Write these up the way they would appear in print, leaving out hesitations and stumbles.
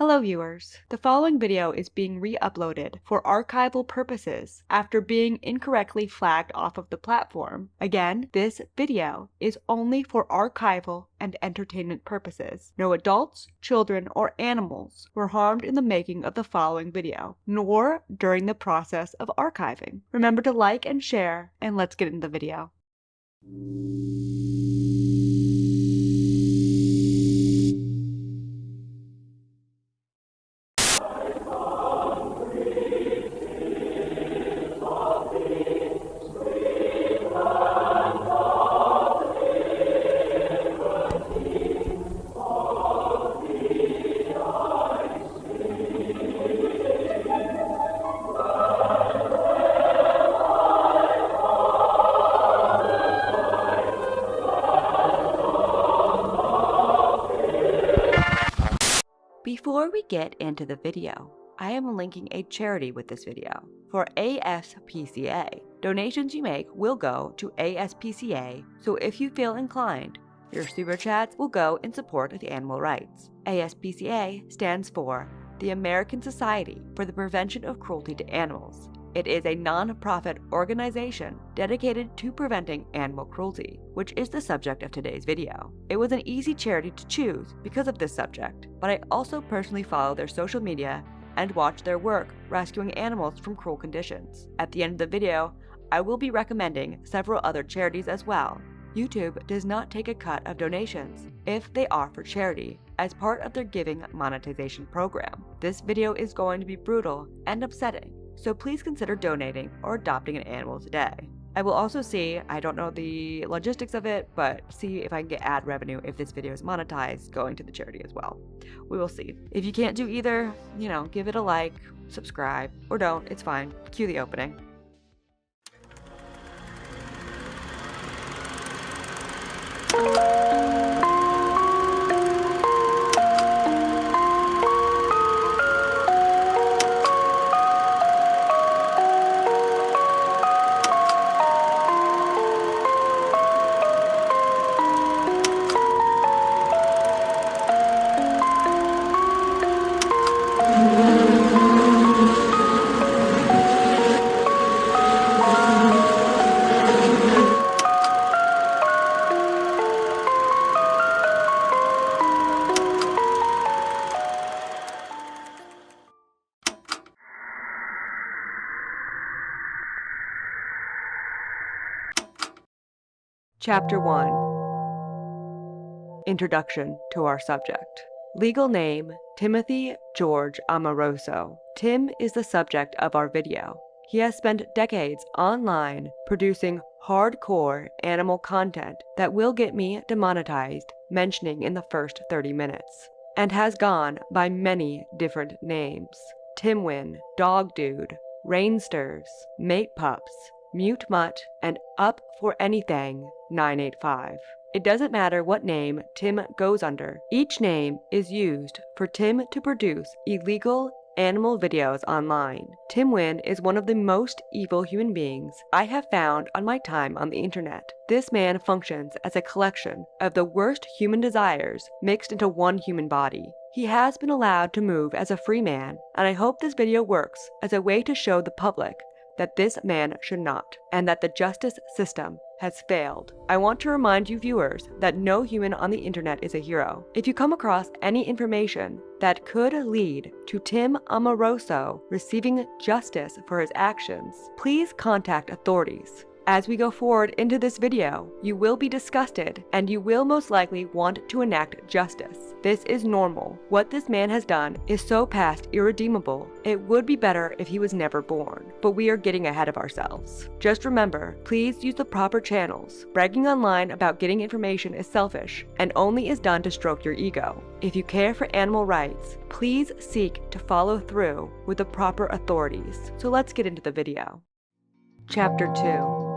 Hello viewers, the following video is being re-uploaded for archival purposes after being incorrectly flagged off of the platform. Again, this video is only for archival and entertainment purposes. No adults, children, or animals were harmed in the making of the following video, nor during the process of archiving. Remember to like and share, and let's get into the video. Before we get into the video, I am linking a charity with this video for ASPCA. Donations you make will go to ASPCA, so if you feel inclined, your super chats will go in support of animal rights. ASPCA stands for the American Society for the Prevention of Cruelty to Animals. It is a non-profit organization dedicated to preventing animal cruelty, which is the subject of today's video. It was an easy charity to choose because of this subject, but I also personally follow their social media and watch their work rescuing animals from cruel conditions. At the end of the video, I will be recommending several other charities as well. YouTube does not take a cut of donations if they are for charity as part of their giving monetization program. This video is going to be brutal and upsetting, so please consider donating or adopting an animal today. I will also see, I don't know the logistics of it, but see if I can get ad revenue if this video is monetized going to the charity as well. We will see. If you can't do either, give it a like, subscribe, or don't, it's fine. Cue the opening. Chapter 1. Introduction to our subject. Legal name, Timothy George Amoroso. Tim is the subject of our video. He has spent decades online producing hardcore animal content that will get me demonetized, mentioning in the first 30 minutes, and has gone by many different names. Timwin, Dog Dude, Rainsters, Mate Pups, Mute Mutt, and Up for Anything 985. It doesn't matter what name Tim goes under. Each name is used for Tim to produce illegal animal videos online. Timwin is one of the most evil human beings I have found on my time on the internet. This man functions as a collection of the worst human desires mixed into one human body. He has been allowed to move as a free man, and I hope this video works as a way to show the public that this man should not, and that the justice system has failed. I want to remind you viewers that no human on the internet is a hero. If you come across any information that could lead to Tim Amoroso receiving justice for his actions, please contact authorities. As we go forward into this video, you will be disgusted and you will most likely want to enact justice. This is normal. What this man has done is so past irredeemable, it would be better if he was never born. But we are getting ahead of ourselves. Just remember, please use the proper channels. Bragging online about getting information is selfish and only is done to stroke your ego. If you care for animal rights, please seek to follow through with the proper authorities. So let's get into the video. Chapter 2.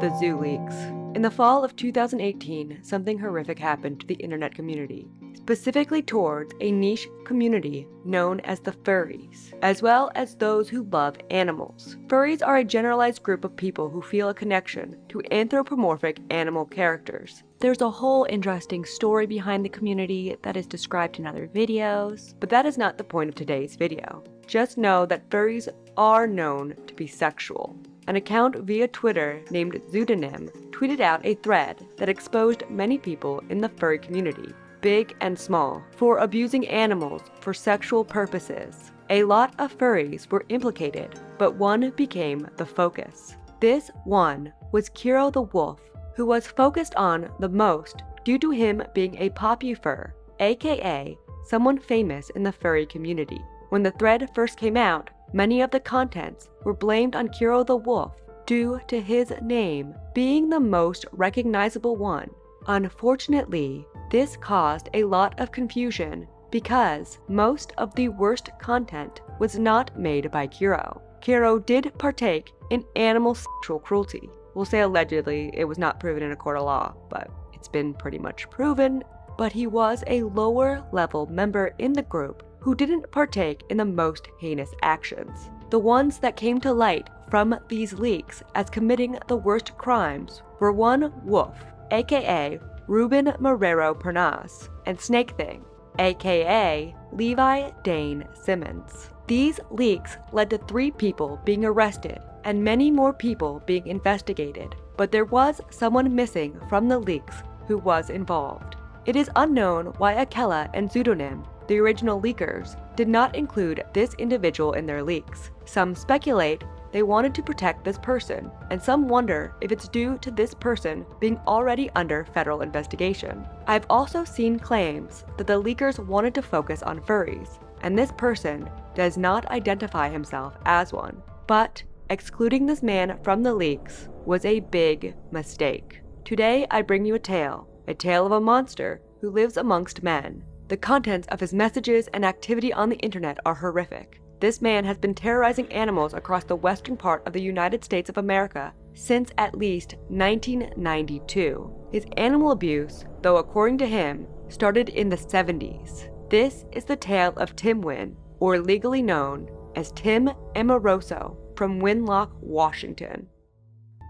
The Zoo Leaks. In the fall of 2018, something horrific happened to the internet community, specifically towards a niche community known as the furries, as well as those who love animals. Furries are a generalized group of people who feel a connection to anthropomorphic animal characters. There's a whole interesting story behind the community that is described in other videos, but that is not the point of today's video. Just know that furries are known to be sexual. An account via Twitter named Pseudonym tweeted out a thread that exposed many people in the furry community, big and small, for abusing animals for sexual purposes. A lot of furries were implicated, but one became the focus. This one was Kiro the Wolf, who was focused on the most due to him being a popufur, aka someone famous in the furry community. When the thread first came out, many of the contents were blamed on Kiro the Wolf due to his name being the most recognizable one. Unfortunately, this caused a lot of confusion because most of the worst content was not made by Kiro. Kiro did partake in animal sexual cruelty. We'll say allegedly, it was not proven in a court of law, but it's been pretty much proven. But he was a lower level member in the group who didn't partake in the most heinous actions. The ones that came to light from these leaks as committing the worst crimes were one Wolf, aka Ruben Marrero Pernas, and Snake Thing, aka Levi Dane Simmons. These leaks led to 3 people being arrested and many more people being investigated, but there was someone missing from the leaks who was involved. It is unknown why Akela and Pseudonym, the original leakers, did not include this individual in their leaks. Some speculate they wanted to protect this person, and some wonder if it's due to this person being already under federal investigation. I've also seen claims that the leakers wanted to focus on furries, and this person does not identify himself as one. But excluding this man from the leaks was a big mistake. Today I bring you a tale of a monster who lives amongst men. The contents of his messages and activity on the internet are horrific. This man has been terrorizing animals across the western part of the United States of America since at least 1992. His animal abuse, though according to him, started in the 70s. This is the tale of Tim Wynn, or legally known as Tim Amoroso, from Winlock, Washington.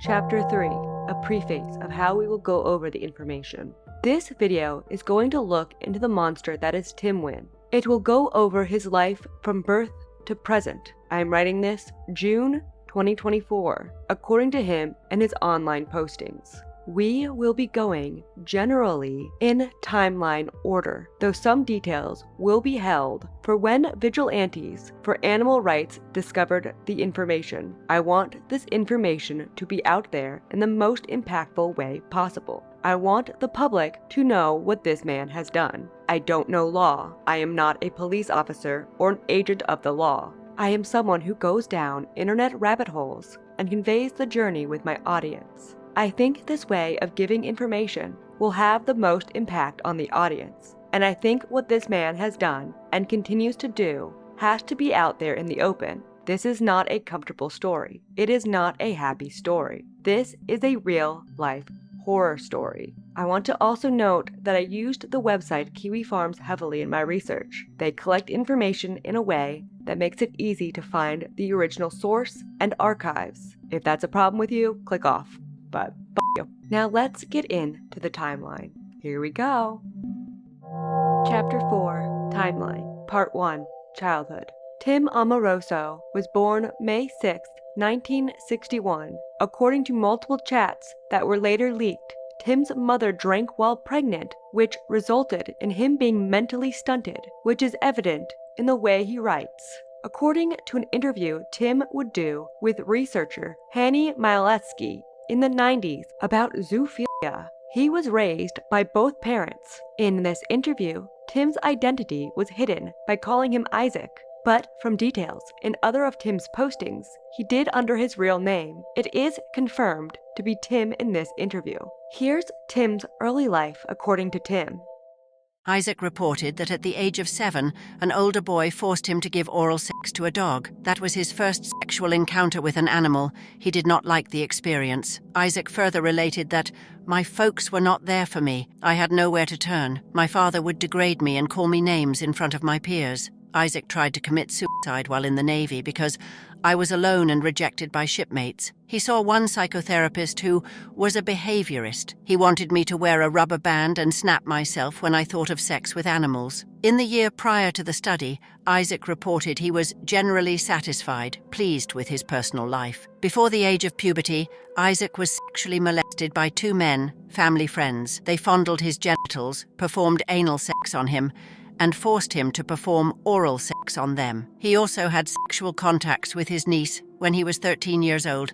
Chapter 3, a preface of how we will go over the information. This video is going to look into the monster that is Tim Wynn. It will go over his life from birth to present. I am writing this June 2024, according to him and his online postings. We will be going generally in timeline order, though some details will be held for when vigilantes for animal rights discovered the information. I want this information to be out there in the most impactful way possible. I want the public to know what this man has done. I don't know law. I am not a police officer or an agent of the law. I am someone who goes down internet rabbit holes and conveys the journey with my audience. I think this way of giving information will have the most impact on the audience, and I think what this man has done and continues to do has to be out there in the open. This is not a comfortable story. It is not a happy story. This is a real life horror story. I want to also note that I used the website Kiwi Farms heavily in my research. They collect information in a way that makes it easy to find the original source and archives. If that's a problem with you, click off. But you. Now let's get into the timeline. Here we go. Chapter 4, Timeline, Part 1, Childhood. Tim Amoroso was born May 6, 1961. According to multiple chats that were later leaked, Tim's mother drank while pregnant, which resulted in him being mentally stunted, which is evident in the way he writes. According to an interview Tim would do with researcher Hanny Mielewski in the 90s about zoophilia, he was raised by both parents. In this interview, Tim's identity was hidden by calling him Isaac, but from details in other of Tim's postings, he did under his real name. It is confirmed to be Tim in this interview. Here's Tim's early life according to Tim. Isaac reported that at the age of 7, an older boy forced him to give oral sex to a dog. That was his first sexual encounter with an animal. He did not like the experience. Isaac further related that, "My folks were not there for me. I had nowhere to turn. My father would degrade me and call me names in front of my peers." Isaac tried to commit suicide while in the Navy because I was alone and rejected by shipmates. He saw one psychotherapist who was a behaviorist. He wanted me to wear a rubber band and snap myself when I thought of sex with animals. In the year prior to the study, Isaac reported he was generally satisfied, pleased with his personal life. Before the age of puberty, Isaac was sexually molested by 2 men, family friends. They fondled his genitals, performed anal sex on him, and forced him to perform oral sex on them. He also had sexual contacts with his niece when he was 13 years old,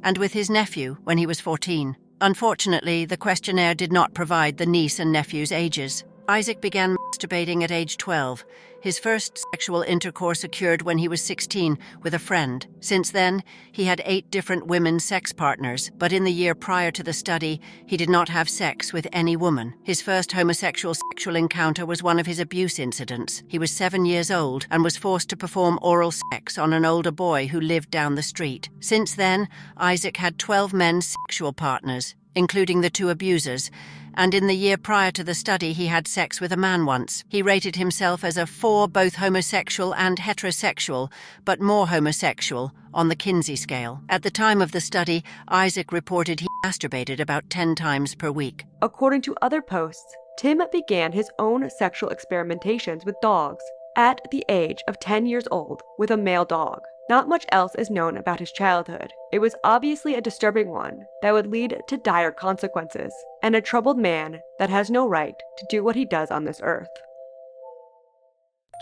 and with his nephew when he was 14. Unfortunately, the questionnaire did not provide the niece and nephew's ages. Isaac began masturbating at age 12. His first sexual intercourse occurred when he was 16 with a friend. Since then, he had 8 different women sex partners, but in the year prior to the study, he did not have sex with any woman. His first homosexual sexual encounter was one of his abuse incidents. He was 7 years old and was forced to perform oral sex on an older boy who lived down the street. Since then, Isaac had 12 men sexual partners, including the 2 abusers, and in the year prior to the study he had sex with a man once. He rated himself as a 4 both homosexual and heterosexual, but more homosexual, on the Kinsey scale. At the time of the study, Isaac reported he masturbated about 10 times per week. According to other posts, Tim began his own sexual experimentations with dogs at the age of 10 years old with a male dog. Not much else is known about his childhood. It was obviously a disturbing one that would lead to dire consequences, and a troubled man that has no right to do what he does on this earth.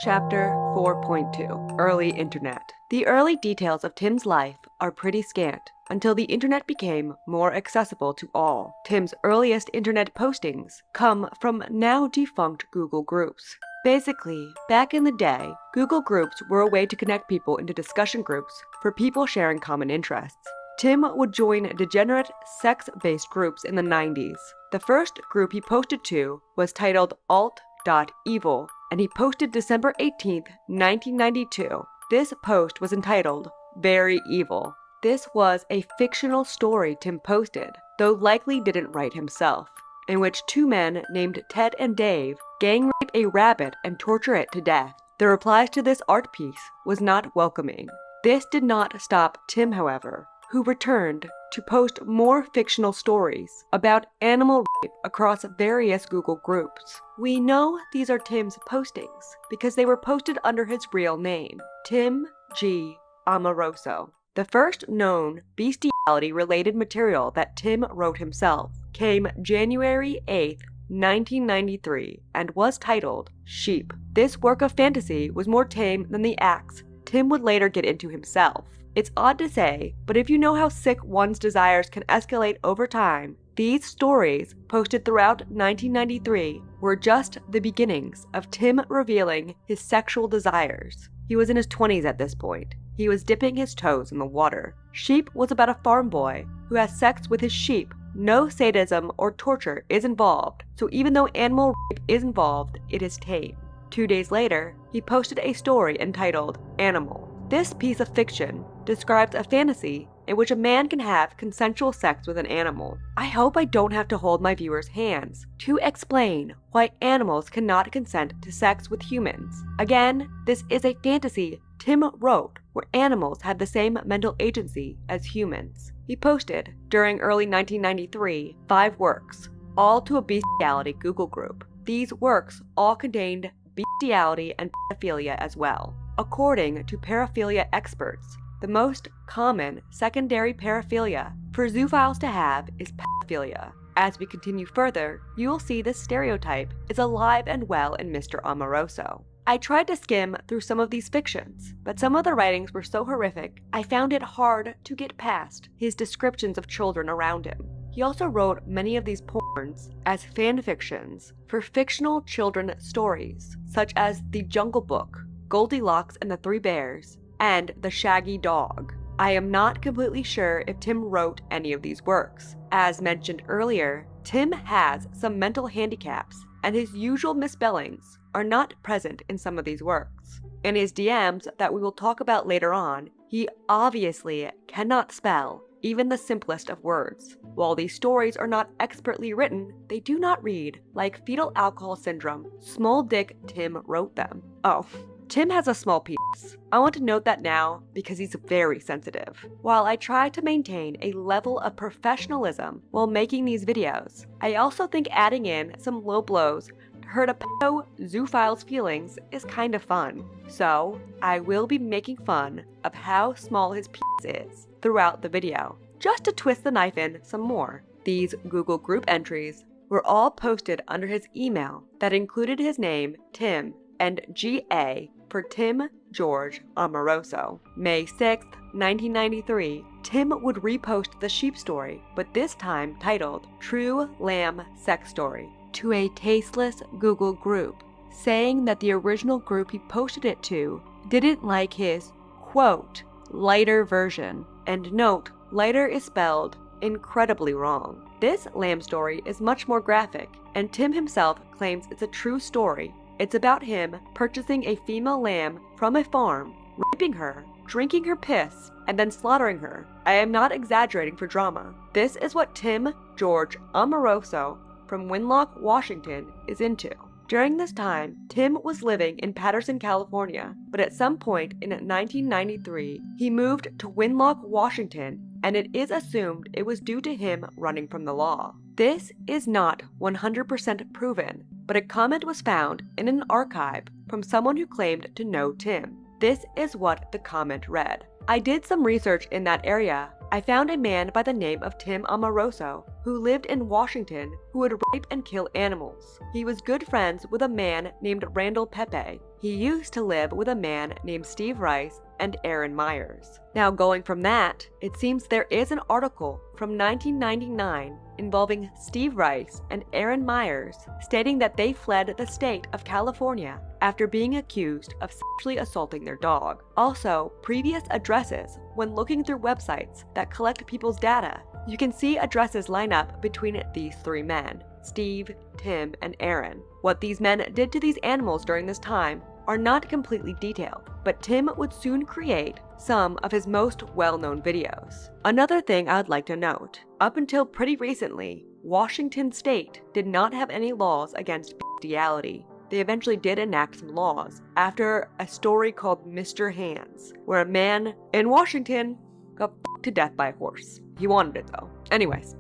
Chapter 4.2 Early Internet. The early details of Tim's life are pretty scant until the internet became more accessible to all. Tim's earliest internet postings come from now defunct Google Groups. Basically, back in the day, Google Groups were a way to connect people into discussion groups for people sharing common interests. Tim would join degenerate, sex-based groups in the 90s. The first group he posted to was titled alt.evil, and he posted December 18, 1992. This post was entitled Very Evil. This was a fictional story Tim posted, though likely didn't write himself, in which 2 men named Ted and Dave gang rape a rabbit and torture it to death. The replies to this art piece was not welcoming. This did not stop Tim, however, who returned to post more fictional stories about animal rape across various Google groups. We know these are Tim's postings because they were posted under his real name, Tim G. Amoroso. The first known bestiality-related material that Tim wrote himself came January 8, 1993, and was titled Sheep. This work of fantasy was more tame than the acts Tim would later get into himself. It's odd to say, but if you know how sick one's desires can escalate over time, these stories, posted throughout 1993, were just the beginnings of Tim revealing his sexual desires. He was in his 20s at this point. He was dipping his toes in the water. Sheep was about a farm boy who has sex with his sheep. No sadism or torture is involved, so even though animal rape is involved, it is tame. 2 days later, he posted a story entitled Animal. This piece of fiction describes a fantasy in which a man can have consensual sex with an animal. I hope I don't have to hold my viewers' hands to explain why animals cannot consent to sex with humans. Again, this is a fantasy Tim wrote where animals had the same mental agency as humans. He posted, during early 1993, 5 works, all to a bestiality Google group. These works all contained bestiality and pedophilia as well. According to paraphilia experts, the most common secondary paraphilia for zoophiles to have is pedophilia. As we continue further, you will see this stereotype is alive and well in Mr. Amoroso. I tried to skim through some of these fictions, but some of the writings were so horrific, I found it hard to get past his descriptions of children around him. He also wrote many of these porns as fan fictions for fictional children stories, such as The Jungle Book, Goldilocks and the 3 Bears, and The Shaggy Dog. I am not completely sure if Tim wrote any of these works. As mentioned earlier, Tim has some mental handicaps, and his usual misspellings are not present in some of these works. In his DMs that we will talk about later on, he obviously cannot spell even the simplest of words. While these stories are not expertly written, they do not read like fetal alcohol syndrome. Small Dick Tim wrote them. Oh, Tim has a small penis. I want to note that now because he's very sensitive. While I try to maintain a level of professionalism while making these videos, I also think adding in some low blows to hurt a pedo zoophile's feelings is kind of fun. So, I will be making fun of how small his penis is throughout the video, just to twist the knife in some more. These Google group entries were all posted under his email that included his name, Tim, and GA for Tim George Amoroso. May 6, 1993, Tim would repost the sheep story, but this time titled True Lamb Sex Story, to a tasteless Google group, saying that the original group he posted it to didn't like his, quote, lighter version. And note, lighter is spelled incredibly wrong. This lamb story is much more graphic, and Tim himself claims it's a true story. It's about him purchasing a female lamb from a farm, raping her, drinking her piss, and then slaughtering her. I am not exaggerating for drama. This is what Tim George Amoroso from Winlock, Washington is into. During this time, Tim was living in Patterson, California, but at some point in 1993, he moved to Winlock, Washington, and it is assumed it was due to him running from the law. This is not 100% proven, but a comment was found in an archive from someone who claimed to know Tim. This is what the comment read. I did some research in that area. I found a man by the name of Tim Amoroso who lived in Washington who would rape and kill animals. He was good friends with a man named Randall Pepe. He used to live with a man named Steve Rice and Aaron Myers. Now going from that, it seems there is an article from 1999 involving Steve Rice and Aaron Myers stating that they fled the state of California after being accused of sexually assaulting their dog. Also, previous addresses when looking through websites that collect people's data, you can see addresses line up between these three men, Steve, Tim, and Aaron. What these men did to these animals during this time are not completely detailed, but Tim would soon create some of his most well-known videos. Another thing I would like to note, up until pretty recently, Washington State did not have any laws against bestiality. They eventually did enact some laws after a story called Mr. Hands, where a man in Washington got f***ed to death by a horse. He wanted it though. Anyways,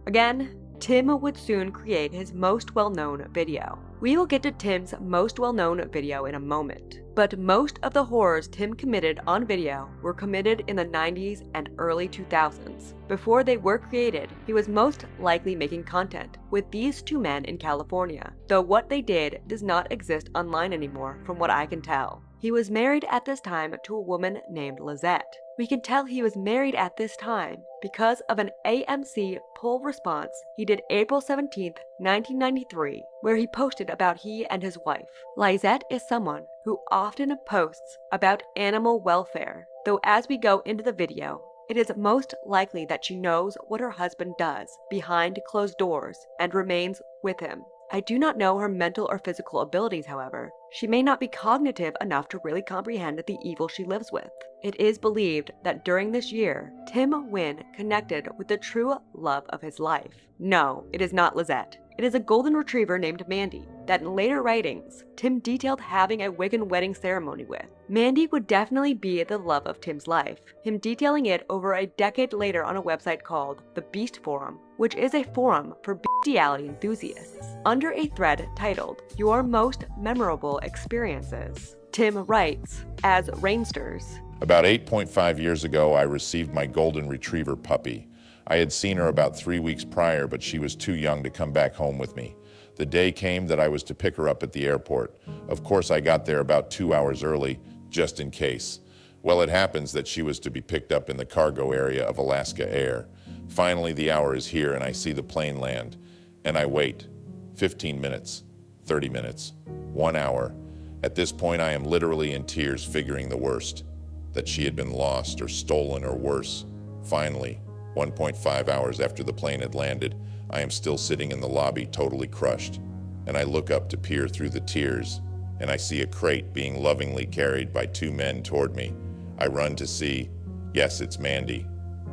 again, Tim would soon create his most well-known video. We will get to Tim's most well-known video in a moment, but most of the horrors Tim committed on video were committed in the 90s and early 2000s. Before they were created, he was most likely making content with these two men in California, though what they did does not exist online anymore from what I can tell. He was married at this time to a woman named Lizette. We can tell he was married at this time because of an AMC poll response he did April 17, 1993, where he posted about he and his wife. Lizette is someone who often posts about animal welfare, though as we go into the video, it is most likely that she knows what her husband does behind closed doors and remains with him. I do not know her mental or physical abilities, however. She may not be cognitive enough to really comprehend the evil she lives with. It is believed that during this year, Tim Wynn connected with the true love of his life. No, it is not Lizette. It is a golden retriever named Mandy that in later writings, Tim detailed having a Wiccan wedding ceremony with. Mandy would definitely be the love of Tim's life, him detailing it over a decade later on a website called The Beast Forum, which is a forum for bestiality enthusiasts. Under a thread titled, Your Most Memorable Experiences, Tim writes, as Rainsters. About 8.5 years ago, I received my golden retriever puppy. I had seen her about 3 weeks prior, but she was too young to come back home with me. The day came that I was to pick her up at the airport. Of course, I got there about 2 hours early, just in case. Well, it happens that she was to be picked up in the cargo area of Alaska Air. Finally, the hour is here and I see the plane land. And I wait. 15 minutes, 30 minutes, 1 hour. At this point, I am literally in tears, figuring the worst. That she had been lost or stolen or worse. Finally, 1.5 hours after the plane had landed, I am still sitting in the lobby, totally crushed. And I look up to peer through the tears, and I see a crate being lovingly carried by two men toward me. I run to see, yes, it's Mandy.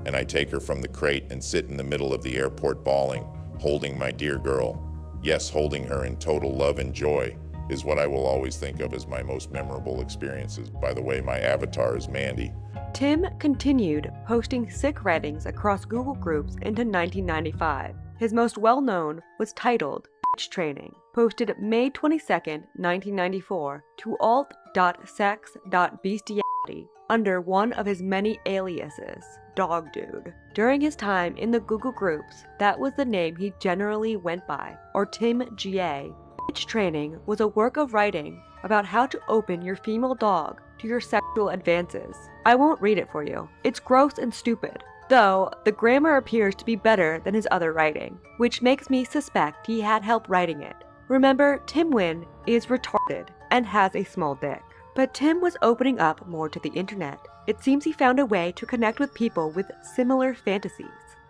And I take her from the crate and sit in the middle of the airport bawling, holding my dear girl. Yes, holding her in total love and joy. is what I will always think of as my most memorable experiences. By the way, my avatar is Mandy. Tim continued posting sick writings across Google groups into 1995. His most well-known was titled Bitch Training, posted May 22, 1994 to alt.sex.bestiality under one of his many aliases, Dog Dude. During his time in the Google groups, that was the name he generally went by, or Tim GA. Bitch Training was a work of writing about how to open your female dog to your sexual advances. I won't read it for you. It's gross and stupid, though the grammar appears to be better than his other writing, which makes me suspect he had help writing it. Remember, Tim Wynn is retarded and has a small dick. But Tim was opening up more to the internet. It seems he found a way to connect with people with similar fantasies.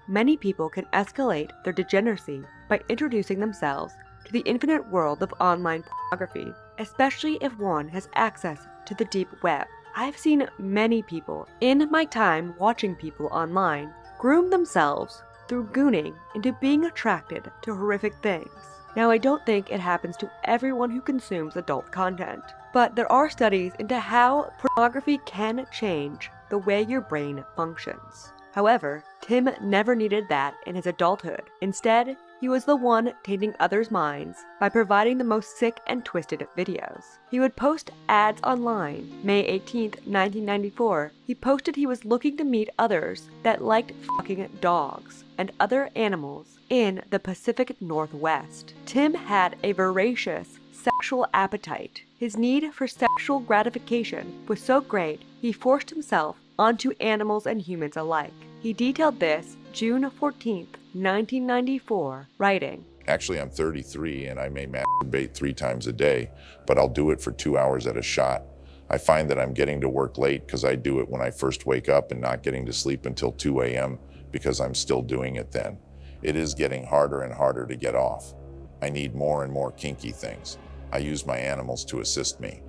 Many people can escalate their degeneracy by introducing themselves to the infinite world of online pornography, especially if one has access to the deep web. I've seen many people in my time watching people online groom themselves through gooning into being attracted to horrific things. Now, I don't think it happens to everyone who consumes adult content, but there are studies into how pornography can change the way your brain functions. However, Tim never needed that in his adulthood. Instead, he was the one tainting others' minds by providing the most sick and twisted videos. He would post ads online. May 18, 1994, he posted he was looking to meet others that liked fucking dogs and other animals in the Pacific Northwest. Tim had a voracious sexual appetite. His need for sexual gratification was so great, he forced himself onto animals and humans alike. He detailed this June 14, 1994, writing, Actually, I'm 33 and I may masturbate 3 times a day, but I'll do it for 2 hours at a shot. I find that I'm getting to work late because I do it when I first wake up and not getting to sleep until 2 a.m. because I'm still doing it then. It is getting harder and harder to get off. I need more and more kinky things. I use my animals to assist me,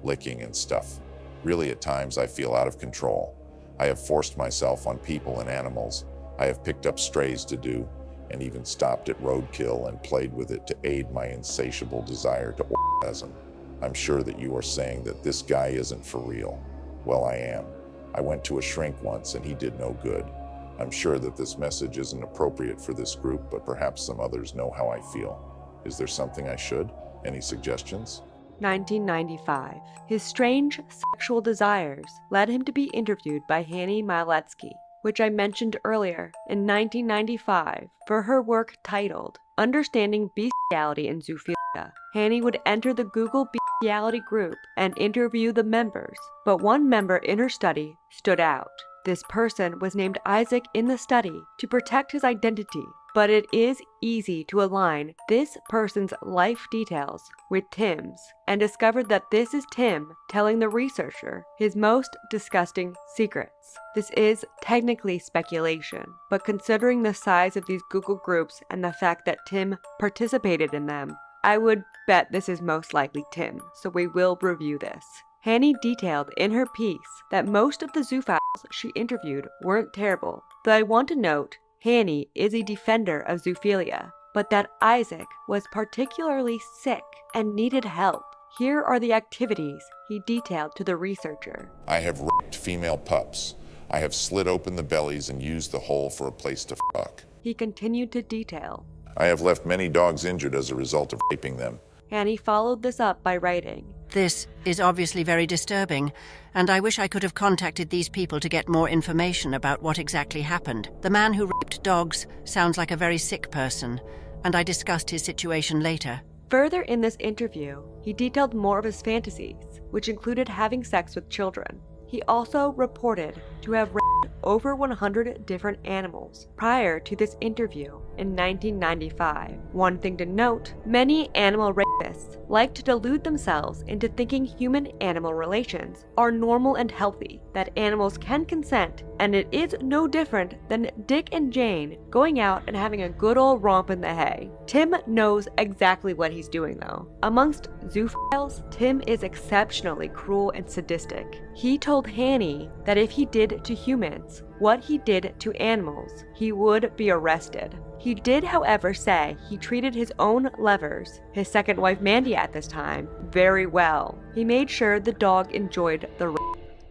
licking and stuff. Really, at times I feel out of control. I have forced myself on people and animals. I have picked up strays to do, and even stopped at roadkill and played with it to aid my insatiable desire to orgasm. I'm sure that you are saying that this guy isn't for real. Well, I am. I went to a shrink once and he did no good. I'm sure that this message isn't appropriate for this group, but perhaps some others know how I feel. Is there something I should? Any suggestions? 1995. His strange sexual desires led him to be interviewed by Hanny Maletsky, which I mentioned earlier, in 1995 for her work titled Understanding Bestiality in Zoophilia. Hanny would enter the Google Bestiality group and interview the members, but one member in her study stood out. This person was named Isaac in the study to protect his identity, but it is easy to align this person's life details with Tim's, and discovered that this is Tim telling the researcher his most disgusting secrets. This is technically speculation, but considering the size of these Google groups and the fact that Tim participated in them, I would bet this is most likely Tim, so we will review this. Hanny detailed in her piece that most of the zoophiles she interviewed weren't terrible, though I want to note Hanny is a defender of zoophilia, but that Isaac was particularly sick and needed help. Here are the activities he detailed to the researcher. I have raped female pups. I have slit open the bellies and used the hole for a place to fuck. He continued to detail. I have left many dogs injured as a result of raping them. Hanny followed this up by writing, This is obviously very disturbing, and I wish I could have contacted these people to get more information about what exactly happened. The man who raped dogs sounds like a very sick person, and I discussed his situation later. Further in this interview, he detailed more of his fantasies, which included having sex with children. He also reported to have raped over 100 different animals prior to this interview in 1995. One thing to note, many animal rapists like to delude themselves into thinking human-animal relations are normal and healthy, that animals can consent, and it is no different than Dick and Jane going out and having a good old romp in the hay. Tim knows exactly what he's doing though. Amongst zoophiles, Tim is exceptionally cruel and sadistic. He told Hanny that if he did to humans what he did to animals, he would be arrested. He did, however, say he treated his own Levers, his second wife Mandy at this time, very well. He made sure the dog enjoyed the race.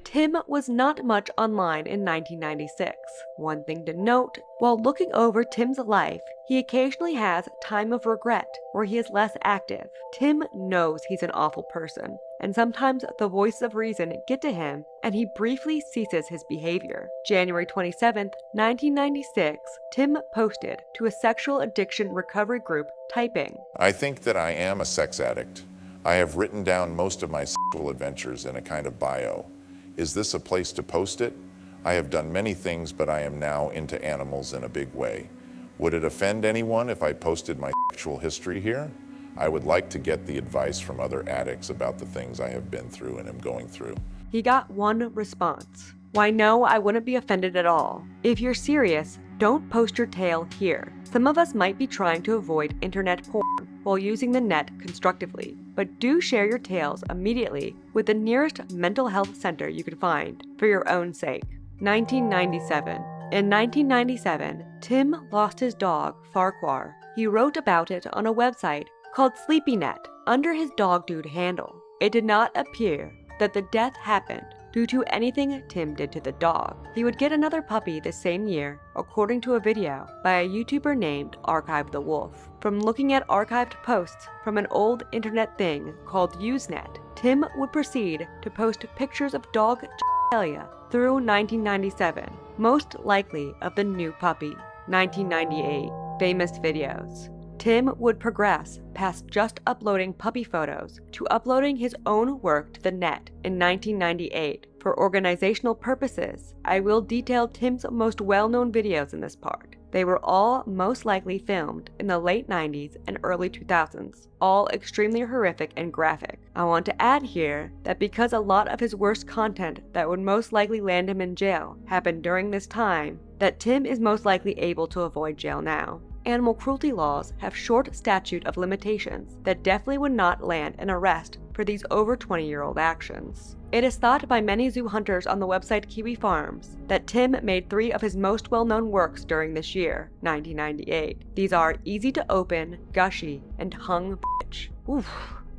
Tim was not much online in 1996. One thing to note, while looking over Tim's life, he occasionally has time of regret where he is less active. Tim knows he's an awful person, and sometimes the voices of reason get to him and he briefly ceases his behavior. January 27, 1996, Tim posted to a sexual addiction recovery group typing, I think that I am a sex addict. I have written down most of my sexual adventures in a kind of bio. Is this a place to post it? I have done many things, but I am now into animals in a big way. Would it offend anyone if I posted my sexual history here? I would like to get the advice from other addicts about the things I have been through and am going through. He got one response. Why no, I wouldn't be offended at all. If you're serious, don't post your tale here. Some of us might be trying to avoid internet porn while using the net constructively, but do share your tales immediately with the nearest mental health center you can find for your own sake. 1997. In 1997, Tim lost his dog, Farquhar. He wrote about it on a website called SleepyNet under his dog dude handle. It did not appear that the death happened due to anything Tim did to the dog. He would get another puppy the same year, according to a video by a YouTuber named Archive the Wolf. From looking at archived posts from an old internet thing called Usenet, Tim would proceed to post pictures of dog genitalia through 1997, most likely of the new puppy. 1998. Famous videos. Tim would progress past just uploading puppy photos to uploading his own work to the net in 1998 for organizational purposes. I will detail Tim's most well-known videos in this part. They were all most likely filmed in the late 90s and early 2000s, all extremely horrific and graphic. I want to add here that because a lot of his worst content that would most likely land him in jail happened during this time, that Tim is most likely able to avoid jail now. Animal cruelty laws have short statute of limitations that definitely would not land an arrest for these over 20-year-old actions. It is thought by many zoo hunters on the website Kiwi Farms that Tim made 3 of his most well-known works during this year, 1998. These are Easy to Open, Gushy, and Hung Bitch. Oof.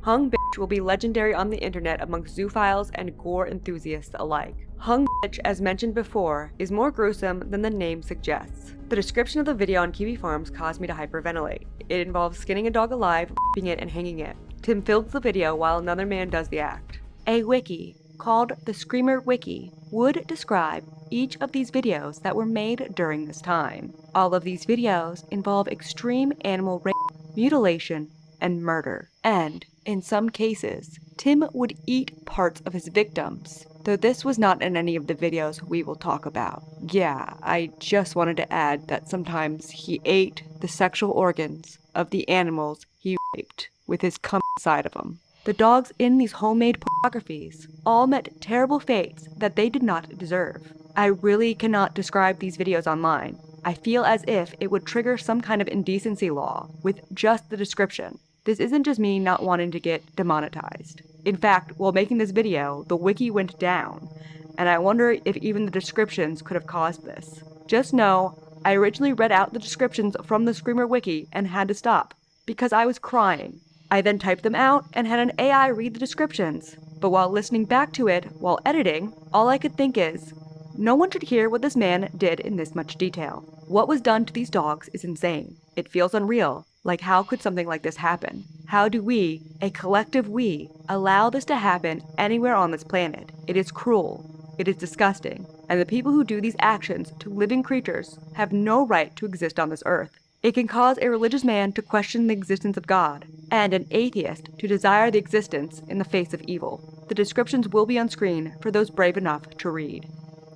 Hung Bitch will be legendary on the internet amongst zoophiles and gore enthusiasts alike. Hung Bitch, as mentioned before, is more gruesome than the name suggests. The description of the video on Kiwi Farms caused me to hyperventilate. It involves skinning a dog alive, raping it, and hanging it. Tim films the video while another man does the act. A wiki, called the Screamer Wiki, would describe each of these videos that were made during this time. All of these videos involve extreme animal rape, mutilation, and murder. And, in some cases, Tim would eat parts of his victims, though this was not in any of the videos we will talk about. Yeah, I just wanted to add that sometimes he ate the sexual organs of the animals he raped with his cum inside of them. The dogs in these homemade pornographies all met terrible fates that they did not deserve. I really cannot describe these videos online. I feel as if it would trigger some kind of indecency law with just the description. This isn't just me not wanting to get demonetized. In fact, while making this video, the wiki went down, and I wonder if even the descriptions could have caused this. Just know, I originally read out the descriptions from the Screamer Wiki and had to stop, because I was crying. I then typed them out and had an AI read the descriptions, but while listening back to it while editing, all I could think is, no one should hear what this man did in this much detail. What was done to these dogs is insane. It feels unreal. Like, how could something like this happen? How do we, a collective we, allow this to happen anywhere on this planet? It is cruel. It is disgusting. And the people who do these actions to living creatures have no right to exist on this earth. It can cause a religious man to question the existence of God, and an atheist to desire the existence in the face of evil. The descriptions will be on screen for those brave enough to read.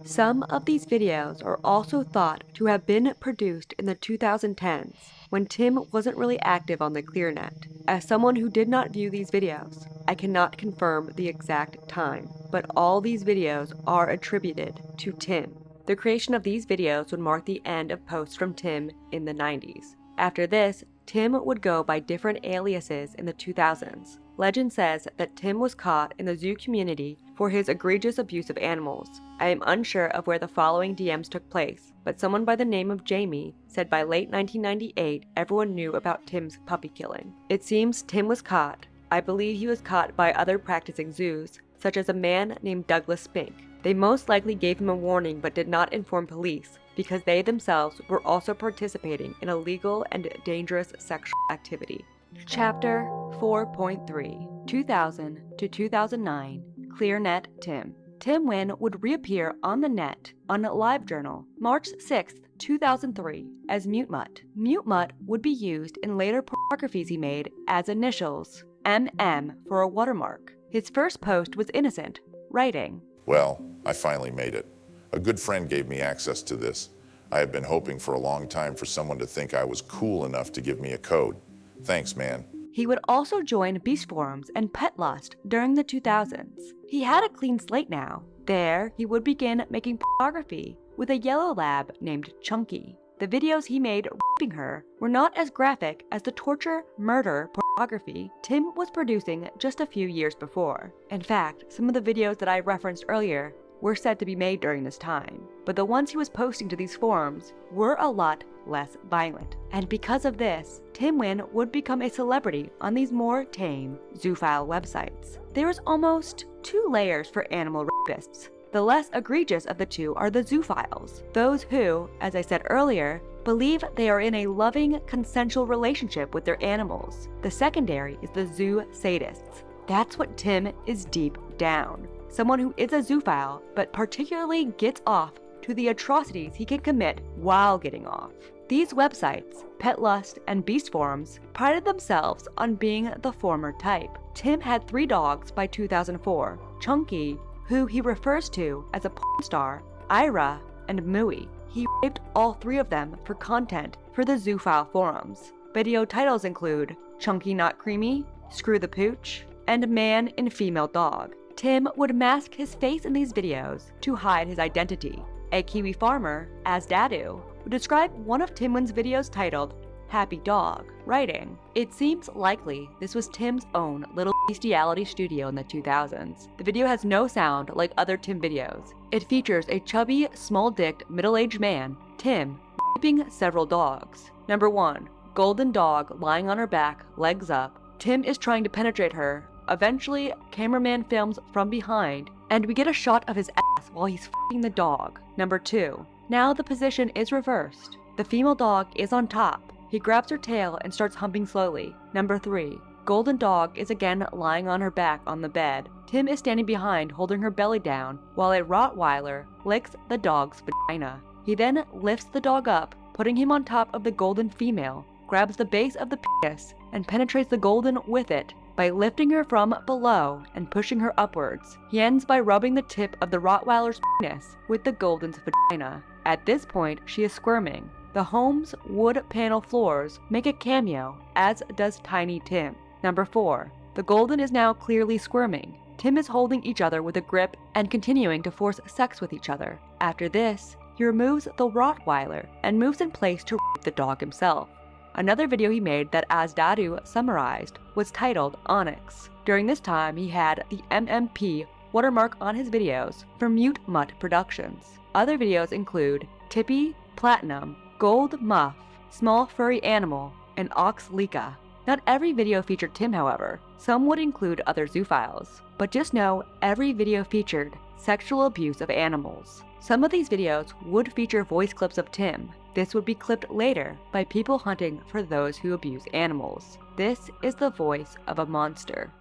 Some of these videos are also thought to have been produced in the 2010s, when Tim wasn't really active on the ClearNet. As someone who did not view these videos, I cannot confirm the exact time, but all these videos are attributed to Tim. The creation of these videos would mark the end of posts from Tim in the 90s. After this, Tim would go by different aliases in the 2000s. Legend says that Tim was caught in the zoo community for his egregious abuse of animals. I am unsure of where the following DMs took place, but someone by the name of Jamie said by late 1998 everyone knew about Tim's puppy killing. It seems Tim was caught. I believe he was caught by other practicing zoos, such as a man named Douglas Spink. They most likely gave him a warning but did not inform police because they themselves were also participating in illegal and dangerous sexual activity. Chapter 4.3 2000 to 2009 ClearNet Tim. Tim Wynn would reappear on the net on LiveJournal March 6, 2003 as Mute Mutt. Mute Mutt would be used in later pornographies he made as initials, MM for a watermark. His first post was innocent, writing, Well, I finally made it. A good friend gave me access to this. I have been hoping for a long time for someone to think I was cool enough to give me a code. Thanks, man. He would also join Beast Forums and Pet Lust during the 2000s. He had a clean slate now. There, he would begin making pornography with a yellow lab named Chunky. The videos he made raping her were not as graphic as the torture, murder pornography Tim was producing just a few years before. In fact, some of the videos that I referenced earlier were said to be made during this time, but the ones he was posting to these forums were a lot less violent. And because of this, Tim Wynn would become a celebrity on these more tame zoophile websites. There is almost two layers for animal rapists. The less egregious of the two are the zoophiles, those who, as I said earlier, believe they are in a loving, consensual relationship with their animals. The secondary is the zoo sadists. That's what Tim is deep down. Someone who is a zoophile, but particularly gets off to the atrocities he can commit while getting off. These websites, Pet Lust and Beast Forums, prided themselves on being the former type. Tim had 3 dogs by 2004, Chunky, who he refers to as a porn star, Ira, and Mooey. He raped all 3 of them for content for the zoophile forums. Video titles include Chunky Not Creamy, Screw the Pooch, and Man in Female Dog. Tim would mask his face in these videos to hide his identity. A Kiwi farmer, Asdadu, would describe one of Tim Wynn's videos titled Happy Dog, writing, It seems likely this was Tim's own little bestiality studio in the 2000s. The video has no sound like other Tim videos. It features a chubby, small-dicked, middle-aged man, Tim, raping several dogs. Number 1, golden dog lying on her back, legs up. Tim is trying to penetrate her. Eventually, cameraman films from behind, and we get a shot of his ass while he's f***ing the dog. Number 2. Now the position is reversed. The female dog is on top. He grabs her tail and starts humping slowly. Number 3. Golden dog is again lying on her back on the bed. Tim is standing behind holding her belly down while a Rottweiler licks the dog's vagina. He then lifts the dog up, putting him on top of the golden female, grabs the base of the penis, and penetrates the golden with it by lifting her from below and pushing her upwards. He ends by rubbing the tip of the Rottweiler's penis with the golden's vagina. At this point, she is squirming. The home's wood panel floors make a cameo, as does Tiny Tim. Number 4. The golden is now clearly squirming. Tim is holding each other with a grip and continuing to force sex with each other. After this, he removes the Rottweiler and moves in place to rape the dog himself. Another video he made that Asdadu summarized was titled Onyx. During this time, he had the MMP watermark on his videos for Mute Mutt Productions. Other videos include Tippy, Platinum, Gold Muff, Small Furry Animal, and Ox Lika. Not every video featured Tim, however. Some would include other zoophiles. But just know every video featured sexual abuse of animals. Some of these videos would feature voice clips of Tim. This would be clipped later by people hunting for those who abuse animals. This is the voice of a monster.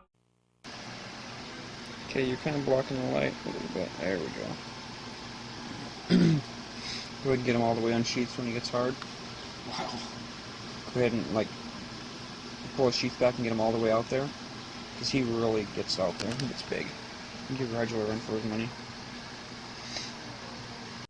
Okay, you're kind of blocking the light a little bit. There we go. Go ahead and get him all the way on sheets when he gets hard. Wow. Go ahead and, pull his sheets back and get him all the way out there. Because he really gets out there. He gets big. You give Rigel a run for his money.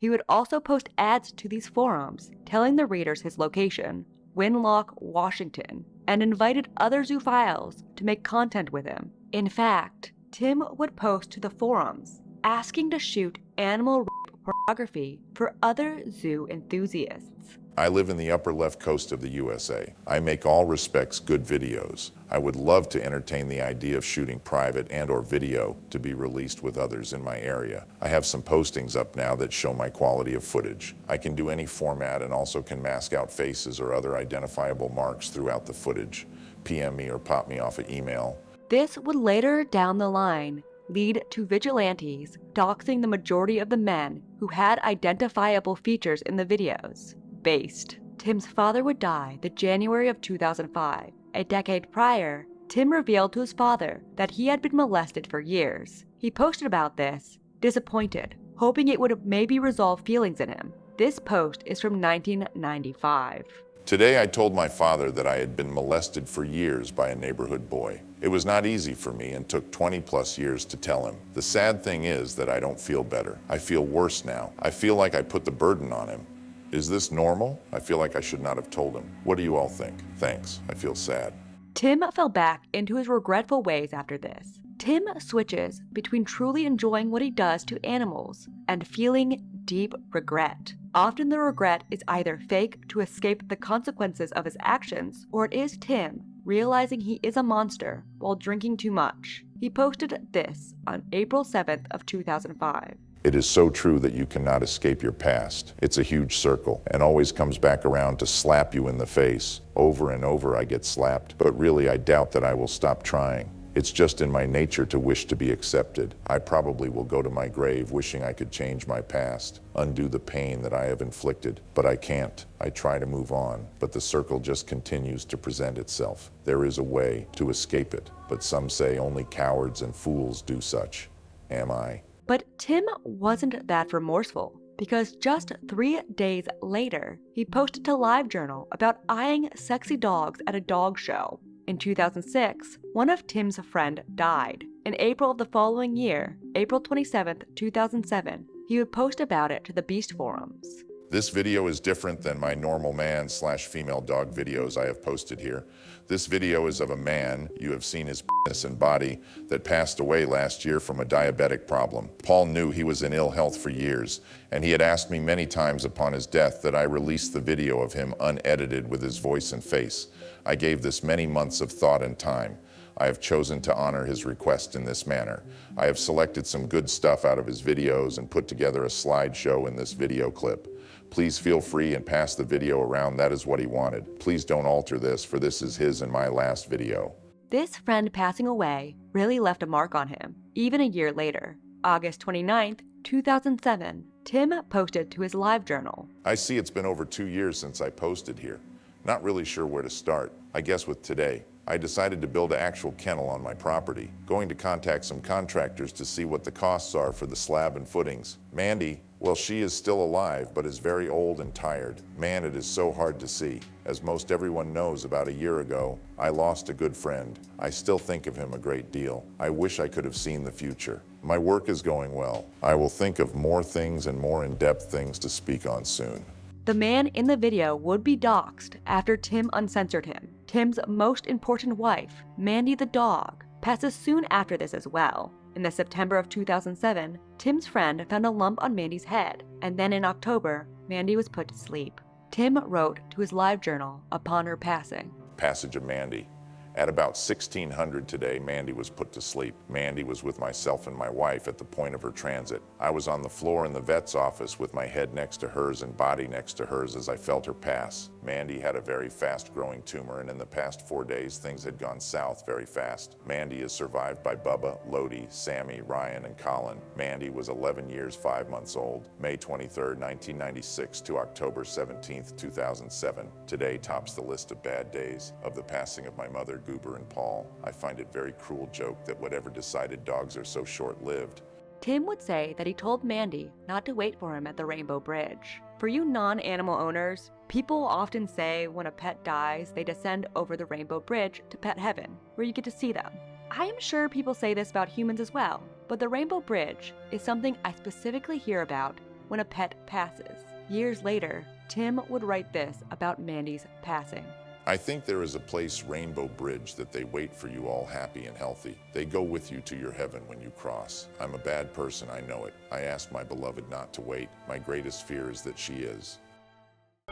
He would also post ads to these forums, telling the readers his location, Winlock, Washington, and invited other zoophiles to make content with him. In fact, Tim would post to the forums, asking to shoot animal rape pornography for other zoo enthusiasts. I live in the upper left coast of the USA. I make all respects good videos. I would love to entertain the idea of shooting private and/or video to be released with others in my area. I have some postings up now that show my quality of footage. I can do any format and also can mask out faces or other identifiable marks throughout the footage. PM me or pop me off an email. This would later down the line lead to vigilantes doxing the majority of the men who had identifiable features in the videos. Based. Tim's father would die the January of 2005. A decade prior, Tim revealed to his father that he had been molested for years. He posted about this, disappointed, hoping it would maybe resolve feelings in him. This post is from 1995. Today I told my father that I had been molested for years by a neighborhood boy. It was not easy for me and took 20+ years to tell him. The sad thing is that I don't feel better. I feel worse now. I feel like I put the burden on him. Is this normal? I feel like I should not have told him. What do you all think? Thanks. I feel sad. Tim fell back into his regretful ways after this. Tim switches between truly enjoying what he does to animals and feeling deep regret. Often the regret is either fake to escape the consequences of his actions, or it is Tim realizing he is a monster while drinking too much. He posted this on April 7th of 2005. It is so true that you cannot escape your past. It's a huge circle and always comes back around to slap you in the face. Over and over I get slapped, but really I doubt that I will stop trying. It's just in my nature to wish to be accepted. I probably will go to my grave wishing I could change my past, undo the pain that I have inflicted, but I can't. I try to move on, but the circle just continues to present itself. There is a way to escape it, but some say only cowards and fools do such. Am I? But Tim wasn't that remorseful, because just 3 days later, he posted to LiveJournal about eyeing sexy dogs at a dog show. In 2006, one of Tim's friends died. In April of the following year, April 27, 2007, he would post about it to the Beast forums. This video is different than my normal man/female dog videos I have posted here. This video is of a man, you have seen his penis and body, that passed away last year from a diabetic problem. Paul knew he was in ill health for years, and he had asked me many times upon his death that I release the video of him unedited with his voice and face. I gave this many months of thought and time. I have chosen to honor his request in this manner. I have selected some good stuff out of his videos and put together a slideshow in this video clip. Please feel free and pass the video around. That is what he wanted. Please don't alter this, for this is his and my last video. This friend passing away really left a mark on him, even a year later. August 29th, 2007, Tim posted to his LiveJournal. I see it's been over 2 years since I posted here. Not really sure where to start. I guess with today. I decided to build an actual kennel on my property. Going to contact some contractors to see what the costs are for the slab and footings. Mandy, well, she is still alive, but is very old and tired. Man, it is so hard to see. As most everyone knows, about a year ago, I lost a good friend. I still think of him a great deal. I wish I could have seen the future. My work is going well. I will think of more things and more in-depth things to speak on soon. The man in the video would be doxxed after Tim uncensored him. Tim's most important wife, Mandy the dog, passes soon after this as well. In the September of 2007, Tim's friend found a lump on Mandy's head, and then in October, Mandy was put to sleep. Tim wrote to his LiveJournal upon her passing. Passage of Mandy. At about 1600 today, Mandy was put to sleep. Mandy was with myself and my wife at the point of her transit. I was on the floor in the vet's office with my head next to hers and body next to hers as I felt her pass. Mandy had a very fast-growing tumor, and in the past 4 days, things had gone south very fast. Mandy is survived by Bubba, Lodi, Sammy, Ryan, and Colin. Mandy was 11 years, 5 months old, May 23, 1996 to October 17, 2007. Today tops the list of bad days of the passing of my mother, Goober and Paul. I find it very cruel joke that whatever decided dogs are so short-lived. Tim would say that he told Mandy not to wait for him at the Rainbow Bridge. For you non-animal owners, people often say when a pet dies, they descend over the Rainbow Bridge to pet heaven, where you get to see them. I am sure people say this about humans as well, but the Rainbow Bridge is something I specifically hear about when a pet passes. Years later, Tim would write this about Mandy's passing. I think there is a place, Rainbow Bridge, that they wait for you all happy and healthy. They go with you to your heaven when you cross. I'm a bad person, I know it. I ask my beloved not to wait. My greatest fear is that she is.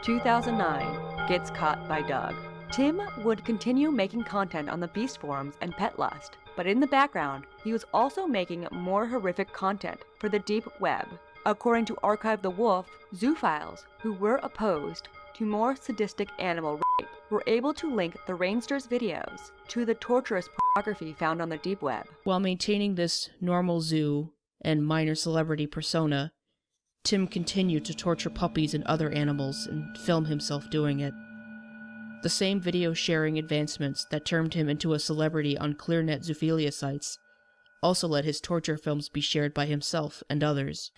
2009 Gets Caught by Doug. Tim would continue making content on the Beast forums and Pet Lust, but in the background, he was also making more horrific content for the deep web. According to Archive the Wolf, zoophiles who were opposed to more sadistic animal rape were able to link the Rainsters' videos to the torturous pornography found on the deep web. While maintaining this normal zoo and minor celebrity persona, Tim continued to torture puppies and other animals and film himself doing it. The same video sharing advancements that turned him into a celebrity on ClearNet zoophilia sites also let his torture films be shared by himself and others.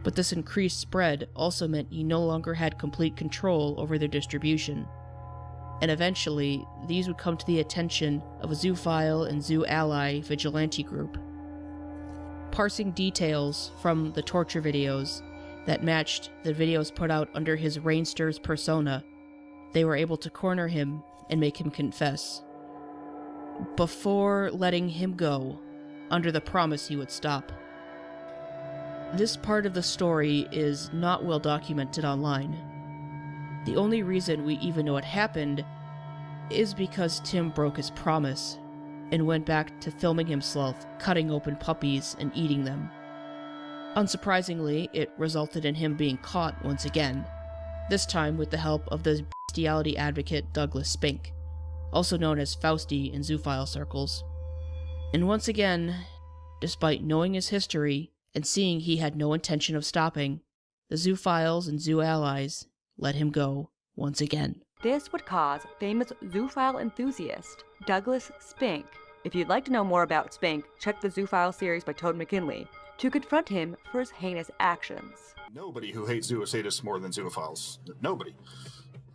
But this increased spread also meant he no longer had complete control over their distribution, and eventually these would come to the attention of a zoophile and zoo ally vigilante group. Parsing details from the torture videos that matched the videos put out under his Rainsters persona, they were able to corner him and make him confess, before letting him go, under the promise he would stop. This part of the story is not well documented online. The only reason we even know it happened is because Tim broke his promise and went back to filming himself cutting open puppies and eating them. Unsurprisingly, it resulted in him being caught once again, this time with the help of the bestiality advocate Douglas Spink, also known as Fausty in zoophile circles. And once again, despite knowing his history and seeing he had no intention of stopping, the zoophiles and zoo allies let him go once again. This would cause famous zoophile enthusiast Douglas Spink, if you'd like to know more about Spink, check the Zoophile series by Toad McKinley, to confront him for his heinous actions. Nobody who hates zoosadists more than zoophiles. Nobody.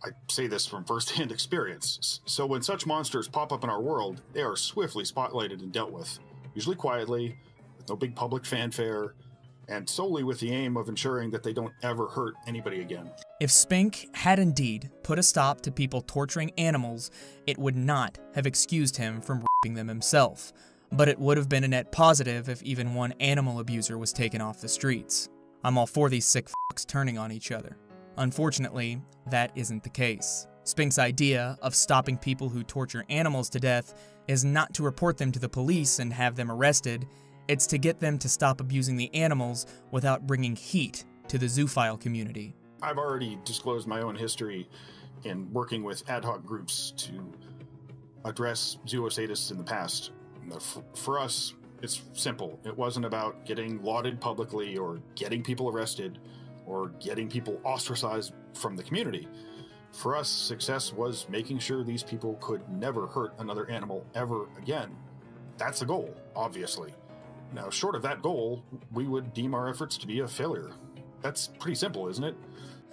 I say this from first-hand experience. So when such monsters pop up in our world, they are swiftly spotlighted and dealt with, usually quietly, with no big public fanfare, and solely with the aim of ensuring that they don't ever hurt anybody again. If Spink had indeed put a stop to people torturing animals, it would not have excused him from raping them himself, but it would have been a net positive if even one animal abuser was taken off the streets. I'm all for these sick fucks turning on each other. Unfortunately, that isn't the case. Spink's idea of stopping people who torture animals to death is not to report them to the police and have them arrested. It's to get them to stop abusing the animals without bringing heat to the zoophile community. I've already disclosed my own history in working with ad hoc groups to address zoosadists in the past. For us, it's simple. It wasn't about getting lauded publicly or getting people arrested or getting people ostracized from the community. For us, success was making sure these people could never hurt another animal ever again. That's the goal, obviously. Now, short of that goal, we would deem our efforts to be a failure. That's pretty simple, isn't it?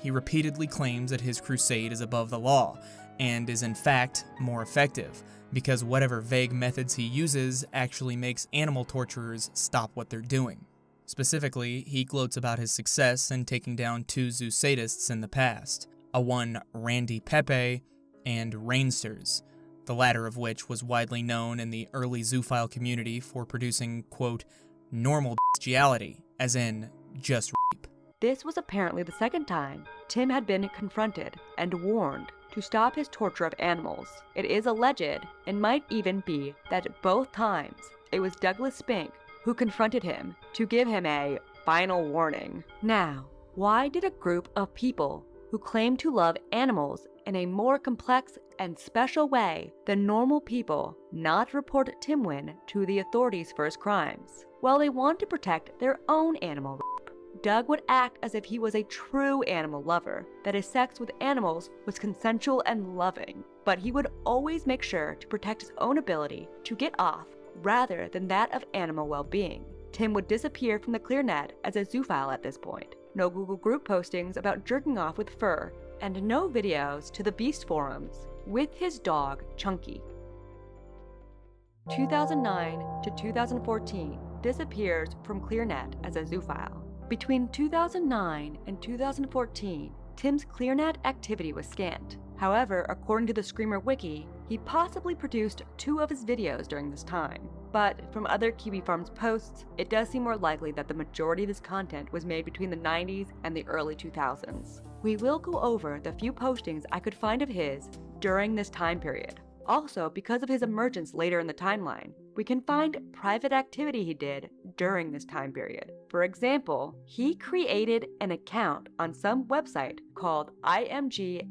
He repeatedly claims that his crusade is above the law, and is in fact more effective, because whatever vague methods he uses actually makes animal torturers stop what they're doing. Specifically, he gloats about his success in taking down 2 zoosadists in the past, one Randy Pepe and Rainsters, the latter of which was widely known in the early zoophile community for producing, quote, normal bestiality, as in just rape. This was apparently the second time Tim had been confronted and warned to stop his torture of animals. It is alleged, and might even be, that both times it was Douglas Spink who confronted him to give him a final warning. Now, why did a group of people who claim to love animals in a more complex and special way than normal people not report Tim Wynn to the authorities for his crimes? Well, they want to protect their own animal rape. Doug would act as if he was a true animal lover, that his sex with animals was consensual and loving, but he would always make sure to protect his own ability to get off rather than that of animal well-being. Tim would disappear from the ClearNet as a zoophile at this point. No Google group postings about jerking off with fur, and no videos to the Beast forums with his dog Chunky. 2009 to 2014 disappears from ClearNet as a zoophile. Between 2009 and 2014, Tim's ClearNet activity was scant. However, according to the Screamer Wiki, he possibly produced 2 of his videos during this time. But from other Kiwi Farms posts, it does seem more likely that the majority of this content was made between the 90s and the early 2000s. We will go over the few postings I could find of his during this time period. Also, because of his emergence later in the timeline, we can find private activity he did during this time period. For example, he created an account on some website called imgsrc.ru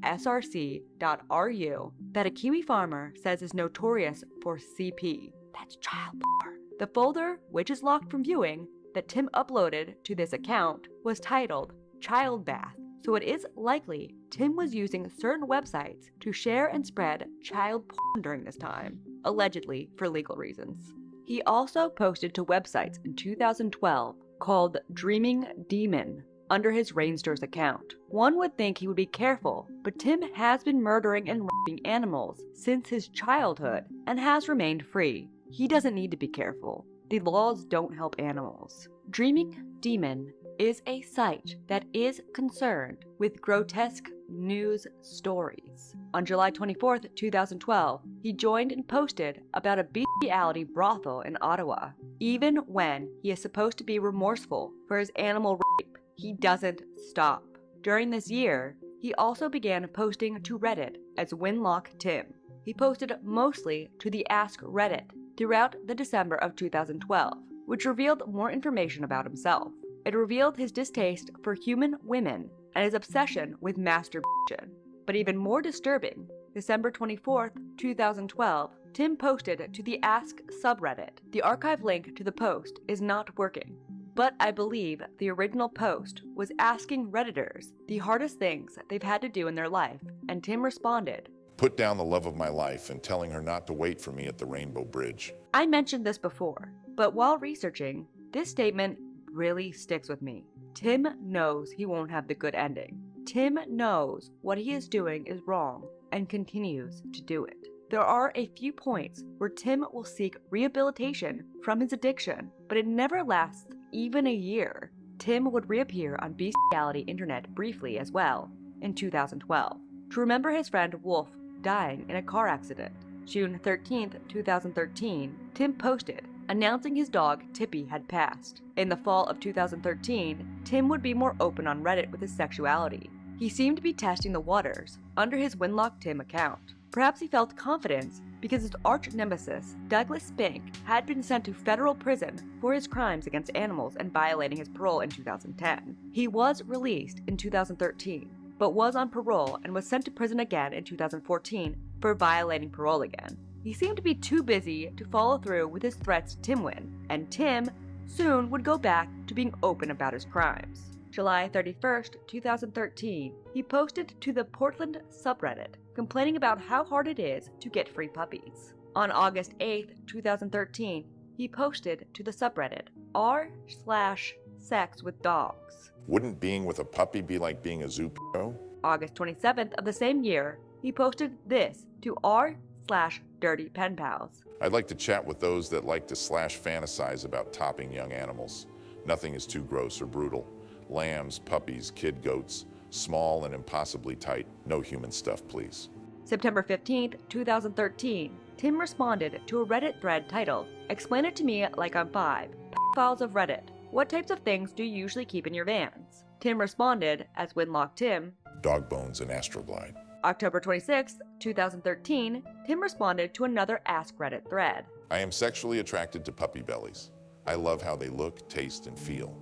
that a Kiwi farmer says is notorious for CP. That's child porn. The folder, which is locked from viewing, that Tim uploaded to this account was titled Child Bath. So it is likely Tim was using certain websites to share and spread child porn during this time, allegedly for legal reasons. He also posted to websites in 2012 called Dreaming Demon under his Rainsters account. One would think he would be careful, but Tim has been murdering and raping animals since his childhood and has remained free. He doesn't need to be careful. The laws don't help animals. Dreaming Demon is a site that is concerned with grotesque news stories. On July 24th, 2012, he joined and posted about a bestiality brothel in Ottawa. Even when he is supposed to be remorseful for his animal rape, he doesn't stop. During this year, he also began posting to Reddit as Winlock Tim. He posted mostly to the Ask Reddit throughout the December of 2012, which revealed more information about himself. It revealed his distaste for human women and his obsession with masturbation. But even more disturbing, December 24th, 2012, Tim posted to the Ask subreddit. The archive link to the post is not working, but I believe the original post was asking Redditors the hardest things they've had to do in their life, and Tim responded, Put down the love of my life and telling her not to wait for me at the Rainbow Bridge. I mentioned this before, but while researching, this statement really sticks with me. Tim knows he won't have the good ending. Tim knows what he is doing is wrong and continues to do it. There are a few points where Tim will seek rehabilitation from his addiction, but it never lasts even a year. Tim would reappear on Bestiality Internet briefly as well in 2012 to remember his friend Wolf dying in a car accident. June 13th, 2013, Tim posted announcing his dog Tippy had passed. In the fall of 2013, Tim would be more open on Reddit with his sexuality. He seemed to be testing the waters under his Winlock Tim account. Perhaps he felt confidence because his arch nemesis, Douglas Spink, had been sent to federal prison for his crimes against animals and violating his parole in 2010. He was released in 2013, but was on parole and was sent to prison again in 2014 for violating parole again. He seemed to be too busy to follow through with his threats to Timwin, and Tim soon would go back to being open about his crimes. July 31st, 2013, he posted to the Portland subreddit, complaining about how hard it is to get free puppies. On August 8th, 2013, he posted to the subreddit r/sex with dogs. Wouldn't being with a puppy be like being a zoo p***o? August 27th of the same year, he posted this to r/dirty pen pals. I'd like to chat with those that like to /fantasize about topping young animals. Nothing is too gross or brutal. Lambs, puppies, kid goats, small and impossibly tight. No human stuff, please. September 15th, 2013, Tim responded to a Reddit thread titled, Explain it to me like I'm 5. Files of Reddit. What types of things do you usually keep in your vans? Tim responded as Winlock Tim. Dog bones and Astroglide. October 26th, 2013, Tim responded to another Ask Reddit thread. I am sexually attracted to puppy bellies. I love how they look, taste, and feel.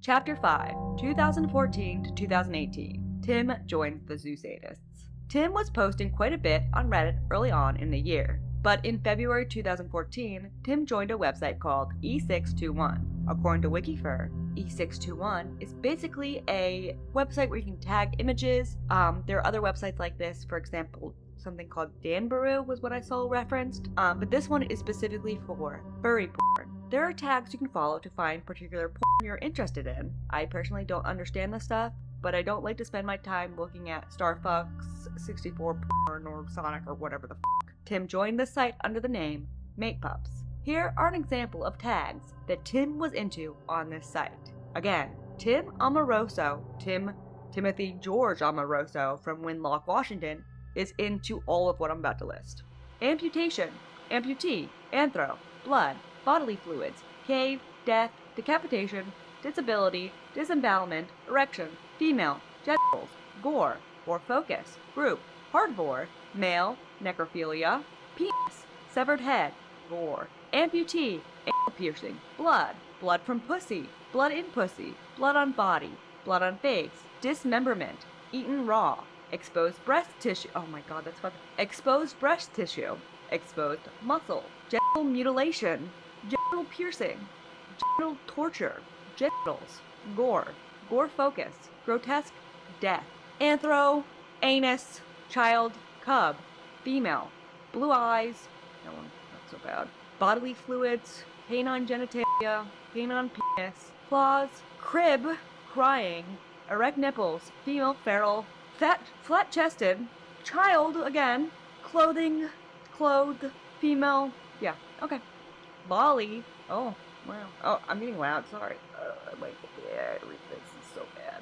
Chapter 5, 2014 to 2018. Tim joins the Zoo Sadists. Tim was posting quite a bit on Reddit early on in the year, but in February 2014, Tim joined a website called E621. According to Wikifur, E621 is basically a website where you can tag images. There are other websites like this, for example, something called Danbaroo was what I saw referenced, but this one is specifically for furry porn. There are tags you can follow to find particular porn you're interested in. I personally don't understand this stuff, but I don't like to spend my time looking at Starfucks, 64 porn, or Sonic, or whatever the fuck. Tim joined this site under the name MakePups. Here are an example of tags that Tim was into on this site. Again, Tim Amoroso, Timothy George Amoroso from Winlock, Washington, is into all of what I'm about to list. Amputation, amputee, anthro, blood, bodily fluids, cave, death, decapitation, disability, disembowelment, erection, female, genitals, gore, focus, group, hardbore, male, necrophilia, penis, severed head, gore, amputee, anal piercing, blood from pussy, blood in pussy, blood on body, blood on face, dismemberment, eaten raw, exposed breast tissue, oh my god, that's fucking, exposed breast tissue, exposed muscle, genital mutilation, genital piercing, genital torture, genitals, gore focus, grotesque death, anthro, anus, child, cub, female, blue eyes, no one, not so bad, bodily fluids, canine genitalia, canine penis, claws, crib, crying, erect nipples, female feral, flat-chested, child again, clothing, clothed, female, yeah, okay, volley, oh, wow, oh, I'm getting loud, sorry, wait, yeah, this is so bad.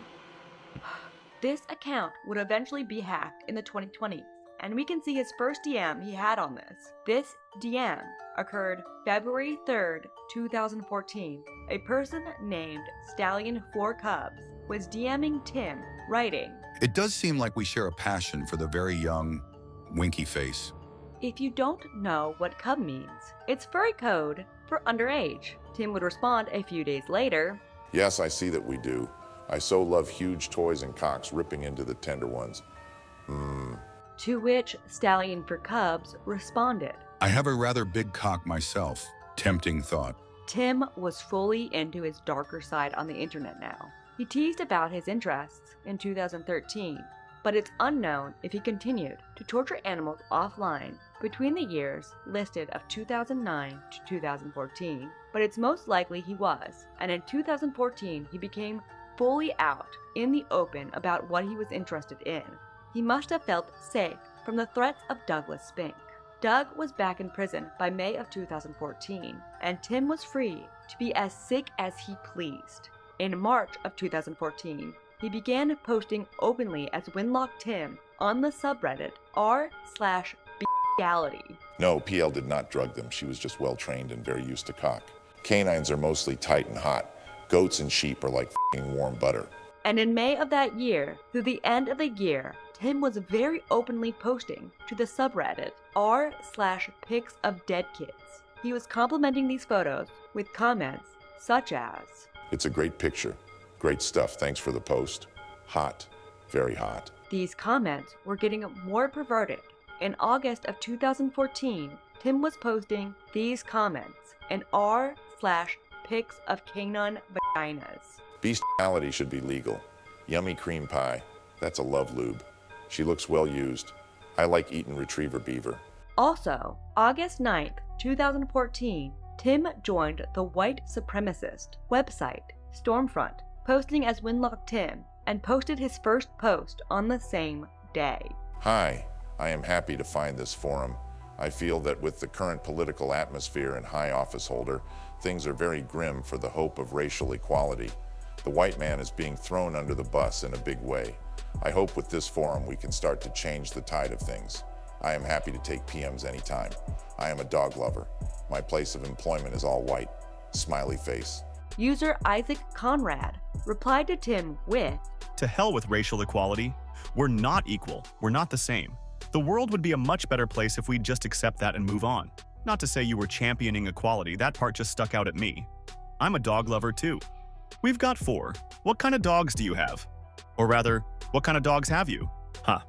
This account would eventually be hacked in the 2020s, and we can see his first DM he had on this. This DM occurred February 3rd, 2014. A person named Stallion4Cubs was DMing Tim, writing, It does seem like we share a passion for the very young, winky face. "If you don't know what cub means, it's furry code for underage." Tim would respond a few days later, Yes, I see that we do. I so love huge toys and cocks ripping into the tender ones. to which Stallion4Cubs responded. I have a rather big cock myself. Tempting thought. Tim was fully into his darker side on the internet now. He teased about his interests in 2013, but it's unknown if he continued to torture animals offline between the years listed of 2009 to 2014, but it's most likely he was, and in 2014 he became fully out in the open about what he was interested in. He must have felt safe from the threats of Douglas Spink. Doug was back in prison by May of 2014, and Tim was free to be as sick as he pleased. In March of 2014, he began posting openly as Winlock Tim on the subreddit r/bgality. No, PL did not drug them. She was just well trained and very used to cock. Canines are mostly tight and hot. Goats and sheep are like f***ing warm butter. And in May of that year, through the end of the year, Tim was very openly posting to the subreddit r/pics of dead kids. He was complimenting these photos with comments such as, It's a great picture. Great stuff. Thanks for the post. Hot. Very hot. these comments were getting more perverted. In August of 2014, Tim was posting these comments in r/pics of canine vaginas. Bestiality should be legal. Yummy cream pie. That's a love lube. She looks well used. I like eating retriever beaver. Also, August 9th, 2014, Tim joined the white supremacist website Stormfront, posting as Winlock Tim, and posted his first post on the same day. Hi, I am happy to find this forum. I feel that with the current political atmosphere and high office holder, things are very grim for the hope of racial equality. The white man is being thrown under the bus in a big way. I hope with this forum we can start to change the tide of things. I am happy to take PMs anytime. I am a dog lover. My place of employment is all white. Smiley face. User Isaac Conrad replied to Tim with, To hell with racial equality. We're not equal. We're not the same. The world would be a much better place if we'd just accept that and move on. Not to say you were championing equality, that part just stuck out at me. I'm a dog lover too. We've got 4. What kind of dogs do you have? Or rather, what kind of dogs have you? Huh.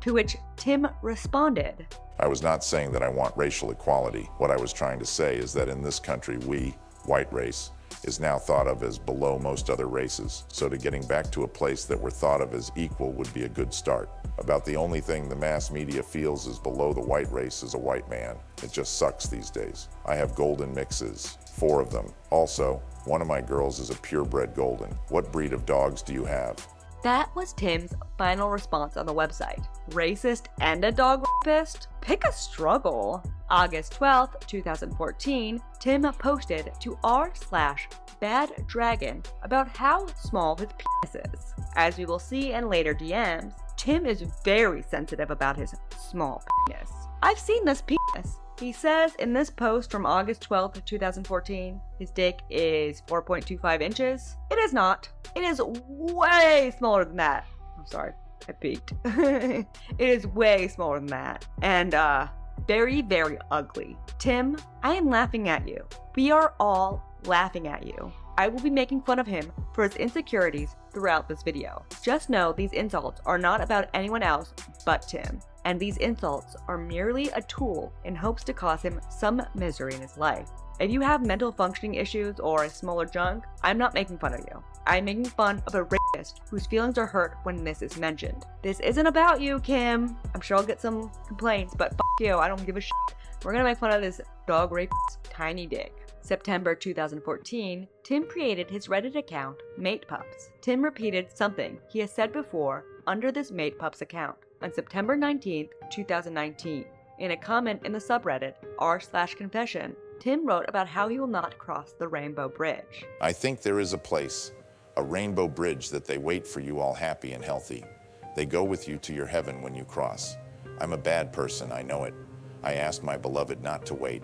to which Tim responded, I was not saying that I want racial equality. What I was trying to say is that in this country, we, white race, is now thought of as below most other races. So to getting back to a place that we're thought of as equal would be a good start. About the only thing the mass media feels is below the white race is a white man. It just sucks these days. I have golden mixes, 4 of them. Also, one of my girls is a purebred golden. What breed of dogs do you have? That was Tim's final response on the website. Racist and a dog rapist? Pick a struggle. August 12th, 2014, Tim posted to r/baddragon about how small his penis is. As we will see in later DMs, Tim is very sensitive about his small penis. I've seen this penis. He says in this post from August 12th, 2014, his dick is 4.25 inches. It is not. It is way smaller than that. I'm sorry, I peeked. It is way smaller than that. And, very, very ugly. Tim, I am laughing at you. We are all laughing at you. I will be making fun of him for his insecurities throughout this video. Just know these insults are not about anyone else but Tim, and these insults are merely a tool in hopes to cause him some misery in his life. If you have mental functioning issues or a smaller junk, I'm not making fun of you. I'm making fun of a rapist whose feelings are hurt when this is mentioned. This isn't about you, Kim. I'm sure I'll get some complaints, but f*** you, I don't give a shit. We're gonna make fun of this dog rapist's tiny dick. September 2014, Tim created his Reddit account, MatePups. Tim repeated something he has said before under this MatePups account on September 19th, 2019. In a comment in the subreddit r/confession, Tim wrote about how he will not cross the Rainbow Bridge. I think there is a place, a rainbow bridge that they wait for you all happy and healthy. They go with you to your heaven when you cross. I'm a bad person, I know it. I asked my beloved not to wait.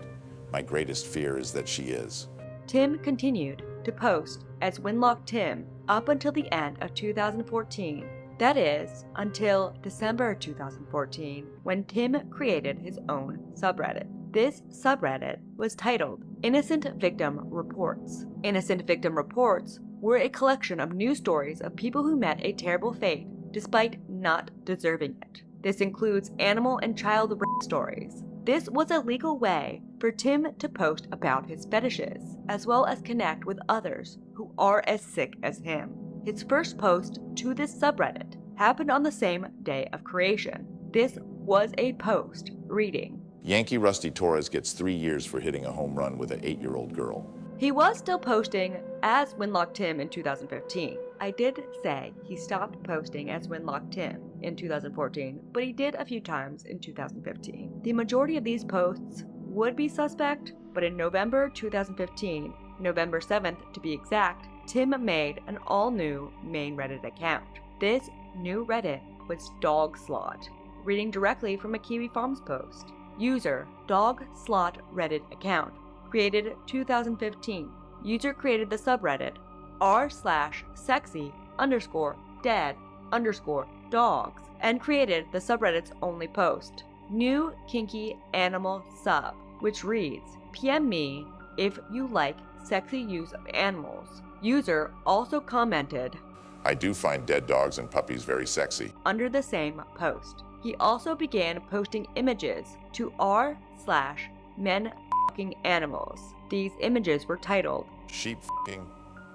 My greatest fear is that she is. Tim continued to post as Winlock Tim up until the end of 2014. That is, until December 2014, when Tim created his own subreddit. This subreddit was titled Innocent Victim Reports. Innocent Victim Reports were a collection of news stories of people who met a terrible fate despite not deserving it. This includes animal and child rape stories. This was a legal way for Tim to post about his fetishes, as well as connect with others who are as sick as him. His first post to this subreddit happened on the same day of creation. This was a post reading, Yankee Rusty Torres gets 3 years for hitting a home run with an 8-year-old girl. He was still posting as Winlock Tim in 2015. I did say he stopped posting as Winlock Tim in 2014, but he did a few times in 2015. The majority of these posts would be suspect, but in November 2015, November 7th to be exact, Tim made an all-new main Reddit account. This new Reddit was Dog Slot, reading directly from a Kiwi Farms post. User, Dog Slot Reddit account, created 2015. User created the subreddit r/sexy_dead_dogs and created the subreddit's only post, New Kinky Animal Sub, which reads, PM me if you like sexy use of animals. User also commented, I do find dead dogs and puppies very sexy. under the same post. He also began posting images to r/men fucking animals. These images were titled Sheep f***ing,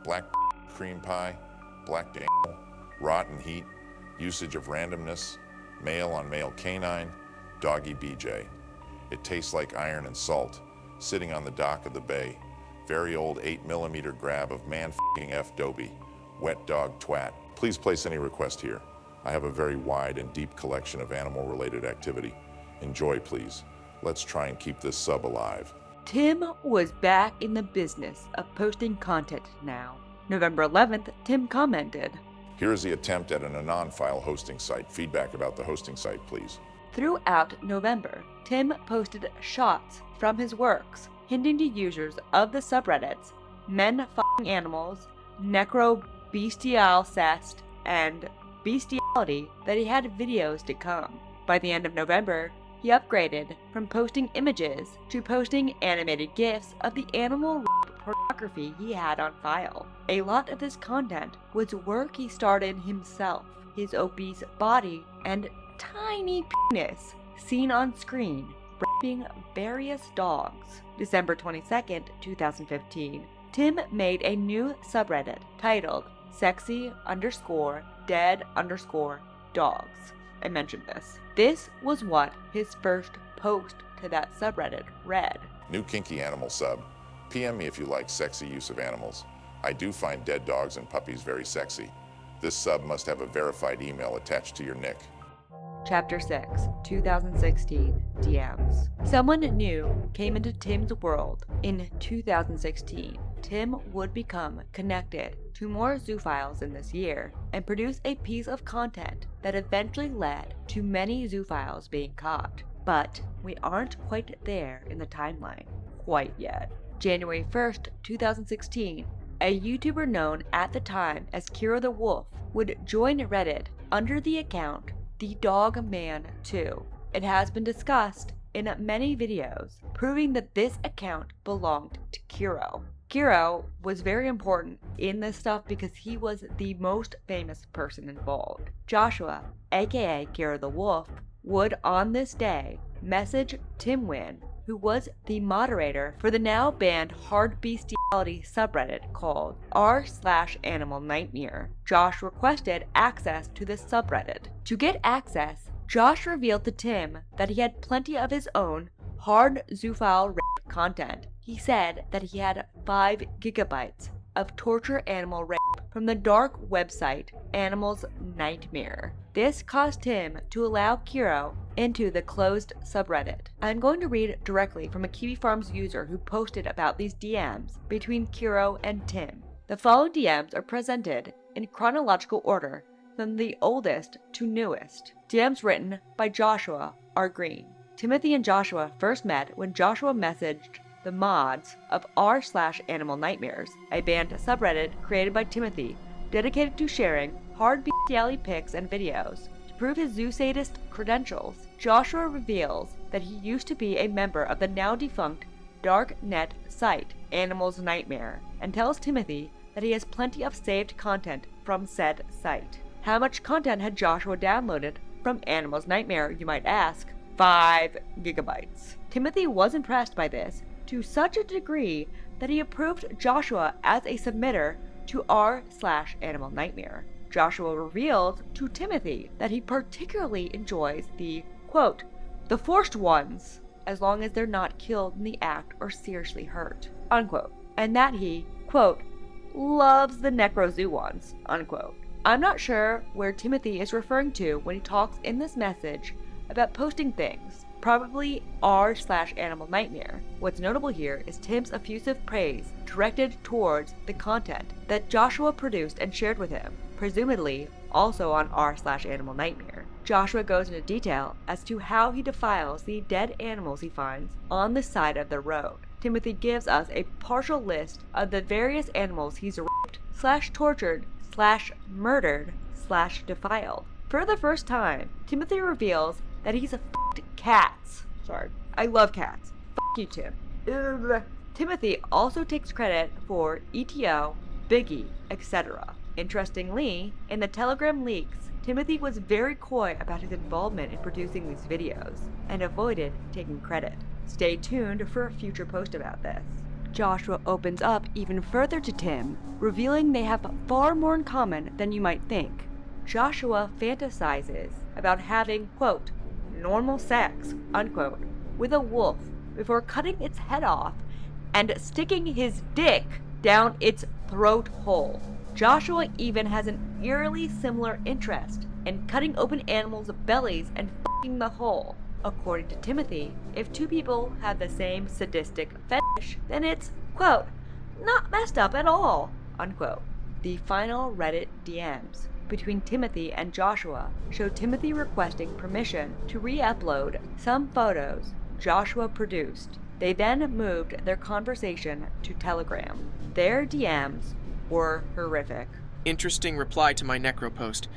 black cream pie, black dangle, rotten heat, usage of randomness, male on male canine, doggy BJ. It tastes like iron and salt, sitting on the dock of the bay. Very old 8mm grab of man f***ing F Dobie, wet dog twat. Please place any request here. I have a very wide and deep collection of animal-related activity. Enjoy, please. Let's try and keep this sub alive. Tim was back in the business of posting content now. November 11th, Tim commented, Here is the attempt at an anon file hosting site. Feedback about the hosting site, please. Throughout November, Tim posted shots from his works, hinting to users of the subreddits Men F***ing Animals, Necrobestialcest, and Bestiality that he had videos to come. By the end of November, he upgraded from posting images to posting animated GIFs of the animal rape pornography he had on file. A lot of this content was work he started himself, his obese body and tiny penis seen on screen, raping various dogs. December 22nd, 2015, Tim made a new subreddit titled sexy_dead_dogs. I mentioned this. This was what his first post to that subreddit read. New kinky animal sub. PM me if you like sexy use of animals. I do find dead dogs and puppies very sexy. This sub must have a verified email attached to your nick. Chapter 6, 2016, DMs. Someone new came into Tim's world in 2016. Tim would become connected to more zoophiles in this year and produce a piece of content that eventually led to many zoophiles being caught. But we aren't quite there in the timeline quite yet. January 1st, 2016, a YouTuber known at the time as Kira the Wolf, would join Reddit under the account The Dog Man 2. It has been discussed in many videos, proving that this account belonged to Kiro. Kiro was very important in this stuff because he was the most famous person involved. Joshua, aka Kira the Wolf, would on this day message Tim Wynn, who was the moderator for the now banned Hard Bestiality subreddit called r/Animal Nightmare. Josh requested access to this subreddit. To get access, Josh revealed to Tim that he had plenty of his own hard zoophile rape content. He said that he had 5 gigabytes of torture animal rape from the dark website Animals Nightmare. This caused him to allow Kiro into the closed subreddit. I'm going to read directly from a Kiwi Farms user who posted about these DMs between Kiro and Tim. The following DMs are presented in chronological order from the oldest to newest. DMs written by Joshua R. Green. Timothy and Joshua first met when Joshua messaged the mods of r/Animal Nightmares, a banned subreddit created by Timothy dedicated to sharing hard bestiality pics and videos. To prove his zoo sadist credentials, Joshua reveals that he used to be a member of the now defunct dark net site Animals Nightmare, and tells Timothy that he has plenty of saved content from said site. How much content had Joshua downloaded from Animals Nightmare, you might ask? 5 gigabytes. Timothy was impressed by this to such a degree that he approved Joshua as a submitter to r/Animal Nightmare. Joshua revealed to Timothy that he particularly enjoys the, quote, the forced ones, as long as they're not killed in the act or seriously hurt, unquote, and that he, quote, loves the necrozoo ones, unquote. I'm not sure where Timothy is referring to when he talks in this message about posting things, probably r/Animal Nightmare. What's notable here is Tim's effusive praise directed towards the content that Joshua produced and shared with him, presumably also on r/Animal Nightmare. Joshua goes into detail as to how he defiles the dead animals he finds on the side of the road. Timothy gives us a partial list of the various animals he's raped/tortured/murdered/defiled. For the first time, Timothy reveals that he's f***ed cats. Sorry, I love cats. F*** you, Tim. Ugh. Timothy also takes credit for ETO, Biggie, etc. Interestingly, in the Telegram leaks, Timothy was very coy about his involvement in producing these videos, and avoided taking credit. Stay tuned for a future post about this. Joshua opens up even further to Tim, revealing they have far more in common than you might think. Joshua fantasizes about having, quote, normal sex, unquote, with a wolf before cutting its head off and sticking his dick down its throat hole. Joshua even has an eerily similar interest in cutting open animals' bellies and f***ing the hole. According to Timothy, if two people have the same sadistic fetish, then it's, quote, not messed up at all, unquote. The final Reddit DMs between Timothy and Joshua show Timothy requesting permission to re-upload some photos Joshua produced. They then moved their conversation to Telegram. Their DMs were horrific. Interesting reply to my necro post.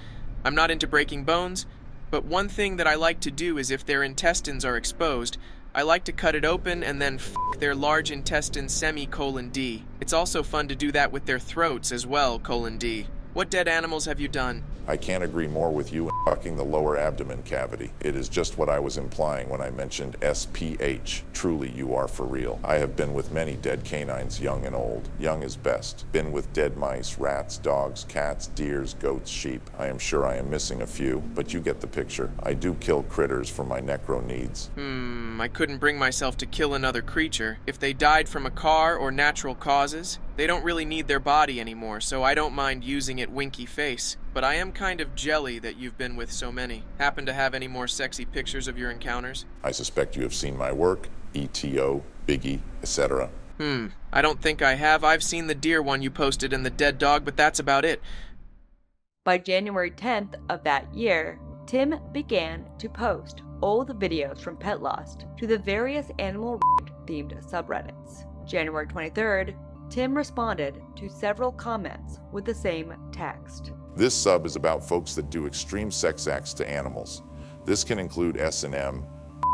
I'm not into breaking bones, but one thing that I like to do is if their intestines are exposed, I like to cut it open and then f*** their large intestine semi:*D. It's also fun to do that with their throats as well, :D. What dead animals have you done? I can't agree more with you in fucking the lower abdomen cavity. It is just what I was implying when I mentioned SPH. Truly, you are for real. I have been with many dead canines, young and old. Young is best. Been with dead mice, rats, dogs, cats, deers, goats, sheep. I am sure I am missing a few, but you get the picture. I do kill critters for my necro needs. I couldn't bring myself to kill another creature. If they died from a car or natural causes, they don't really need their body anymore, so I don't mind using it winky face. But I am kind of jelly that you've been with so many. Happen to have any more sexy pictures of your encounters? I suspect you have seen my work, ETO, Biggie, etc. I don't think I have. I've seen the deer one you posted and the dead dog, but that's about it. By January 10th of that year, Tim began to post old videos from Pet Lost to the various animal-themed subreddits. January 23rd, Tim responded to several comments with the same text. This sub is about folks that do extreme sex acts to animals. This can include S&M,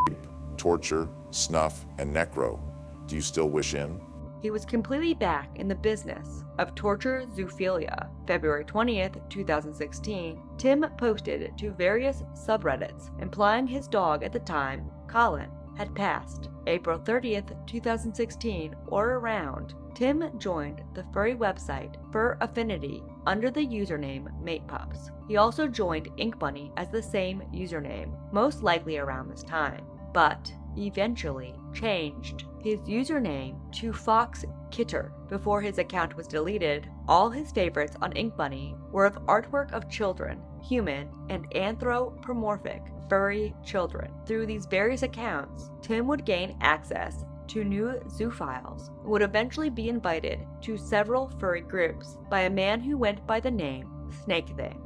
rape, torture, snuff, and necro. Do you still wish in? He was completely back in the business of torture zoophilia. February 20th, 2016, Tim posted to various subreddits implying his dog at the time, Colin, had passed. April 30th, 2016, or around, Tim joined the furry website Fur Affinity under the username MatePups. He also joined Ink Bunny as the same username, most likely around this time, but eventually changed his username to Fox Kitter. Before his account was deleted, all his favorites on Ink Bunny were of artwork of children, human and anthropomorphic furry children. Through these various accounts, Tim would gain access to new zoophiles and would eventually be invited to several furry groups by a man who went by the name Snake Thing.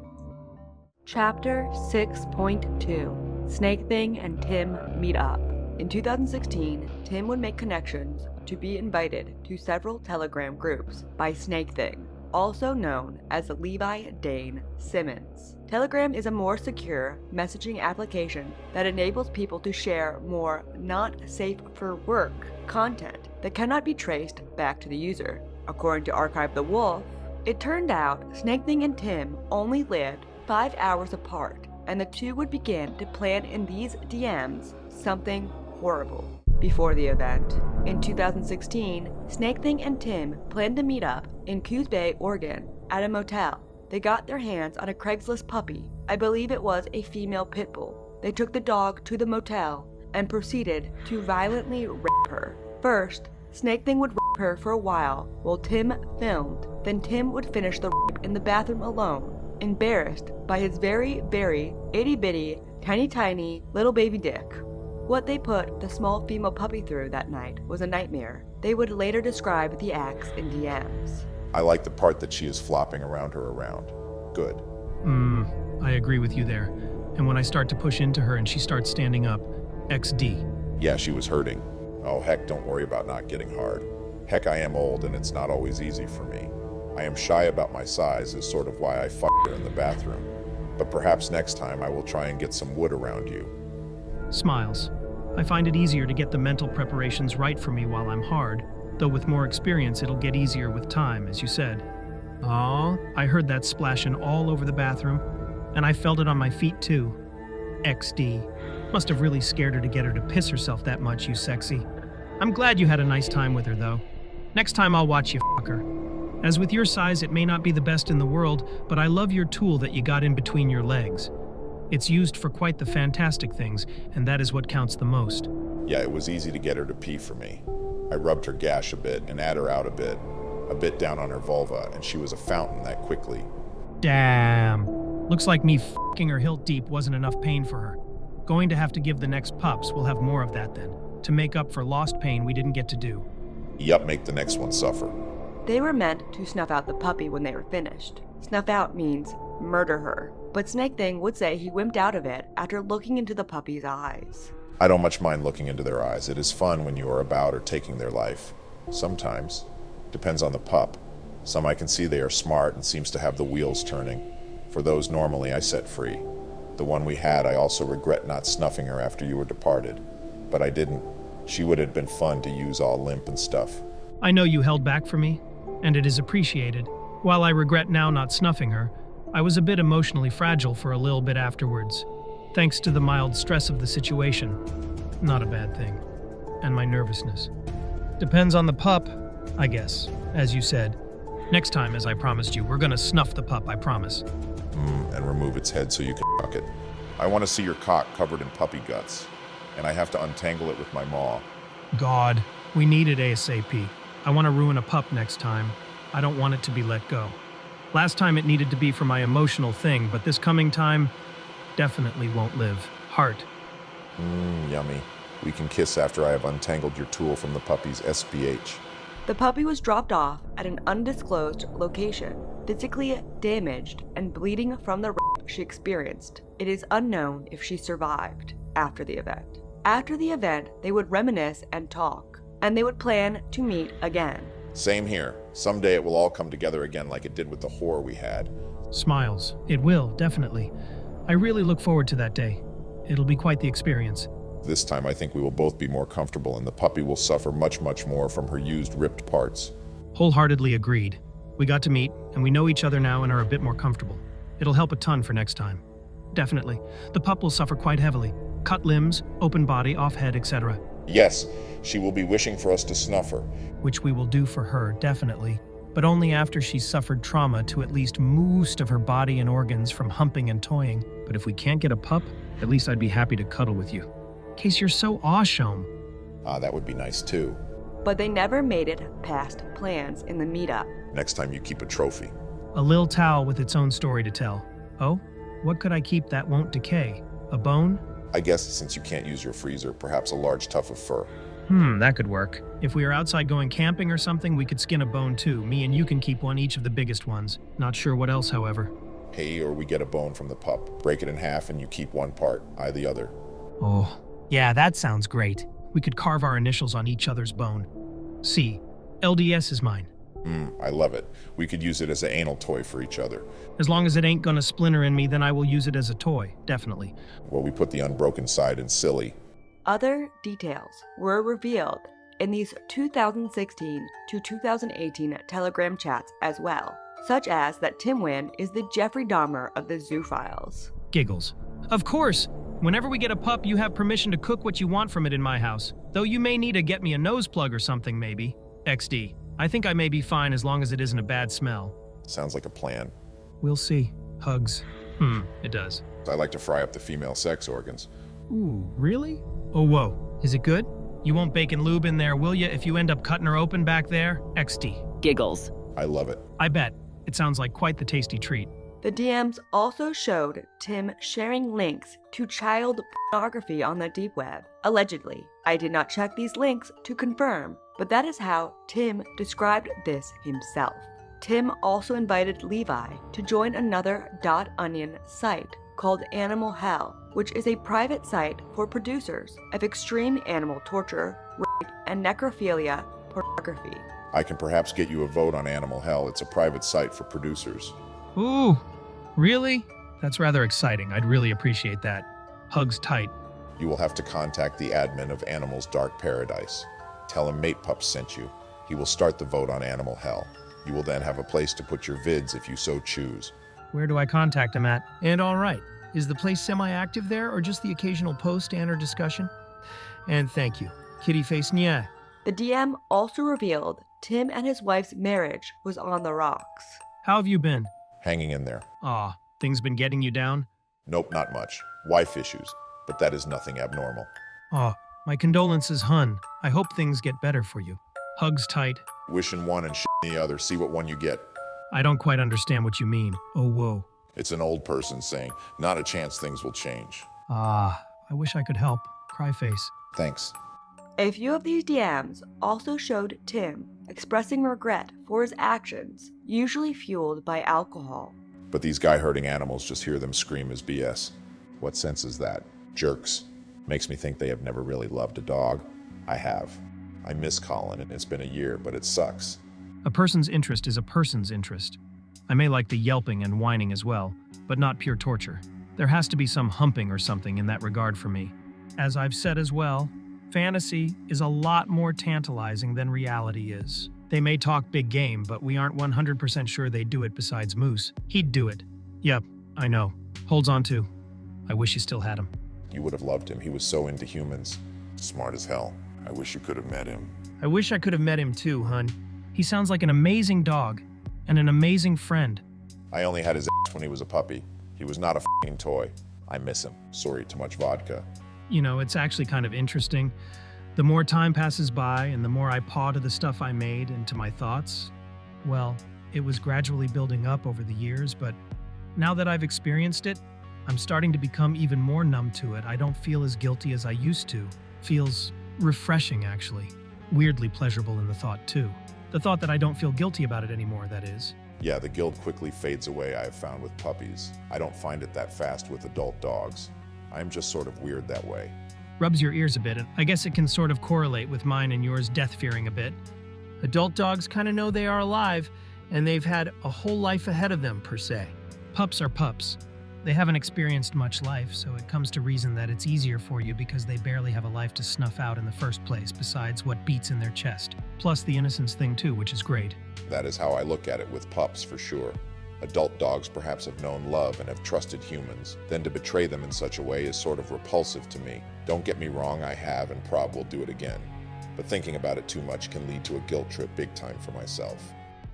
Chapter 6.2 Snake Thing and Tim Meet Up. In 2016, Tim would make connections to be invited to several Telegram groups by Snake Thing, also known as Levi Dane Simmons. Telegram is a more secure messaging application that enables people to share more not safe for work content that cannot be traced back to the user. According to Archive the Wolf, it turned out Snake Thing and Tim only lived 5 hours apart, and the two would begin to plan in these DMs something horrible. Before the event, in 2016, Snake Thing and Tim planned to meet up in Coos Bay, Oregon, at a motel. They got their hands on a Craigslist puppy. I believe it was a female pit bull. They took the dog to the motel and proceeded to violently rape her. First, Snake Thing would rape her for a while Tim filmed. Then Tim would finish the rape in the bathroom alone, embarrassed by his very, very itty-bitty, tiny little baby dick. What they put the small female puppy through that night was a nightmare. They would later describe the acts in DMs. I like the part that she is flopping around her around. Good. I agree with you there. And when I start to push into her and she starts standing up, XD. Yeah, she was hurting. Oh heck, don't worry about not getting hard. Heck, I am old and it's not always easy for me. I am shy about my size is sort of why I fucked her in the bathroom. But perhaps next time I will try and get some wood around you. Smiles. I find it easier to get the mental preparations right for me while I'm hard, though with more experience it'll get easier with time, as you said. Aw, I heard that splashing all over the bathroom, and I felt it on my feet too. XD. Must have really scared her to get her to piss herself that much, you sexy. I'm glad you had a nice time with her, though. Next time I'll watch you fuck her. As with your size, it may not be the best in the world, but I love your tool that you got in between your legs. It's used for quite the fantastic things, and that is what counts the most. Yeah, it was easy to get her to pee for me. I rubbed her gash a bit and at her out a bit down on her vulva, and she was a fountain that quickly. Damn. Looks like me fucking her hilt deep wasn't enough pain for her. Going to have to give the next pups, we'll have more of that then, to make up for lost pain we didn't get to do. Yup, make the next one suffer. They were meant to snuff out the puppy when they were finished. Snuff out means murder her, but Snake Thing would say he wimped out of it after looking into the puppy's eyes. I don't much mind looking into their eyes. It is fun when you are about or taking their life. Sometimes. Depends on the pup. Some I can see they are smart and seems to have the wheels turning. For those normally I set free. The one we had, I also regret not snuffing her after you were departed. But I didn't. She would have been fun to use all limp and stuff. I know you held back for me, and it is appreciated. While I regret now not snuffing her, I was a bit emotionally fragile for a little bit afterwards, thanks to the mild stress of the situation. Not a bad thing. And my nervousness. Depends on the pup, I guess, as you said. Next time, as I promised you, we're gonna snuff the pup, I promise. And remove its head so you can fuck it. I want to see your cock covered in puppy guts, and I have to untangle it with my maw. God, we need it ASAP. I want to ruin a pup next time. I don't want it to be let go. Last time it needed to be for my emotional thing, but this coming time definitely won't live. Heart. Yummy. We can kiss after I have untangled your tool from the puppy's SPH. The puppy was dropped off at an undisclosed location, physically damaged and bleeding from the rape she experienced. It is unknown if she survived after the event. After the event, they would reminisce and talk, and they would plan to meet again. Same here. Someday it will all come together again like it did with the horror we had. Smiles. It will, definitely. I really look forward to that day. It'll be quite the experience. This time I think we will both be more comfortable and the puppy will suffer much, much more from her used, ripped parts. Wholeheartedly agreed. We got to meet, and we know each other now and are a bit more comfortable. It'll help a ton for next time. Definitely. The pup will suffer quite heavily. Cut limbs, open body, off head, etc. Yes, she will be wishing for us to snuff her. Which we will do for her, definitely. But only after she's suffered trauma to at least most of her body and organs from humping and toying. But if we can't get a pup, at least I'd be happy to cuddle with you. In case you're so awesome. That would be nice too. But they never made it past plans in the meetup. Next time you keep a trophy. A lil towel with its own story to tell. Oh? What could I keep that won't decay? A bone? I guess since you can't use your freezer, perhaps a large tuft of fur. That could work. If we are outside going camping or something, we could skin a bone too. Me and you can keep one, each of the biggest ones. Not sure what else, however. Hey, or we get a bone from the pup. Break it in half and you keep one part, I the other. Oh, yeah, that sounds great. We could carve our initials on each other's bone. C. LDS is mine. I love it. We could use it as an anal toy for each other. As long as it ain't gonna splinter in me, then I will use it as a toy, definitely. Well, we put the unbroken side in silly. Other details were revealed in these 2016 to 2018 Telegram chats as well, such as that Tim Wynn is the Jeffrey Dahmer of the Zoo Files. Giggles. Of course! Whenever we get a pup, you have permission to cook what you want from it in my house. Though you may need to get me a nose plug or something, maybe. XD. I think I may be fine as long as it isn't a bad smell. Sounds like a plan. We'll see. Hugs. It does. I like to fry up the female sex organs. Ooh, really? Oh, whoa. Is it good? You won't bacon lube in there, will ya, if you end up cutting her open back there? XD. Giggles. I love it. I bet. It sounds like quite the tasty treat. The DMs also showed Tim sharing links to child pornography on the deep web. Allegedly. I did not check these links to confirm, but that is how Tim described this himself. Tim also invited Levi to join another .onion site called Animal Hell, which is a private site for producers of extreme animal torture, rape, and necrophilia pornography. I can perhaps get you a vote on Animal Hell. It's a private site for producers. Ooh, really? That's rather exciting. I'd really appreciate that. Hugs tight. You will have to contact the admin of Animal's Dark Paradise. Tell him Mate Pup sent you. He will start the vote on Animal Hell. You will then have a place to put your vids if you so choose. Where do I contact him at? And all right, is the place semi-active there or just the occasional post and or discussion? And thank you. Kitty face nya. The DM also revealed Tim and his wife's marriage was on the rocks. How have you been? Hanging in there. Aw, things been getting you down? Nope, not much. Wife issues, but that is nothing abnormal. Aw, my condolences, hun. I hope things get better for you. Hugs tight. Wishing one and shitting the other. See what one you get. I don't quite understand what you mean. Oh, whoa. It's an old person saying, not a chance things will change. Ah, I wish I could help. Cry face. Thanks. A few of these DMs also showed Tim expressing regret for his actions, usually fueled by alcohol. But these guy-hurting animals just hear them scream as BS. What sense is that? Jerks. Makes me think they have never really loved a dog. I have. I miss Colin, and it's been a year, but it sucks. A person's interest is a person's interest. I may like the yelping and whining as well, but not pure torture. There has to be some humping or something in that regard for me. As I've said as well, fantasy is a lot more tantalizing than reality is. They may talk big game, but we aren't 100% sure they'd do it besides Moose. He'd do it. Yep, I know. Holds on to. I wish you still had him. You would have loved him. He was so into humans. Smart as hell. I wish you could have met him. I wish I could have met him too, hun. He sounds like an amazing dog and an amazing friend. I only had his ass when he was a puppy. He was not a f***ing toy. I miss him. Sorry, too much vodka. You know, it's actually kind of interesting. The more time passes by and the more I paw to the stuff I made and to my thoughts, well, it was gradually building up over the years, but now that I've experienced it, I'm starting to become even more numb to it. I don't feel as guilty as I used to. Feels refreshing, actually. Weirdly pleasurable in the thought, too. The thought that I don't feel guilty about it anymore, that is. Yeah, the guilt quickly fades away, I have found with puppies. I don't find it that fast with adult dogs. I'm just sort of weird that way. Rubs your ears a bit, and I guess it can sort of correlate with mine and yours death-fearing a bit. Adult dogs kind of know they are alive, and they've had a whole life ahead of them, per se. Pups are pups. They haven't experienced much life, so it comes to reason that it's easier for you because they barely have a life to snuff out in the first place, besides what beats in their chest. Plus the innocence thing too, which is great. That is how I look at it with pups, for sure. Adult dogs perhaps have known love and have trusted humans. Then to betray them in such a way is sort of repulsive to me. Don't get me wrong, I have and prob will do it again. But thinking about it too much can lead to a guilt trip big time for myself.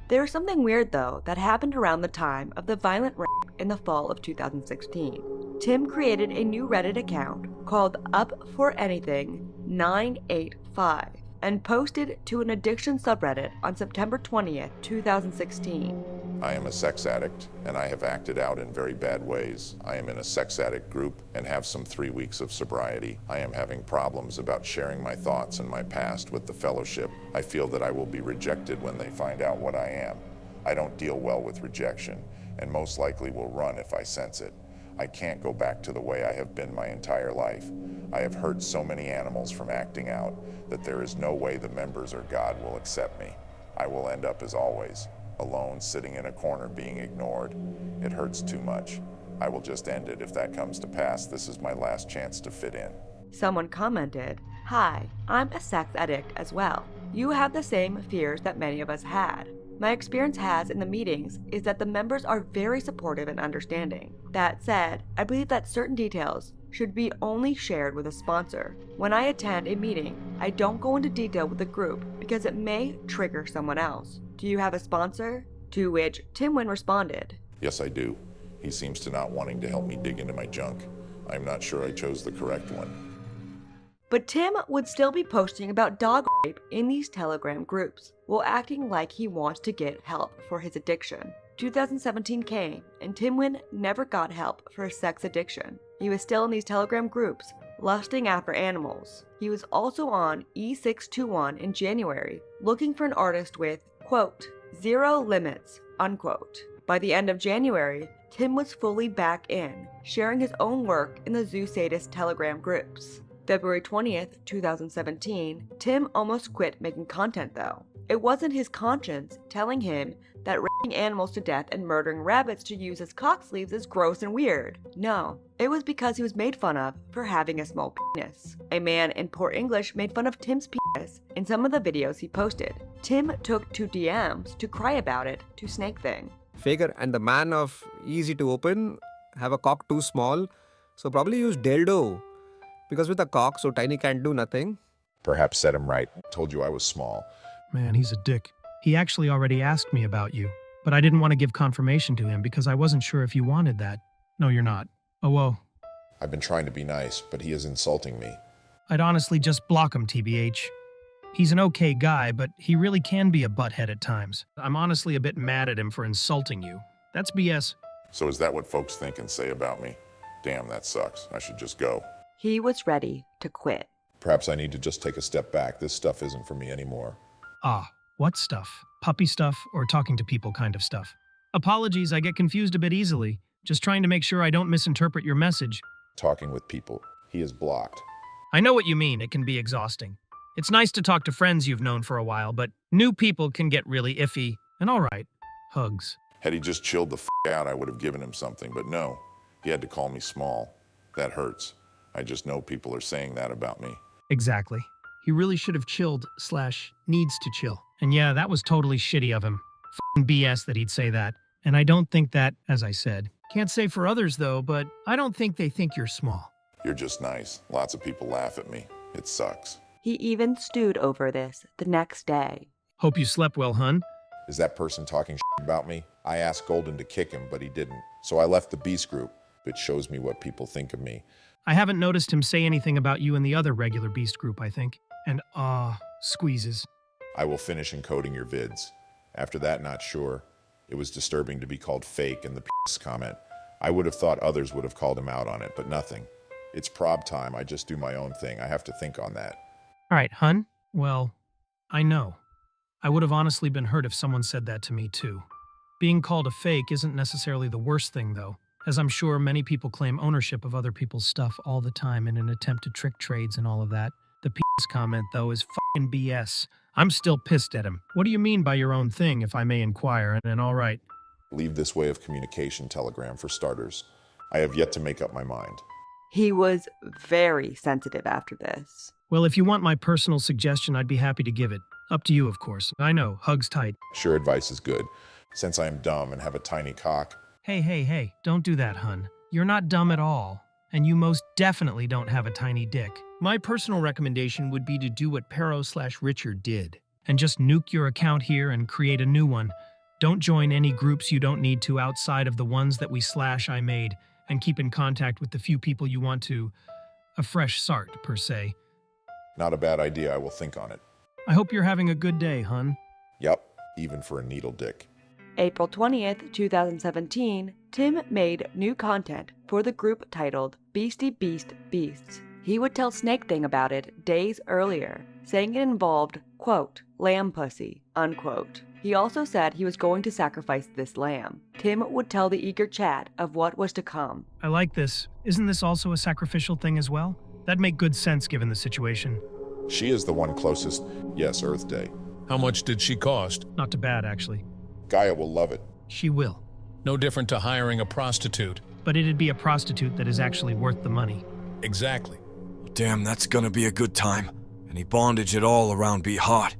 There's something weird, though, that happened around the time of the violent rape in the fall of 2016. Tim created a new Reddit account called Up for Anything 985 and posted to an addiction subreddit on September 20th, 2016. I am a sex addict, and I have acted out in very bad ways. I am in a sex addict group and have some 3 weeks of sobriety. I am having problems about sharing my thoughts and my past with the fellowship. I feel that I will be rejected when they find out what I am. I don't deal well with rejection, and most likely will run if I sense it. I can't go back to the way I have been my entire life. I have hurt so many animals from acting out that there is no way the members or God will accept me. I will end up as always, alone, sitting in a corner being ignored. It hurts too much. I will just end it if that comes to pass. This is my last chance to fit in. Someone commented, "Hi, I'm a sex addict as well. You have the same fears that many of us had. My experience has in the meetings is that the members are very supportive and understanding. That said, I believe that certain details should be only shared with a sponsor. When I attend a meeting, I don't go into detail with the group because it may trigger someone else. Do you have a sponsor?" To which Tim Wynn responded, Yes, I do. He seems to not wanting to help me dig into my junk. I'm not sure I chose the correct one. But Tim would still be posting about dog rape in these Telegram groups, while acting like he wants to get help for his addiction. 2017 came, and Tim Wynn never got help for his sex addiction. He was still in these Telegram groups, lusting after animals. He was also on E621 in January, looking for an artist with, quote, 0 limits, unquote. By the end of January, Tim was fully back in, sharing his own work in the Zoo Sadist Telegram groups. February 20th, 2017, Tim almost quit making content though. It wasn't his conscience telling him that raping animals to death and murdering rabbits to use as cock sleeves is gross and weird. No, it was because he was made fun of for having a small penis. A man in poor English made fun of Tim's penis in some of the videos he posted. Tim took to DMs to cry about it to Snake Thing. Faker and the man of easy to open have a cock too small, so probably use dildo. Because with a cock so tiny can't do nothing. Perhaps set him right. Told you I was small. Man, he's a dick. He actually already asked me about you, but I didn't want to give confirmation to him because I wasn't sure if you wanted that. No, you're not. Oh, whoa. I've been trying to be nice, but he is insulting me. I'd honestly just block him, TBH. He's an okay guy, but he really can be a butthead at times. I'm honestly a bit mad at him for insulting you. That's BS. So is that what folks think and say about me? Damn, that sucks. I should just go. He was ready to quit. Perhaps I need to just take a step back. This stuff isn't for me anymore. Ah, what stuff? Puppy stuff or talking to people kind of stuff? Apologies, I get confused a bit easily. Just trying to make sure I don't misinterpret your message. Talking with people. He is blocked. I know what you mean. It can be exhausting. It's nice to talk to friends you've known for a while, but new people can get really iffy. And all right, hugs. Had he just chilled the f*** out, I would have given him something, but no. He had to call me small. That hurts. I just know people are saying that about me. Exactly. He really should have chilled / needs to chill. And yeah, that was totally shitty of him. F***ing BS that he'd say that. And I don't think that, as I said. Can't say for others though, but I don't think they think you're small. You're just nice. Lots of people laugh at me. It sucks. He even stewed over this the next day. Hope you slept well, hun. Is that person talking shit about me? I asked Golden to kick him, but he didn't. So I left the Beast group. It shows me what people think of me. I haven't noticed him say anything about you in the other regular Beast group, I think. And squeezes. I will finish encoding your vids. After that, not sure. It was disturbing to be called fake in the PS comment. I would have thought others would have called him out on it, but nothing. It's prob time. I just do my own thing. I have to think on that. All right, hun. Well, I know. I would have honestly been hurt if someone said that to me, too. Being called a fake isn't necessarily the worst thing, though, as I'm sure many people claim ownership of other people's stuff all the time in an attempt to trick trades and all of that. The PS comment, though, is f***ing BS. I'm still pissed at him. What do you mean by your own thing, if I may inquire? And all right. Leave this way of communication, Telegram, for starters. I have yet to make up my mind. He was very sensitive after this. Well, if you want my personal suggestion, I'd be happy to give it. Up to you, of course. I know, hugs tight. Sure, advice is good. Since I am dumb and have a tiny cock, Hey, don't do that, hun. You're not dumb at all. And you most definitely don't have a tiny dick. My personal recommendation would be to do what Pero/Richard did. And just nuke your account here and create a new one. Don't join any groups you don't need to outside of the ones that I made. And keep in contact with the few people you want to. A fresh start, per se. not a bad idea. I will think on it. I hope you're having a good day, hun. Yep, even for a needle dick. April 20th, 2017, Tim made new content for the group titled Beastie Beast Beasts. He would tell Snake Thing about it days earlier, saying it involved, quote, lamb pussy, unquote. He also said he was going to sacrifice this lamb. Tim would tell the eager chat of what was to come. I like this. Isn't this also a sacrificial thing as well? That'd make good sense given the situation. She is the one closest. Yes, Earth Day. How much did she cost? Not too bad, actually. Gaia will love it. She will. No different to hiring a prostitute. But it'd be a prostitute that is actually worth the money. Exactly. Damn, that's gonna be a good time. Any bondage at all around be hot.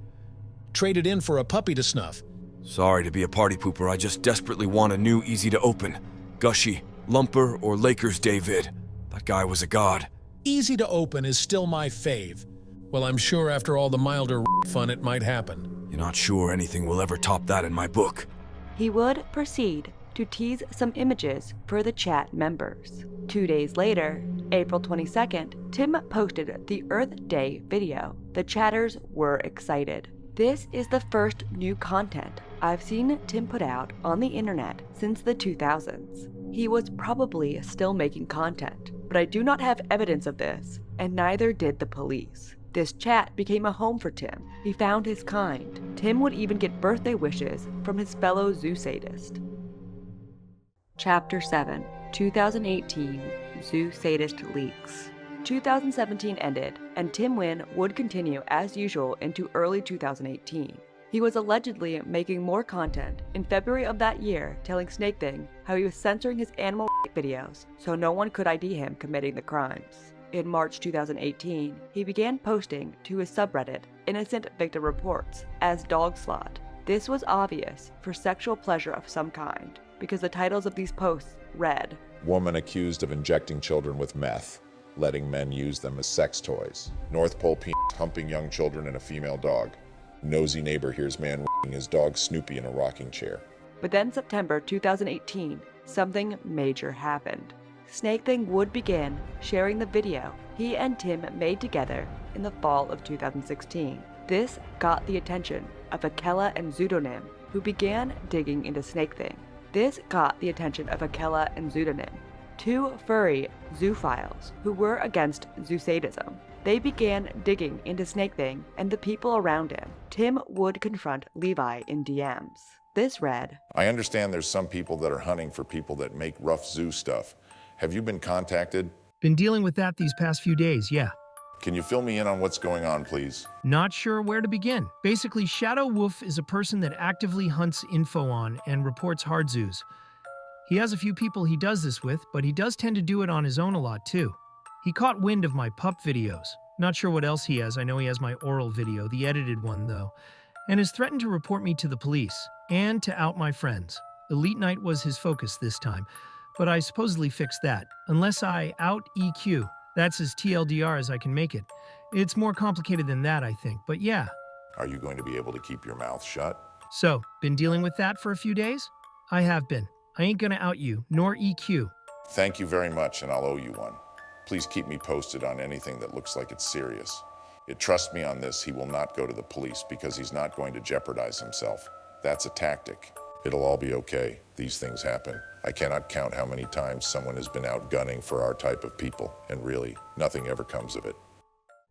Trade it in for a puppy to snuff. Sorry to be a party pooper, I just desperately want a new easy to open. Gushy, Lumper, or Lakers David. That guy was a god. Easy to open is still my fave. Well, I'm sure after all the milder fun it might happen. You're not sure anything will ever top that in my book. He would proceed to tease some images for the chat members. 2 days later, April 22nd, Tim posted the Earth Day video. The chatters were excited. This is the first new content I've seen Tim put out on the internet since the 2000s. He was probably still making content, but I do not have evidence of this, and neither did the police. This chat became a home for Tim. He found his kind. Tim would even get birthday wishes from his fellow zoo sadist. Chapter 7, 2018 Zoo Sadist Leaks. 2017 ended, and Tim Nguyen would continue as usual into early 2018. He was allegedly making more content in February of that year, telling Snake Thing how he was censoring his animal videos so no one could ID him committing the crimes. In March 2018, he began posting to his subreddit Innocent Victim Reports as Dog Slot. This was obvious for sexual pleasure of some kind, because the titles of these posts read, Woman accused of injecting children with meth, letting men use them as sex toys. North Pole penis humping young children and a female dog. Nosy neighbor hears man r***ing his dog Snoopy in a rocking chair. But then September 2018, something major happened. Snake Thing would begin sharing the video he and Tim made together in the fall of 2016. This got the attention of Akela and Pseudonym, who began digging into Snake Thing. Two furry zoophiles who were against zoosadism. They began digging into Snake Thing and the people around him. Tim would confront Levi in DMs. This read, I understand there's some people that are hunting for people that make rough zoo stuff. Have you been contacted? Been dealing with that these past few days, yeah. Can you fill me in on what's going on, please? Not sure where to begin. Basically, Shadow Wolf is a person that actively hunts info on and reports hard zoos. He has a few people he does this with, but he does tend to do it on his own a lot too. He caught wind of my pup videos. Not sure what else he has. I know he has my oral video, the edited one though, and has threatened to report me to the police and to out my friends. Elite Night was his focus this time, but I supposedly fixed that. Unless I out EQ. That's as TLDR as I can make it. It's more complicated than that, I think, but yeah. Are you going to be able to keep your mouth shut? So, been dealing with that for a few days? I have been. I ain't gonna out you, nor EQ. Thank you very much, and I'll owe you one. Please keep me posted on anything that looks like it's serious. Trust me on this, he will not go to the police because he's not going to jeopardize himself. That's a tactic. It'll all be okay. These things happen. I cannot count how many times someone has been out gunning for our type of people, and really, nothing ever comes of it.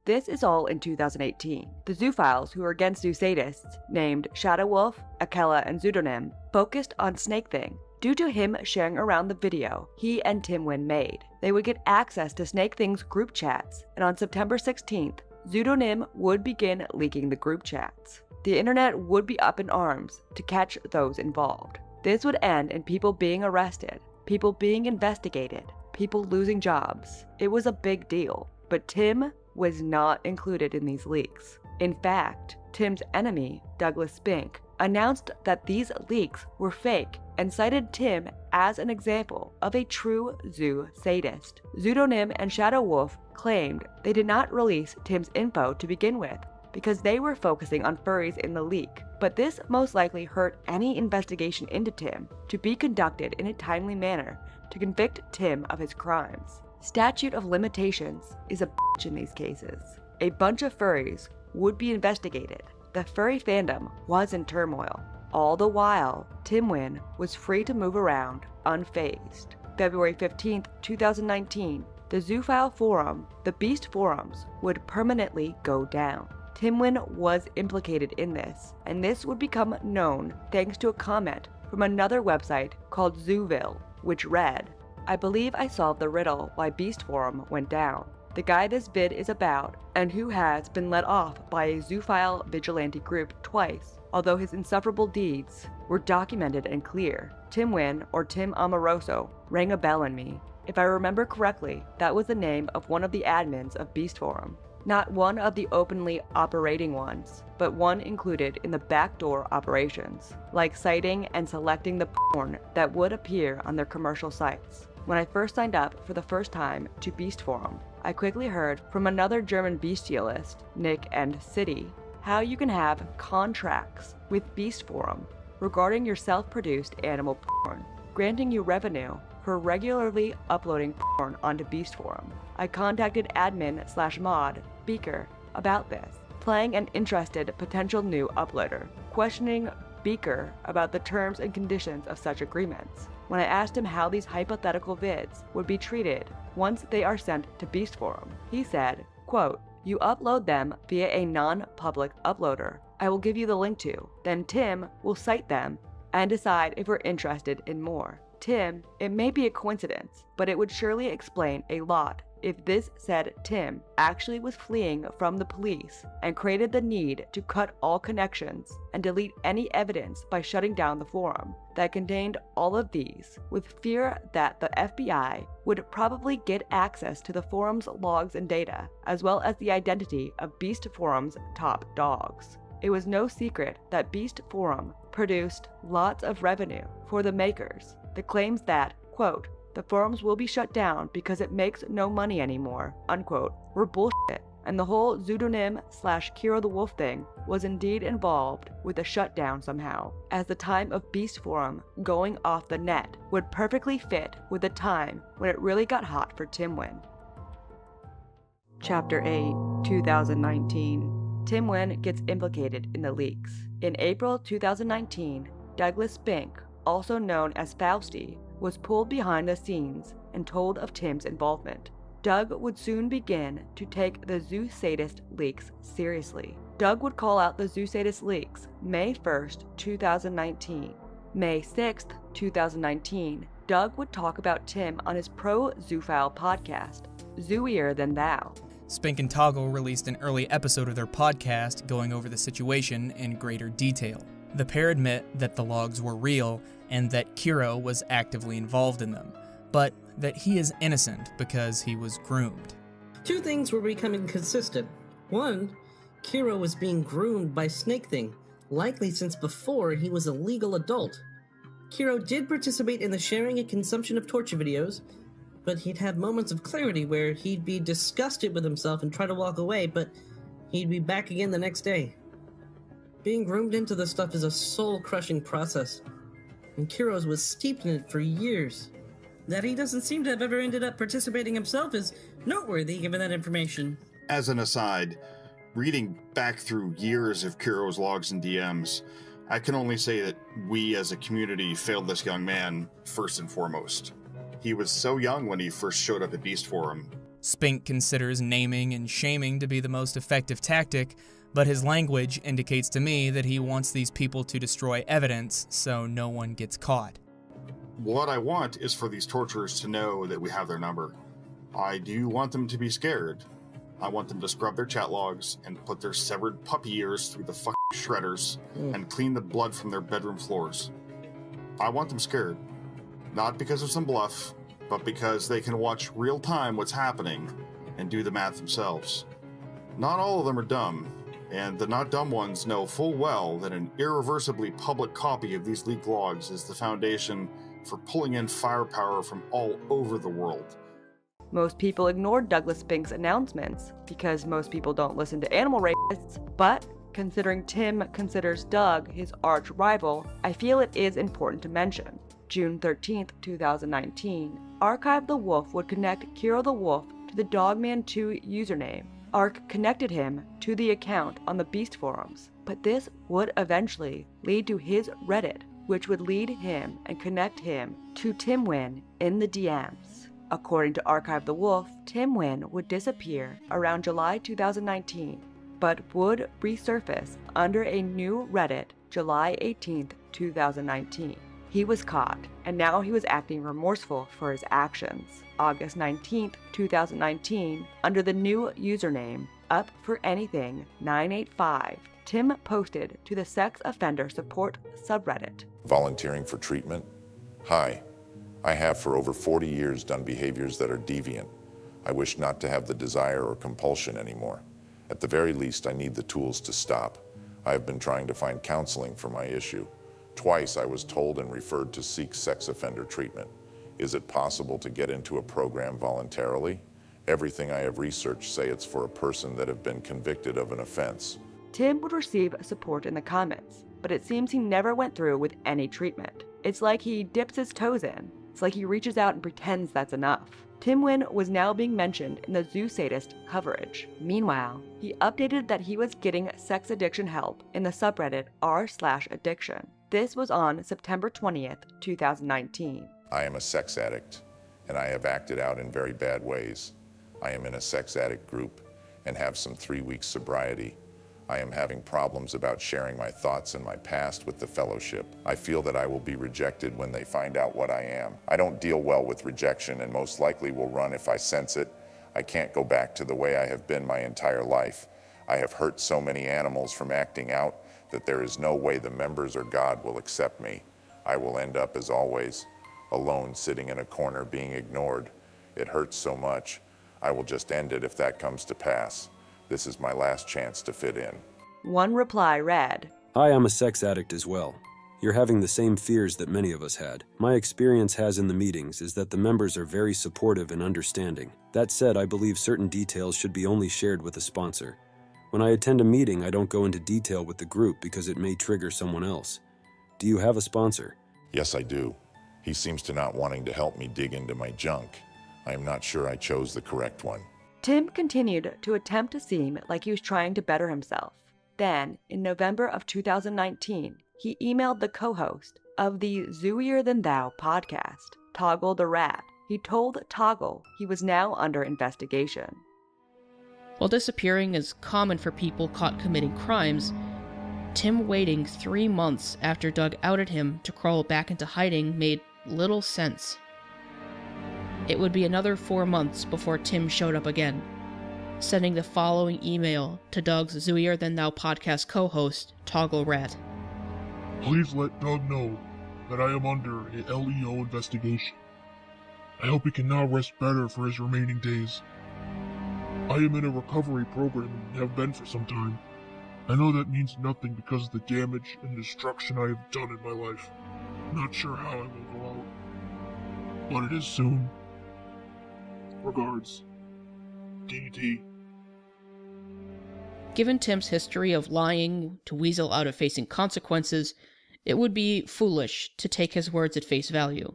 This is all in 2018. The zoophiles who were against zoosadists, named Shadow Wolf, Akela, and Pseudonym, focused on Snake Thing. Due to him sharing around the video he and Tim Nguyen made, they would get access to Snake Thing's group chats, and on September 16th, Pseudonym would begin leaking the group chats. The internet would be up in arms to catch those involved. This would end in people being arrested, people being investigated, people losing jobs. It was a big deal, but Tim was not included in these leaks. In fact, Tim's enemy, Douglas Spink, announced that these leaks were fake and cited Tim as an example of a true zoo sadist. Pseudonym and Shadow Wolf claimed they did not release Tim's info to begin with because they were focusing on furries in the leak, but this most likely hurt any investigation into Tim to be conducted in a timely manner to convict Tim of his crimes. Statute of limitations is a bitch in these cases. A bunch of furries would be investigated. The furry fandom was in turmoil. All the while, Tim Wynn was free to move around unfazed. February 15, 2019, the Zoophile Forum, the Beast Forums, would permanently go down. Tim Wynn was implicated in this, and this would become known thanks to a comment from another website called Zooville, which read, "I believe I solved the riddle why Beast Forum went down. The guy this vid is about, and who has been let off by a zoophile vigilante group twice, although his insufferable deeds were documented and clear. Tim Wynn, or Tim Amoroso, rang a bell in me. If I remember correctly, that was the name of one of the admins of Beast Forum. Not one of the openly operating ones, but one included in the backdoor operations, like citing and selecting the porn that would appear on their commercial sites. When I first signed up for the first time to Beast Forum, I quickly heard from another German bestialist, Nick and City, how you can have contracts with Beast Forum regarding your self-produced animal porn, granting you revenue for regularly uploading porn onto Beast Forum. I contacted admin/mod Beaker about this, playing an interested potential new uploader, questioning Beaker about the terms and conditions of such agreements. When I asked him how these hypothetical vids would be treated once they are sent to Beast Forum, he said, quote, "You upload them via a non-public uploader I will give you the link to. Then Tim will cite them and decide if we're interested in more. Tim, it may be a coincidence, but it would surely explain a lot if this said Tim actually was fleeing from the police and created the need to cut all connections and delete any evidence by shutting down the forum that contained all of these, with fear that the FBI would probably get access to the forum's logs and data, as well as the identity of Beast Forum's top dogs. It was no secret that Beast Forum produced lots of revenue for the makers. The claims that, quote, the forums will be shut down because it makes no money anymore, unquote, were bullshit, and the whole pseudonym/Kiro the Wolf thing was indeed involved with the shutdown somehow, as the time of Beast Forum going off the net would perfectly fit with the time when it really got hot for Tim Wynn. Chapter 8, 2019. Tim Wynn gets implicated in the leaks. In April 2019, Douglas Spink, also known as Fausty, was pulled behind the scenes and told of Tim's involvement. Doug would soon begin to take the Zoo Sadist leaks seriously. Doug would call out the Zoo Sadist leaks May 1st, 2019. May 6th, 2019, Doug would talk about Tim on his pro-Zoophile podcast, Zooier Than Thou. Spink and Toggle released an early episode of their podcast going over the situation in greater detail. The pair admit that the logs were real and that Kiro was actively involved in them, but that he is innocent because he was groomed. Two things were becoming consistent. One, Kiro was being groomed by Snake Thing, likely since before he was a legal adult. Kiro did participate in the sharing and consumption of torture videos, but he'd have moments of clarity where he'd be disgusted with himself and try to walk away, but he'd be back again the next day. Being groomed into this stuff is a soul-crushing process, and Kiro's was steeped in it for years. That he doesn't seem to have ever ended up participating himself is noteworthy given that information. As an aside, reading back through years of Kiro's logs and DMs, I can only say that we as a community failed this young man first and foremost. He was so young when he first showed up at Beast Forum. Spink considers naming and shaming to be the most effective tactic, but his language indicates to me that he wants these people to destroy evidence so no one gets caught. What I want is for these torturers to know that we have their number. I do want them to be scared. I want them to scrub their chat logs and put their severed puppy ears through the fucking shredders and clean the blood from their bedroom floors. I want them scared. Not because of some bluff, but because they can watch real time what's happening and do the math themselves. Not all of them are dumb, and the not dumb ones know full well that an irreversibly public copy of these leaked logs is the foundation for pulling in firepower from all over the world. Most people ignored Douglas Spink's announcements because most people don't listen to animal rapists, but considering Tim considers Doug his arch rival, I feel it is important to mention. June 13th, 2019, Archive the Wolf would connect Kiro the Wolf to the Dogman2 username. Ark connected him to the account on the Beast forums, but this would eventually lead to his Reddit, which would lead him and connect him to Tim Wynn in the DMs. According to Archive the Wolf, Tim Wynn would disappear around July 2019, but would resurface under a new Reddit July 18th, 2019. He was caught, and now he was acting remorseful for his actions. August 19th, 2019, under the new username Up for Anything 985, Tim posted to the Sex Offender Support subreddit. Volunteering for treatment? Hi. I have for over 40 years done behaviors that are deviant. I wish not to have the desire or compulsion anymore. At the very least, I need the tools to stop. I have been trying to find counseling for my issue. Twice I was told and referred to seek sex offender treatment. Is it possible to get into a program voluntarily? Everything I have researched say it's for a person that have been convicted of an offense. Tim would receive support in the comments, but it seems he never went through with any treatment. It's like he dips his toes in. It's like he reaches out and pretends that's enough. Tim Wynn was now being mentioned in the Zoo Sadist coverage. Meanwhile, he updated that he was getting sex addiction help in the subreddit r/addiction. This was on September 20th, 2019. I am a sex addict, and I have acted out in very bad ways. I am in a sex addict group and have some 3-week sobriety. I am having problems about sharing my thoughts and my past with the fellowship. I feel that I will be rejected when they find out what I am. I don't deal well with rejection and most likely will run if I sense it. I can't go back to the way I have been my entire life. I have hurt so many animals from acting out that there is no way the members or God will accept me. I will end up, as always, alone sitting in a corner being ignored. It hurts so much. I will just end it if that comes to pass. This is my last chance to fit in. One reply read, Hi, I'm a sex addict as well. You're having the same fears that many of us had. My experience has in the meetings is that the members are very supportive and understanding. That said, I believe certain details should be only shared with a sponsor. When I attend a meeting, I don't go into detail with the group because it may trigger someone else. Do you have a sponsor? Yes, I do. He seems to not wanting to help me dig into my junk. I am not sure I chose the correct one. Tim continued to attempt to seem like he was trying to better himself. Then, in November of 2019, he emailed the co-host of the Zooier Than Thou podcast, Toggle the Rat. He told Toggle he was now under investigation. While disappearing is common for people caught committing crimes, Tim waiting 3 months after Doug outed him to crawl back into hiding made little sense. It would be another 4 months before Tim showed up again, sending the following email to Doug's Zooier Than Thou podcast co-host, Toggle Rat. Please let Doug know that I am under a LEO investigation. I hope he can now rest better for his remaining days. I am in a recovery program and have been for some time. I know that means nothing because of the damage and destruction I have done in my life. Not sure how I will go out, but it is soon. Regards, DDT. Given Tim's history of lying to weasel out of facing consequences, it would be foolish to take his words at face value.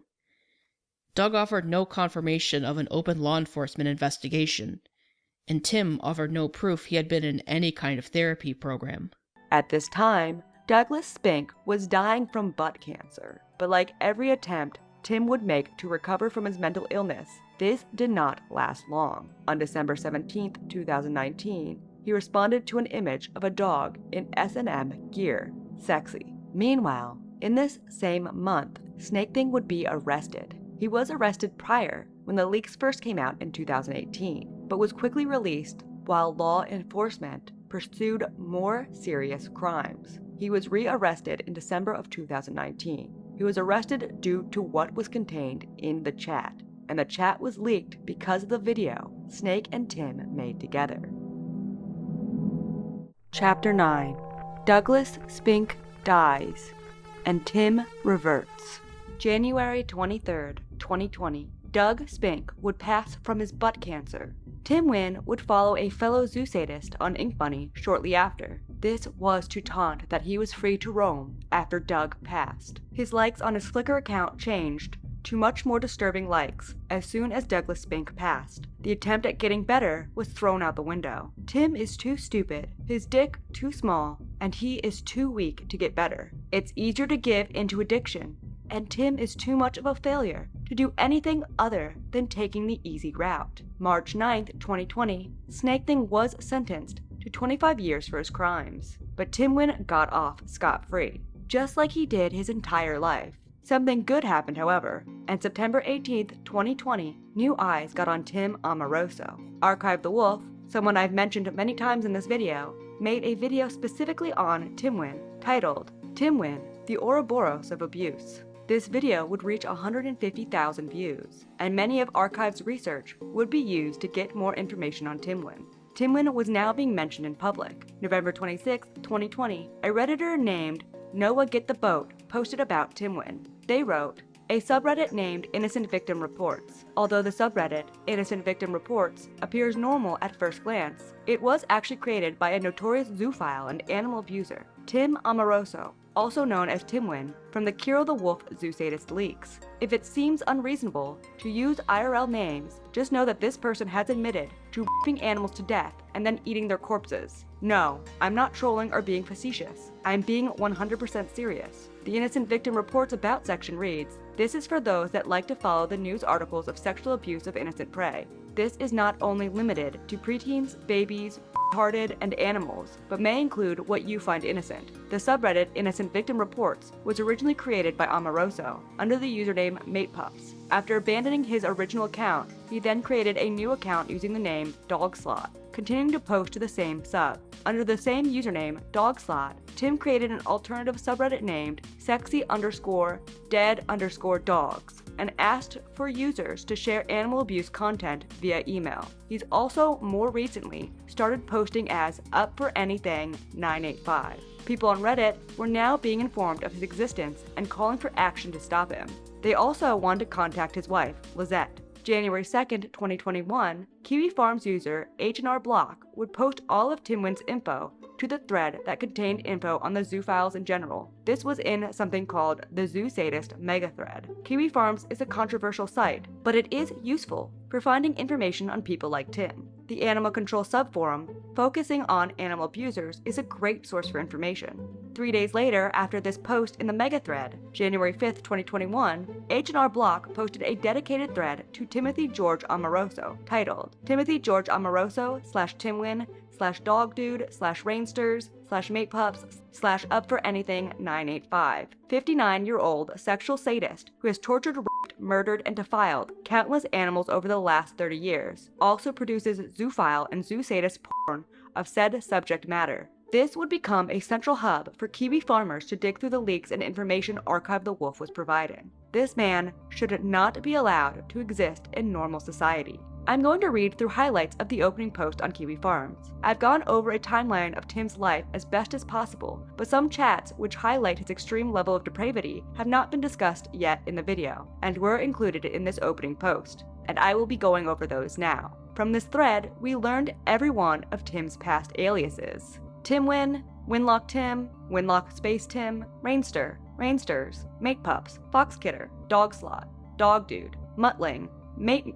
Doug offered no confirmation of an open law enforcement investigation, and Tim offered no proof he had been in any kind of therapy program. At this time, Douglas Spink was dying from butt cancer, but like every attempt Tim would make to recover from his mental illness, this did not last long. On December 17th, 2019, he responded to an image of a dog in S&M gear. Sexy. Meanwhile, in this same month, Snake Thing would be arrested. He was arrested prior when the leaks first came out in 2018, but was quickly released while law enforcement pursued more serious crimes. He was rearrested in December of 2019. He was arrested due to what was contained in the chat, and the chat was leaked because of the video Snake and Tim made together. Chapter 9. Douglas Spink dies, and Tim reverts. January 23rd, 2020, Doug Spink would pass from his butt cancer. Tim Wynn would follow a fellow zoo sadist on Ink Bunny shortly after. This was to taunt that he was free to roam after Doug passed. His likes on his Flickr account changed to much more disturbing likes as soon as Douglas Spink passed. The attempt at getting better was thrown out the window. Tim is too stupid, his dick too small, and he is too weak to get better. It's easier to give into addiction, and Tim is too much of a failure to do anything other than taking the easy route. March 9th, 2020, Snake Thing was sentenced to 25 years for his crimes, but Tim Wynn got off scot-free, just like he did his entire life. Something good happened, however, and September 18th, 2020, new eyes got on Tim Amoroso. Archive the Wolf, someone I've mentioned many times in this video, made a video specifically on Tim Wynn, titled, Tim Wynn, the Ouroboros of Abuse. This video would reach 150,000 views, and many of Archive's research would be used to get more information on Tim Wynn. Tim Wynn was now being mentioned in public. November 26, 2020, a Redditor named Noah Get the Boat posted about Tim Wynn. They wrote, a subreddit named Innocent Victim Reports. Although the subreddit, Innocent Victim Reports, appears normal at first glance, it was actually created by a notorious zoophile and animal abuser, Tim Amoroso, also known as Tim Wynn, from the Kiro the Wolf Zoo Sadist leaks. If it seems unreasonable to use IRL names, just know that this person has admitted to raping animals to death and then eating their corpses. No, I'm not trolling or being facetious. I'm being 100% serious. The Innocent Victim Reports About section reads, this is for those that like to follow the news articles of sexual abuse of innocent prey. This is not only limited to preteens, babies, retarded, and animals, but may include what you find innocent. The subreddit Innocent Victim Reports was originally created by Amoroso under the username MatePups. After abandoning his original account, he then created a new account using the name DogSlot, continuing to post to the same sub. Under the same username, DogSlot, Tim created an alternative subreddit named sexy_dead_dogs and asked for users to share animal abuse content via email. He's also more recently started posting as Up for Anything 985. People on Reddit were now being informed of his existence and calling for action to stop him. They also wanted to contact his wife, Lizette. January 2nd, 2021, Kiwi Farms user H&R Block would post all of Tim Wynn's info to the thread that contained info on the zoophiles in general. This was in something called the Zoo Sadist Mega Thread. Kiwi Farms is a controversial site, but it is useful for finding information on people like Tim. The Animal Control subforum, focusing on animal abusers, is a great source for information. 3 days later, after this post in the Mega Thread, January 5th, 2021, H&R Block posted a dedicated thread to Timothy George Amoroso, titled Timothy George Amoroso /Tim Wynn /Dog Dude/Rainsters/Matepups/ Up for Anything 985. 59-year-old sexual sadist who has tortured, raped, murdered, and defiled countless animals over the last 30 years. Also produces zoophile and zoo sadist porn of said subject matter. This would become a central hub for Kiwi farmers to dig through the leaks and information Archive the Wolf was providing. This man should not be allowed to exist in normal society. I'm going to read through highlights of the opening post on Kiwi Farms. I've gone over a timeline of Tim's life as best as possible, but some chats which highlight his extreme level of depravity have not been discussed yet in the video, and were included in this opening post, and I will be going over those now. From this thread, we learned every one of Tim's past aliases. Tim Wynn, Winlock Tim, Winlock Space Tim, Rainster, Rainsters, Matepups, Foxkidder, Dogslot, Dog Dude, Muttling, Mate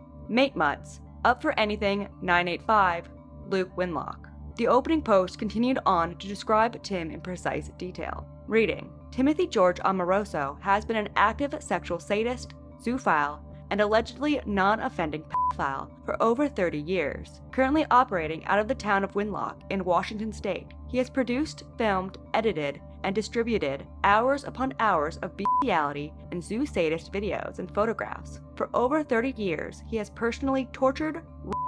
Mutts, Up for Anything 985, Luke Winlock. The opening post continued on to describe Tim in precise detail. Reading, Timothy George Amoroso has been an active sexual sadist, zoophile, and allegedly non-offending pedophile for over 30 years, currently operating out of the town of Winlock in Washington State. He has produced, filmed, edited, and distributed hours upon hours of bestiality and zoo sadist videos and photographs. For over 30 years, he has personally tortured,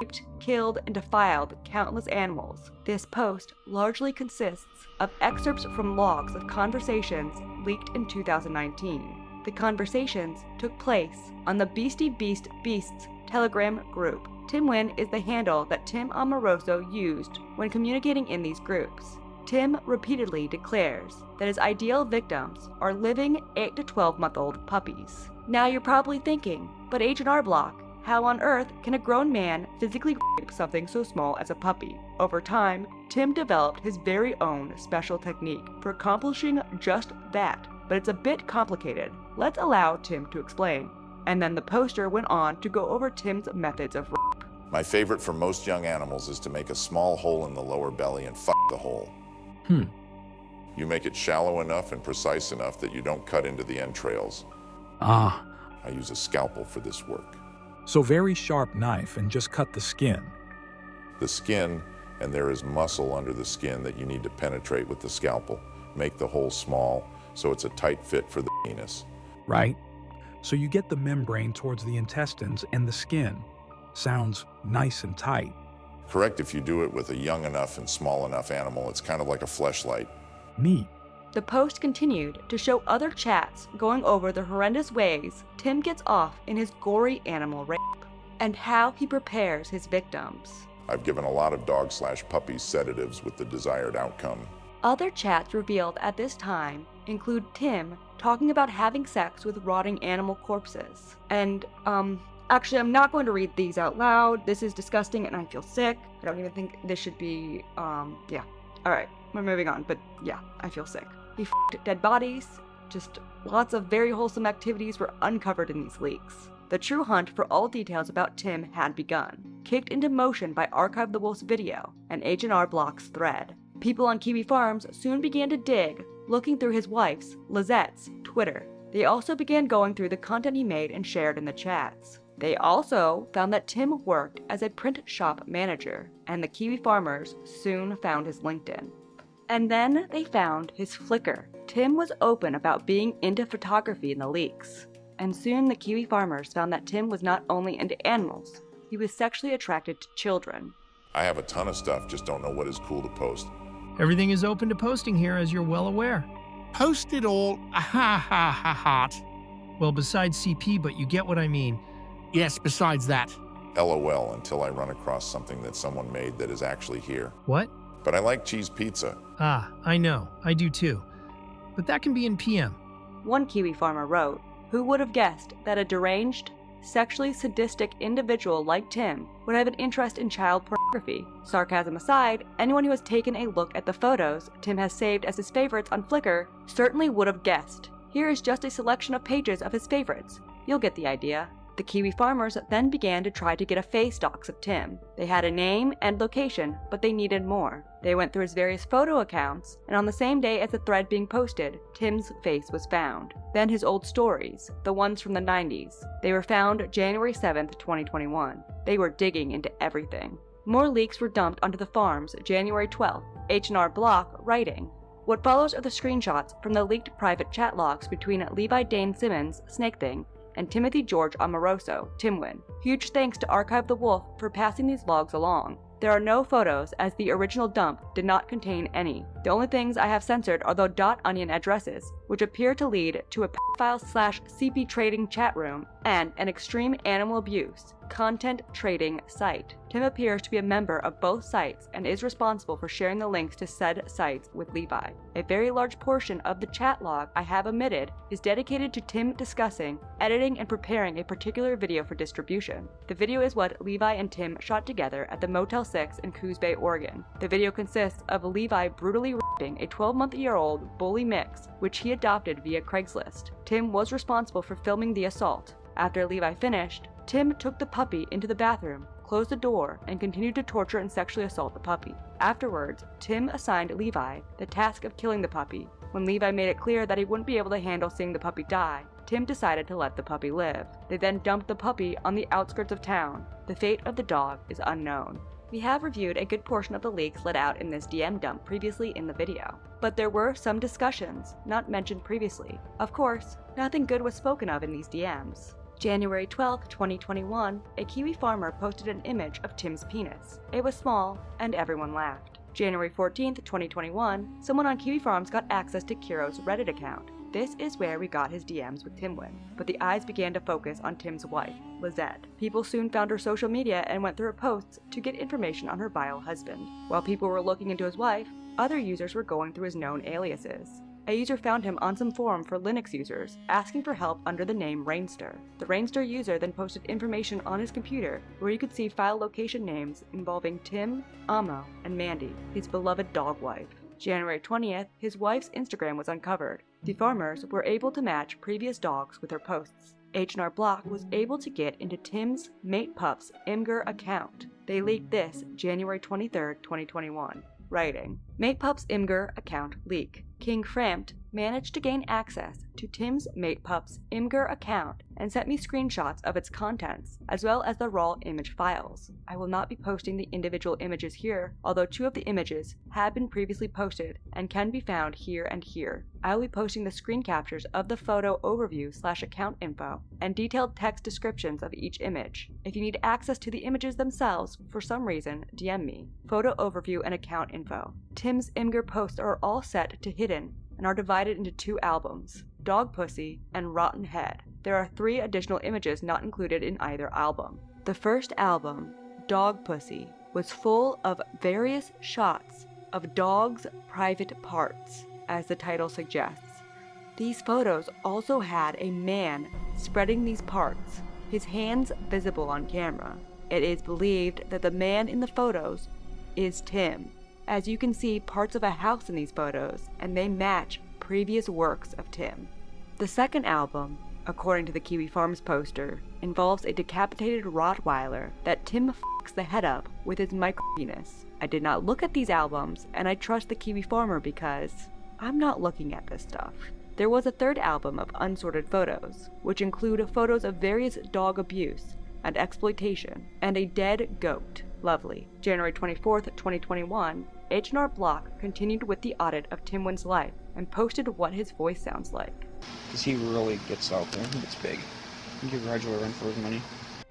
raped, killed, and defiled countless animals. This post largely consists of excerpts from logs of conversations leaked in 2019. The conversations took place on the Beastie Beast Beasts Telegram group. Tim Wynn is the handle that Tim Amoroso used when communicating in these groups. Tim repeatedly declares that his ideal victims are living 8 to 12-month-old puppies. Now you're probably thinking, but Agent R Block, how on earth can a grown man physically rape something so small as a puppy? Over time, Tim developed his very own special technique for accomplishing just that, but it's a bit complicated. Let's allow Tim to explain. And then the poster went on to go over Tim's methods of rape. My favorite for most young animals is to make a small hole in the lower belly and the hole. You make it shallow enough and precise enough that you don't cut into the entrails. Ah. I use a scalpel for this work. So very sharp knife and just cut the skin. The skin, and there is muscle under the skin that you need to penetrate with the scalpel. Make the hole small so it's a tight fit for the penis. Right. So you get the membrane towards the intestines and the skin. Sounds nice and tight. Correct if you do it with a young enough and small enough animal. It's kind of like a fleshlight. Neat. The post continued to show other chats going over the horrendous ways Tim gets off in his gory animal rape, and how he prepares his victims. I've given a lot of dog/puppy sedatives with the desired outcome. Other chats revealed at this time include Tim talking about having sex with rotting animal corpses. And, actually, I'm not going to read these out loud. This is disgusting and I feel sick. I don't even think this should be, yeah. Alright, we're moving on, but yeah, I feel sick. He f***ed dead bodies. Just lots of very wholesome activities were uncovered in these leaks. The true hunt for all details about Tim had begun, kicked into motion by Archive the Wolf's video and Agent R Block's thread. People on Kiwi Farms soon began to dig, looking through his wife's, Lizette's, Twitter. They also began going through the content he made and shared in the chats. They also found that Tim worked as a print shop manager, and the Kiwi Farmers soon found his LinkedIn. And then they found his Flickr. Tim was open about being into photography in the leaks. And soon the Kiwi Farmers found that Tim was not only into animals, he was sexually attracted to children. I have a ton of stuff, just don't know what is cool to post. Everything is open to posting here, as you're well aware. Post it all, heart. Well, besides CP, but you get what I mean. Yes, besides that. LOL, until I run across something that someone made that is actually here. What? But I like cheese pizza. Ah, I know. I do too. But that can be in PM. One Kiwi farmer wrote, "Who would have guessed that a deranged, sexually sadistic individual like Tim would have an interest in child pornography? Sarcasm aside, anyone who has taken a look at the photos Tim has saved as his favorites on Flickr certainly would have guessed. Here is just a selection of pages of his favorites. You'll get the idea." The Kiwi Farmers then began to try to get a face dox of Tim. They had a name and location, but they needed more. They went through his various photo accounts, and on the same day as the thread being posted, Tim's face was found. Then his old stories, the ones from the 90s. They were found January 7th, 2021. They were digging into everything. More leaks were dumped onto the farms January 12th. H&R Block writing, "What follows are the screenshots from the leaked private chat logs between Levi Dane Simmons, Snake Thing, and Timothy George Amoroso, Timwin. Huge thanks to Archive the Wolf for passing these logs along. There are no photos, as the original dump did not contain any. The only things I have censored are the .onion addresses, which appear to lead to a pedophile/CP trading chat room and an extreme animal abuse content trading site. Tim appears to be a member of both sites and is responsible for sharing the links to said sites with Levi. A very large portion of the chat log I have omitted is dedicated to Tim discussing, editing, and preparing a particular video for distribution. The video is what Levi and Tim shot together at the Motel 6 in Coos Bay, Oregon. The video consists of Levi brutally raping a 12-month-year-old bully mix, which he adopted via Craigslist. Tim was responsible for filming the assault. After Levi finished, Tim took the puppy into the bathroom, closed the door, and continued to torture and sexually assault the puppy. Afterwards, Tim assigned Levi the task of killing the puppy. When Levi made it clear that he wouldn't be able to handle seeing the puppy die, Tim decided to let the puppy live. They then dumped the puppy on the outskirts of town. The fate of the dog is unknown. We have reviewed a good portion of the leaks let out in this DM dump previously in the video, but there were some discussions not mentioned previously. Of course, nothing good was spoken of in these DMs. January 12, 2021, a Kiwi farmer posted an image of Tim's penis. It was small, and everyone laughed. January 14, 2021, someone on Kiwi Farms got access to Kiro's Reddit account. This is where we got his DMs with Timwin, but the eyes began to focus on Tim's wife, Lizette. People soon found her social media and went through her posts to get information on her vile husband. While people were looking into his wife, other users were going through his known aliases. A user found him on some forum for Linux users, asking for help under the name Rainster. The Rainster user then posted information on his computer where you could see file location names involving Tim, Amo, and Mandy, his beloved dog wife. January 20th, his wife's Instagram was uncovered. The farmers were able to match previous dogs with her posts. H&R Block was able to get into Tim's Mate Pup's Imgur account. They leaked this January 23, 2021. Writing, Mate Pup's Imgur account leak. King Frampt managed to gain access to Tim's Mate Pup's Imgur account and sent me screenshots of its contents, as well as the raw image files. I will not be posting the individual images here, although 2 of the images have been previously posted and can be found here and here. I will be posting the screen captures of the photo overview/account info and detailed text descriptions of each image. If you need access to the images themselves for some reason, DM me. Photo overview and account info. Tim's Imgur posts are all set to hidden and are divided into 2 albums, Dog Pussy and Rotten Head. There are 3 additional images not included in either album. The first album, Dog Pussy, was full of various shots of dogs' private parts, as the title suggests. These photos also had a man spreading these parts, his hands visible on camera. It is believed that the man in the photos is Tim, as you can see parts of a house in these photos, and they match previous works of Tim. The second album, according to the Kiwi Farms poster, involves a decapitated Rottweiler that Tim fucks the head up with his micro-penis. I did not look at these albums, and I trust the Kiwi Farmer because I'm not looking at this stuff. There was a third album of unsorted photos, which include photos of various dog abuse and exploitation, and a dead goat. Lovely. January 24th, 2021, H&R Block continued with the audit of Timwin's life and posted what his voice sounds like. Because he really gets out there. He gets big. You give Roger a run for his money.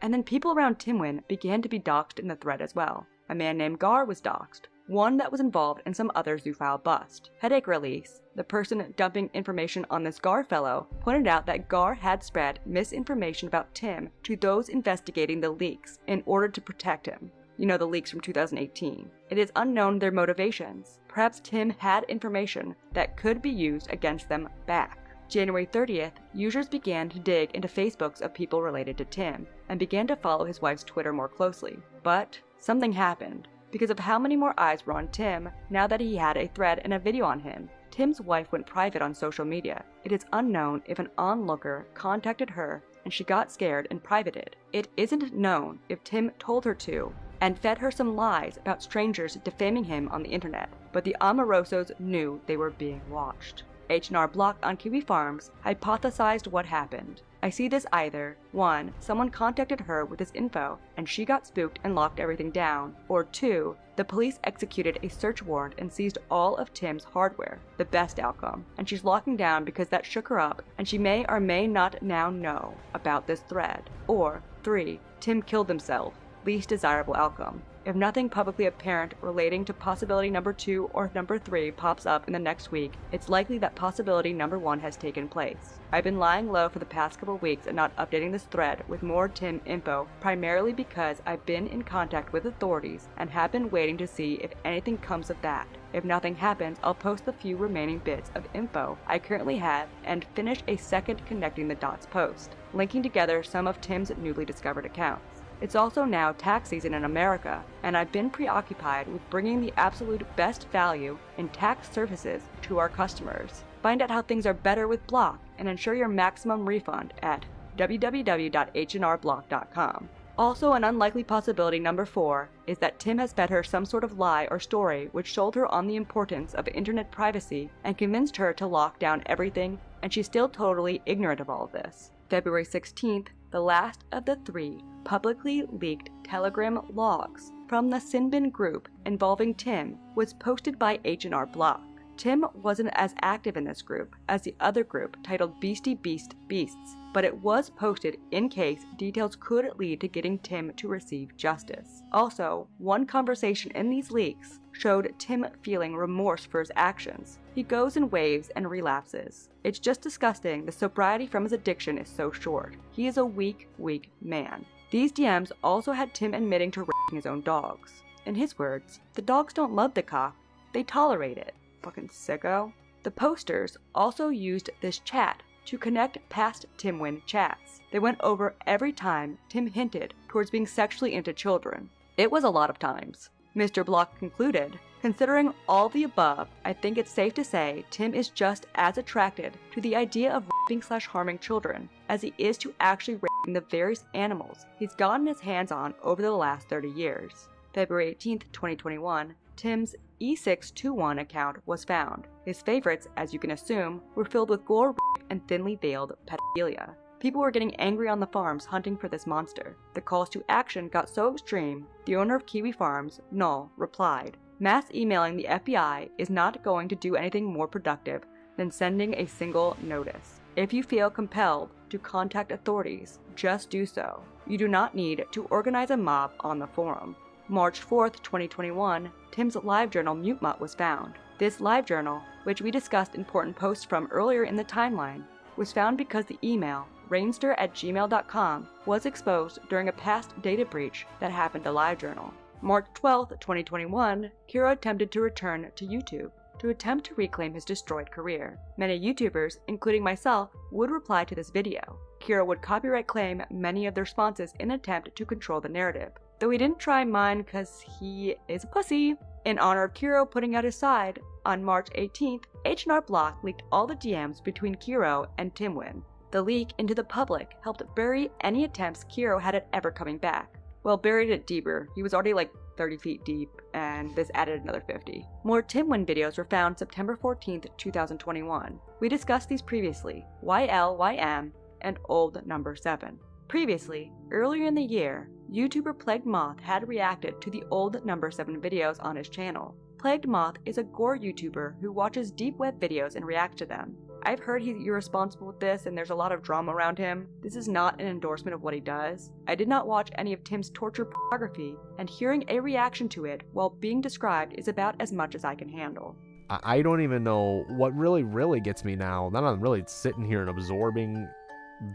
And then people around Timwin began to be doxxed in the thread as well. A man named Gar was doxxed, one that was involved in some other Zoophile bust. Headache Release, the person dumping information on this Gar fellow, pointed out that Gar had spread misinformation about Tim to those investigating the leaks in order to protect him. You know, the leaks from 2018. It is unknown their motivations. Perhaps Tim had information that could be used against them back. January 30th, users began to dig into Facebooks of people related to Tim and began to follow his wife's Twitter more closely. But something happened because of how many more eyes were on Tim now that he had a thread and a video on him. Tim's wife went private on social media. It is unknown if an onlooker contacted her and she got scared and privated. It isn't known if Tim told her to and fed her some lies about strangers defaming him on the internet, but the Amorosos knew they were being watched. H&R Block on Kiwi Farms hypothesized what happened. I see this either 1. Someone contacted her with this info and she got spooked and locked everything down, or 2. The police executed a search warrant and seized all of Tim's hardware, the best outcome, and she's locking down because that shook her up and she may or may not now know about this thread, or 3. Tim killed himself, least desirable outcome. If nothing publicly apparent relating to possibility number 2 or number 3 pops up in the next week, it's likely that possibility number 1 has taken place. I've been lying low for the past couple weeks and not updating this thread with more Tim info, primarily because I've been in contact with authorities and have been waiting to see if anything comes of that. If nothing happens, I'll post the few remaining bits of info I currently have and finish a second connecting the dots post, linking together some of Tim's newly discovered accounts. It's also now tax season in America, and I've been preoccupied with bringing the absolute best value in tax services to our customers. Find out how things are better with Block and ensure your maximum refund at www.hnrblock.com. Also, an unlikely possibility number 4 is that Tim has fed her some sort of lie or story which sold her on the importance of internet privacy and convinced her to lock down everything, and she's still totally ignorant of all of this. February 16th, the last of the 3 publicly leaked Telegram logs from the Sinbin group involving Tim was posted by H&R Block. Tim wasn't as active in this group as the other group titled Beastie Beast Beasts, but it was posted in case details could lead to getting Tim to receive justice. Also, one conversation in these leaks showed Tim feeling remorse for his actions. He goes in waves and relapses. It's just disgusting the sobriety from his addiction is so short. He is a weak, weak man. These DMs also had Tim admitting to raping his own dogs. In his words, the dogs don't love the cop, they tolerate it. Fucking sicko. The posters also used this chat to connect past Timwin chats. They went over every time Tim hinted towards being sexually into children. It was a lot of times. Mr. Block concluded, considering all the above, I think it's safe to say Tim is just as attracted to the idea of raping/harming children as he is to actually raping the various animals he's gotten his hands on over the last 30 years. February 18th, 2021, Tim's E621 account was found. His favorites, as you can assume, were filled with gore, rape, and thinly veiled pedophilia. People were getting angry on the farms hunting for this monster. The calls to action got so extreme, the owner of Kiwi Farms, Null, replied, "Mass emailing the FBI is not going to do anything more productive than sending a single notice. If you feel compelled to contact authorities, just do so. You do not need to organize a mob on the forum." March 4th, 2021, Tim's LiveJournal MuteMutt was found. This LiveJournal, which we discussed important posts from earlier in the timeline, was found because the email, rainster@gmail.com, was exposed during a past data breach that happened to LiveJournal. March 12th, 2021, Kiro attempted to return to YouTube to attempt to reclaim his destroyed career. Many YouTubers, including myself, would reply to this video. Kiro would copyright claim many of the responses in an attempt to control the narrative, though he didn't try mine because he is a pussy. In honor of Kiro putting out his side, on March 18th, H&R Block leaked all the DMs between Kiro and Timwin. The leak into the public helped bury any attempts Kiro had at ever coming back. Well, buried it deeper. He was already like 30 feet deep, and this added another 50. More Timwin videos were found September 14th, 2021. We discussed these previously, YLYM and Old Number 7. Previously, earlier in the year, YouTuber Plagued Moth had reacted to the Old Number 7 videos on his channel. Plagued Moth is a gore YouTuber who watches deep web videos and reacts to them. I've heard he's irresponsible with this and there's a lot of drama around him. This is not an endorsement of what he does. I did not watch any of Tim's torture pornography, and hearing a reaction to it while being described is about as much as I can handle. I don't even know what really gets me now. Not I'm really sitting here and absorbing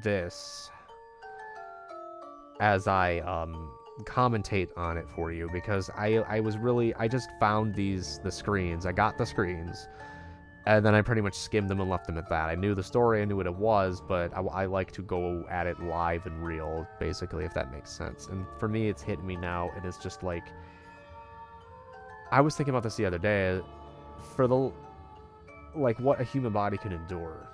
this as I commentate on it for you, because I just found the screens. I got the screens, and then I pretty much skimmed them and left them at that. I knew the story, I knew what it was, but I like to go at it live and real, basically, if that makes sense. And for me, it's hitting me now, and it's just like, I was thinking about this the other day, for like what a human body can endure.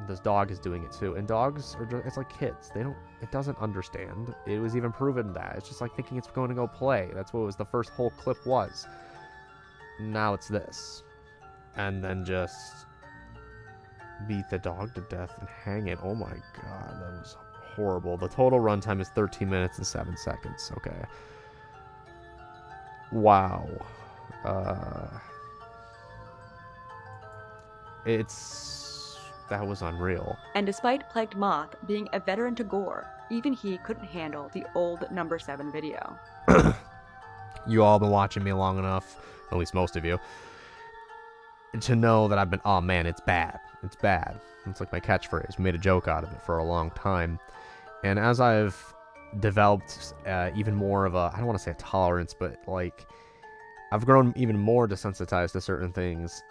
This dog is doing it too, and dogs are just, it's like kids. It doesn't understand. It was even proven that. It's just like thinking it's going to go play. That's what was the first whole clip was. Now it's this. And then just beat the dog to death and hang it. Oh my god, that was horrible. The total runtime is 13 minutes and 7 seconds. Okay. Wow. That was unreal. And despite Plagued Moth being a veteran to gore, even he couldn't handle the Old Number 7 video. You all been watching me long enough, at least most of you, to know that I've been, oh man, it's bad. It's bad. It's like my catchphrase. We made a joke out of it for a long time. And as I've developed even more of a, I don't want to say a tolerance, but like, I've grown even more desensitized to certain things.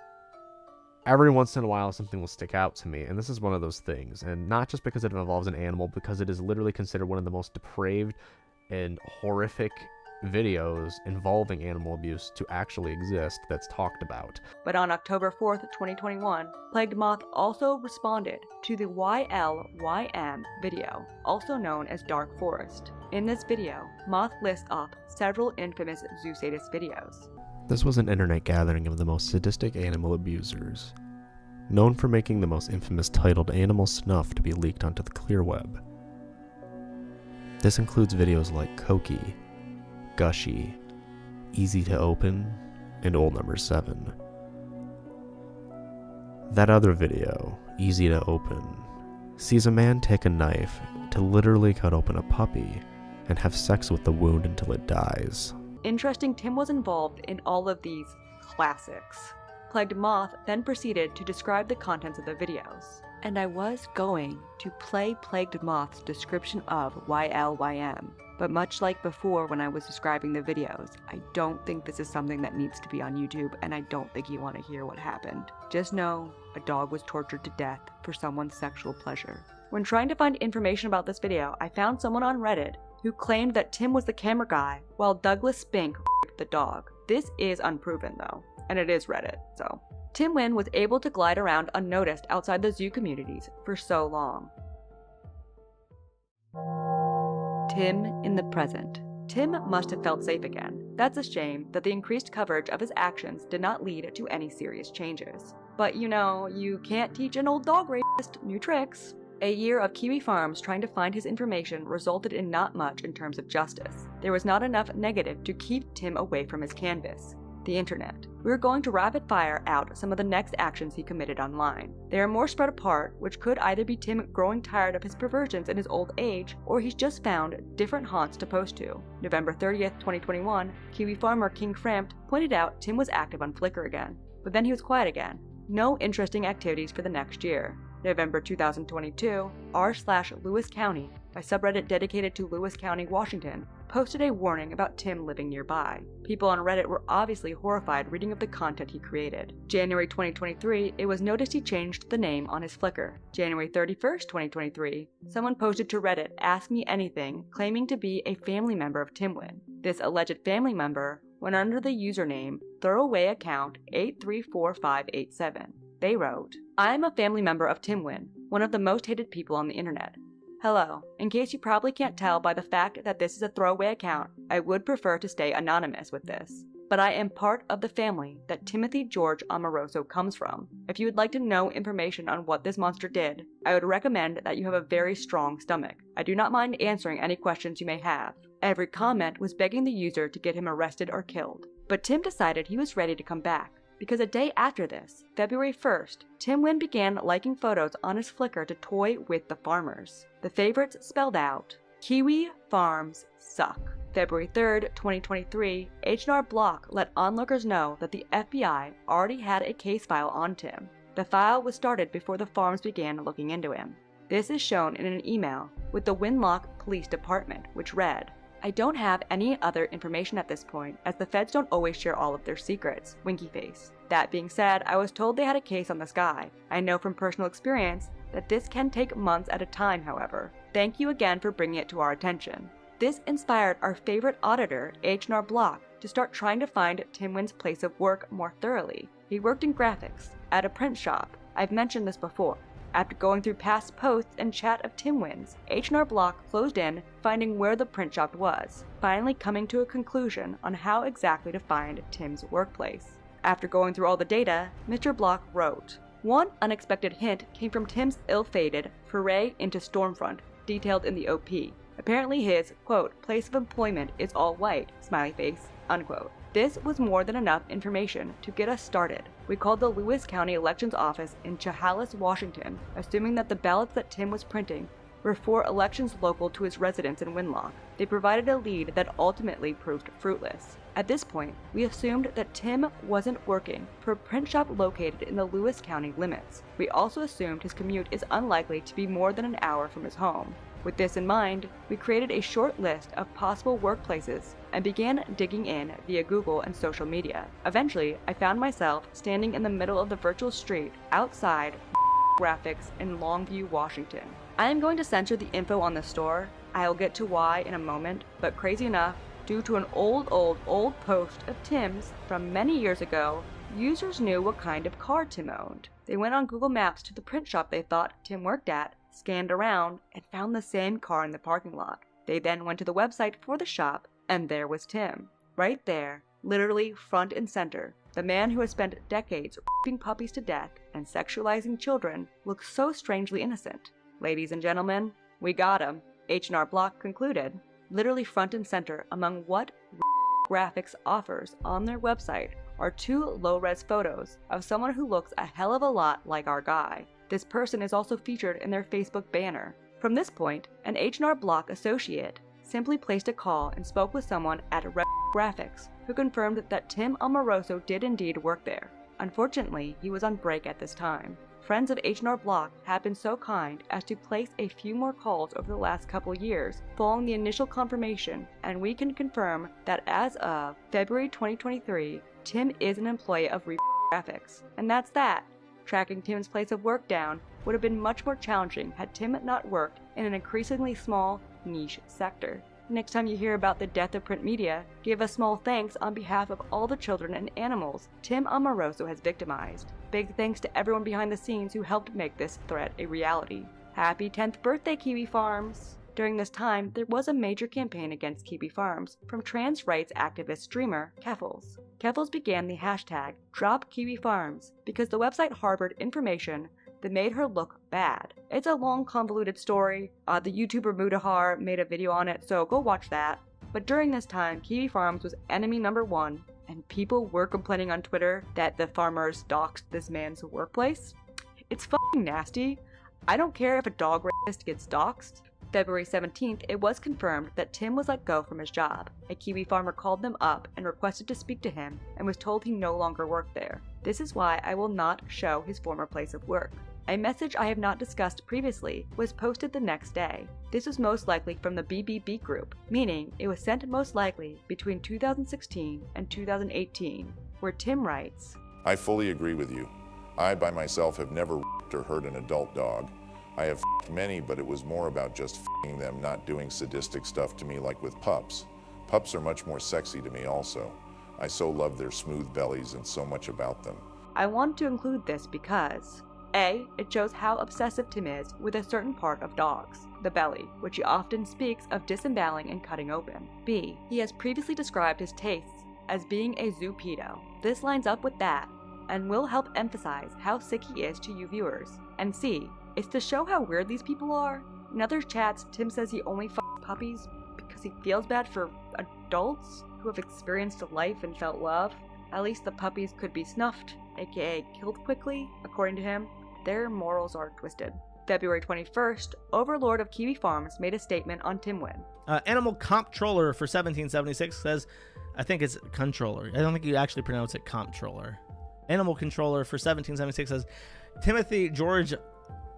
Every once in a while, something will stick out to me, and this is one of those things. And not just because it involves an animal, because it is literally considered one of the most depraved and horrific videos involving animal abuse to actually exist that's talked about. But on October 4th, 2021, Plagued Moth also responded to the YLYM video, also known as Dark Forest. In this video, Moth lists off several infamous Zoo Sadist videos. This was an internet gathering of the most sadistic animal abusers, known for making the most infamous titled Animal Snuff to be leaked onto the clear web. This includes videos like Koki, Gushy, Easy to Open, and Old Number 7. That other video, Easy to Open, sees a man take a knife to literally cut open a puppy and have sex with the wound until it dies. Interesting, Tim was involved in all of these classics. Plagued Moth then proceeded to describe the contents of the videos. And I was going to play Plagued Moth's description of YLYM, but much like before when I was describing the videos, I don't think this is something that needs to be on YouTube, and I don't think you want to hear what happened. Just know a dog was tortured to death for someone's sexual pleasure. When trying to find information about this video, I found someone on Reddit who claimed that Tim was the camera guy while Douglas Spink raped the dog. This is unproven though, and it is Reddit, so. Tim Wynn was able to glide around unnoticed outside the zoo communities for so long. Tim in the present. Tim must have felt safe again. That's a shame that the increased coverage of his actions did not lead to any serious changes. But you know, you can't teach an old dog rapist new tricks. A year of Kiwi Farms trying to find his information resulted in not much in terms of justice. There was not enough negative to keep Tim away from his canvas, the internet. We're going to rapid fire out some of the next actions he committed online. They are more spread apart, which could either be Tim growing tired of his perversions in his old age, or he's just found different haunts to post to. November 30th, 2021, Kiwi farmer King Frampt pointed out Tim was active on Flickr again, but then he was quiet again. No interesting activities for the next year. November 2022, r/Lewis County, a subreddit dedicated to Lewis County, Washington, posted a warning about Tim living nearby. People on Reddit were obviously horrified reading of the content he created. January 2023, it was noticed he changed the name on his Flickr. January 31st, 2023, someone posted to Reddit Ask Me Anything, claiming to be a family member of Tim Wynn. This alleged family member went under the username throwawayaccount 834587. They wrote, I am a family member of Tim Wynn, one of the most hated people on the internet. Hello. In case you probably can't tell by the fact that this is a throwaway account, I would prefer to stay anonymous with this. But I am part of the family that Timothy George Amoroso comes from. If you would like to know information on what this monster did, I would recommend that you have a very strong stomach. I do not mind answering any questions you may have. Every comment was begging the user to get him arrested or killed. But Tim decided he was ready to come back. Because a day after this, February 1st, Tim Wynn began liking photos on his Flickr to toy with the farmers. The favorites spelled out, Kiwi Farms Suck. February 3rd, 2023, H&R Block let onlookers know that the FBI already had a case file on Tim. The file was started before the farms began looking into him. This is shown in an email with the Winlock Police Department, which read, I don't have any other information at this point, as the feds don't always share all of their secrets, winky face. That being said, I was told they had a case on this guy. I know from personal experience that this can take months at a time, however. Thank you again for bringing it to our attention. This inspired our favorite auditor, H&R Block, to start trying to find Tim Wynn's place of work more thoroughly. He worked in graphics, at a print shop. I've mentioned this before. After going through past posts and chat of Tim Wynn's, H&R Block closed in, finding where the print shop was, finally coming to a conclusion on how exactly to find Tim's workplace. After going through all the data, Mr. Block wrote, one unexpected hint came from Tim's ill-fated foray into Stormfront, detailed in the OP. Apparently his, quote, place of employment is all white, smiley face, unquote. This was more than enough information to get us started. We called the Lewis County Elections Office in Chehalis, Washington, assuming that the ballots that Tim was printing were for elections local to his residence in Winlock. They provided a lead that ultimately proved fruitless. At this point, we assumed that Tim wasn't working for a print shop located in the Lewis County limits. We also assumed his commute is unlikely to be more than an hour from his home. With this in mind, we created a short list of possible workplaces and began digging in via Google and social media. Eventually, I found myself standing in the middle of the virtual street outside Graphics in Longview, Washington. I am going to censor the info on the store. I'll get to why in a moment, but crazy enough, due to an old post of Tim's from many years ago, users knew what kind of car Tim owned. They went on Google Maps to the print shop they thought Tim worked at, scanned around, and found the same car in the parking lot. They then went to the website for the shop, and there was Tim. Right there, literally front and center. The man who has spent decades raping puppies to death and sexualizing children looks so strangely innocent. Ladies and gentlemen, we got him, H&R Block concluded. Literally front and center among what Graphics offers on their website are 2 low-res photos of someone who looks a hell of a lot like our guy. This person is also featured in their Facebook banner. From this point, an H&R Block associate simply placed a call and spoke with someone at Graphics who confirmed that Tim Amoroso did indeed work there. Unfortunately, he was on break at this time. Friends of H&R Block have been so kind as to place a few more calls over the last couple years following the initial confirmation, and we can confirm that as of February 2023, Tim is an employee of Graphics. And that's that. Tracking Tim's place of work down would have been much more challenging had Tim not worked in an increasingly small, niche sector. Next time you hear about the death of print media, give a small thanks on behalf of all the children and animals Tim Amoroso has victimized. Big thanks to everyone behind the scenes who helped make this threat a reality. Happy 10th birthday, Kiwi Farms! During this time, there was a major campaign against Kiwi Farms from trans rights activist streamer Keffals. Keffals began the hashtag #DropKiwiFarms because the website harbored information that made her look bad. It's a long, convoluted story. The YouTuber Mudahar made a video on it, so go watch that. But during this time, Kiwi Farms was enemy number 1, and people were complaining on Twitter that the farmers doxed this man's workplace. It's fucking nasty. I don't care if a dog rapist gets doxed. February 17th, it was confirmed that Tim was let go from his job. A Kiwi farmer called them up and requested to speak to him and was told he no longer worked there. This is why I will not show his former place of work. A message I have not discussed previously was posted the next day. This was most likely from the BBB group, meaning it was sent most likely between 2016 and 2018, where Tim writes, I fully agree with you. I by myself have never or hurt an adult dog. I have many, but it was more about just them, not doing sadistic stuff to me like with pups. Pups are much more sexy to me also. I so love their smooth bellies and so much about them. I want to include this because A, it shows how obsessive Tim is with a certain part of dogs, the belly, which he often speaks of disemboweling and cutting open. B, he has previously described his tastes as being a zoo pedo. This lines up with that, and will help emphasize how sick he is to you viewers. And C, it's to show how weird these people are. In other chats, Tim says he only fucks puppies because he feels bad for adults who have experienced life and felt love. At least the puppies could be snuffed, aka killed quickly, according to him. Their morals are twisted. February 21st, Overlord of Kiwi Farms made a statement on Timwin. Animal Comptroller for 1776 says, I think it's controller. I don't think you actually pronounce it comptroller. Animal Controller for 1776 says, Timothy George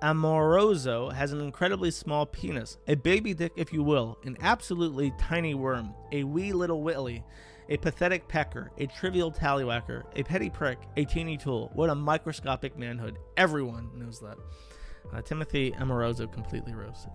Amoroso has an incredibly small penis, a baby dick if you will, an absolutely tiny worm, a wee little Whitley, a pathetic pecker, a trivial tallywhacker, a petty prick, a teeny tool. What a microscopic manhood. Everyone knows that. Timothy Amoroso completely roasted.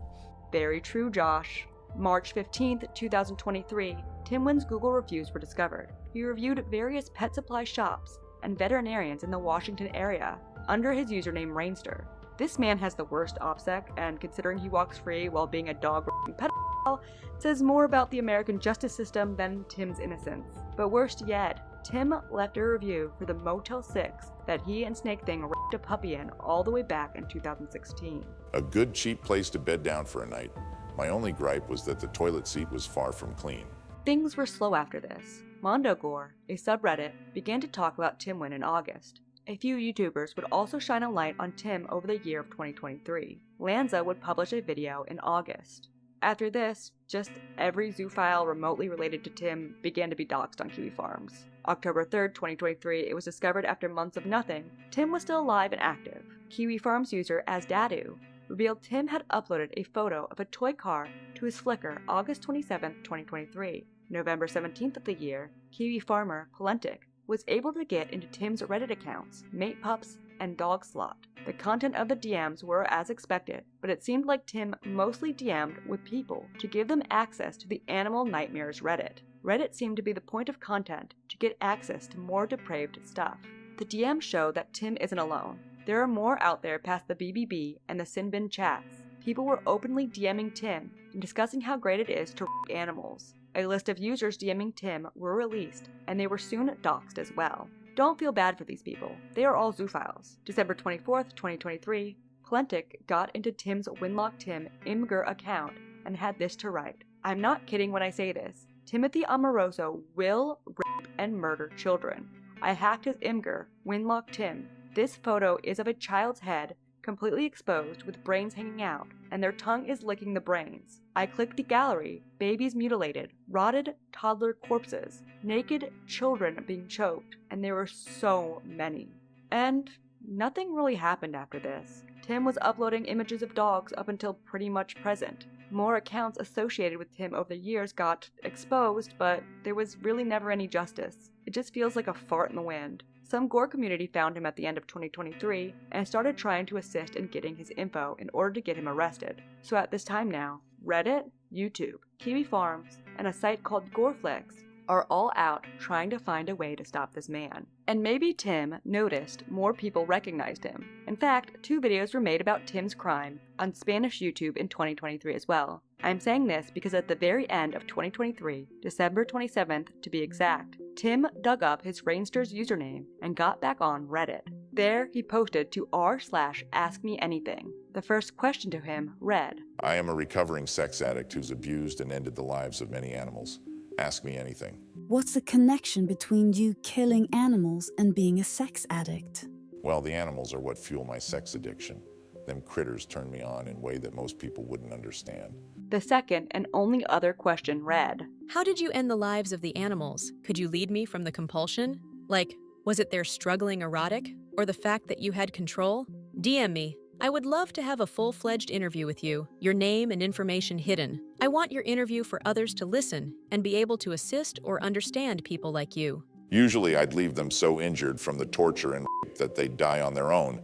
Very true, Josh. March 15th, 2023, Timwin's Google reviews were discovered. He reviewed various pet supply shops and veterinarians in the Washington area under his username Rainster. This man has the worst OPSEC, and considering he walks free while being a dog-raping pedophile, says more about the American justice system than Tim's innocence. But worst yet, Tim left a review for the Motel 6 that he and Snake Thing raped a puppy in all the way back in 2016. A good cheap place to bed down for a night. My only gripe was that the toilet seat was far from clean. Things were slow after this. Mondogore, a subreddit, began to talk about Timwin in August. A few YouTubers would also shine a light on Tim over the year of 2023. Lanza would publish a video in August. After this, just every zoophile remotely related to Tim began to be doxxed on Kiwi Farms. October 3rd, 2023, it was discovered after months of nothing, Tim was still alive and active. Kiwi Farms user AsDadu revealed Tim had uploaded a photo of a toy car to his Flickr August 27th, 2023. November 17th of the year, Kiwi farmer Polentic was able to get into Tim's Reddit accounts, Mate Pups, and Dog Slot. The content of the DMs were as expected, but it seemed like Tim mostly DM'd with people to give them access to the Animal Nightmares Reddit. Reddit seemed to be the point of content to get access to more depraved stuff. The DMs show that Tim isn't alone. There are more out there past the BBB and the Sinbin chats. People were openly DMing Tim and discussing how great it is to rape animals. A list of users DMing Tim were released, and they were soon doxxed as well. Don't feel bad for these people. They are all zoophiles. December 24th, 2023, Polentic got into Tim's Winlock Tim Imgur account and had this to write. I'm not kidding when I say this. Timothy Amoroso will rape and murder children. I hacked his Imgur, Winlock Tim. This photo is of a child's head, completely exposed with brains hanging out, and their tongue is licking the brains. I clicked the gallery, babies mutilated, rotted toddler corpses, naked children being choked, and there were so many. And nothing really happened after this. Tim was uploading images of dogs up until pretty much present. More accounts associated with Tim over the years got exposed, but there was really never any justice. It just feels like a fart in the wind. Some gore community found him at the end of 2023 and started trying to assist in getting his info in order to get him arrested. So at this time now, Reddit, YouTube, Kiwi Farms, and a site called Goreflix are all out trying to find a way to stop this man. And maybe Tim noticed more people recognized him. In fact, 2 videos were made about Tim's crime on Spanish YouTube in 2023 as well. I'm saying this because at the very end of 2023, December 27th to be exact, Tim dug up his Rainsters username and got back on Reddit. There, he posted to r/askmeanything. The first question to him read, I am a recovering sex addict who's abused and ended the lives of many animals. Ask me anything. What's the connection between you killing animals and being a sex addict? Well, the animals are what fuel my sex addiction. Them critters turn me on in a way that most people wouldn't understand. The second and only other question read, How did you end the lives of the animals? Could you lead me from the compulsion? Like, was it their struggling erotic? Or the fact that you had control? DM me. I would love to have a full-fledged interview with you, your name and information hidden. I want your interview for others to listen and be able to assist or understand people like you. Usually I'd leave them so injured from the torture and rape that they'd die on their own,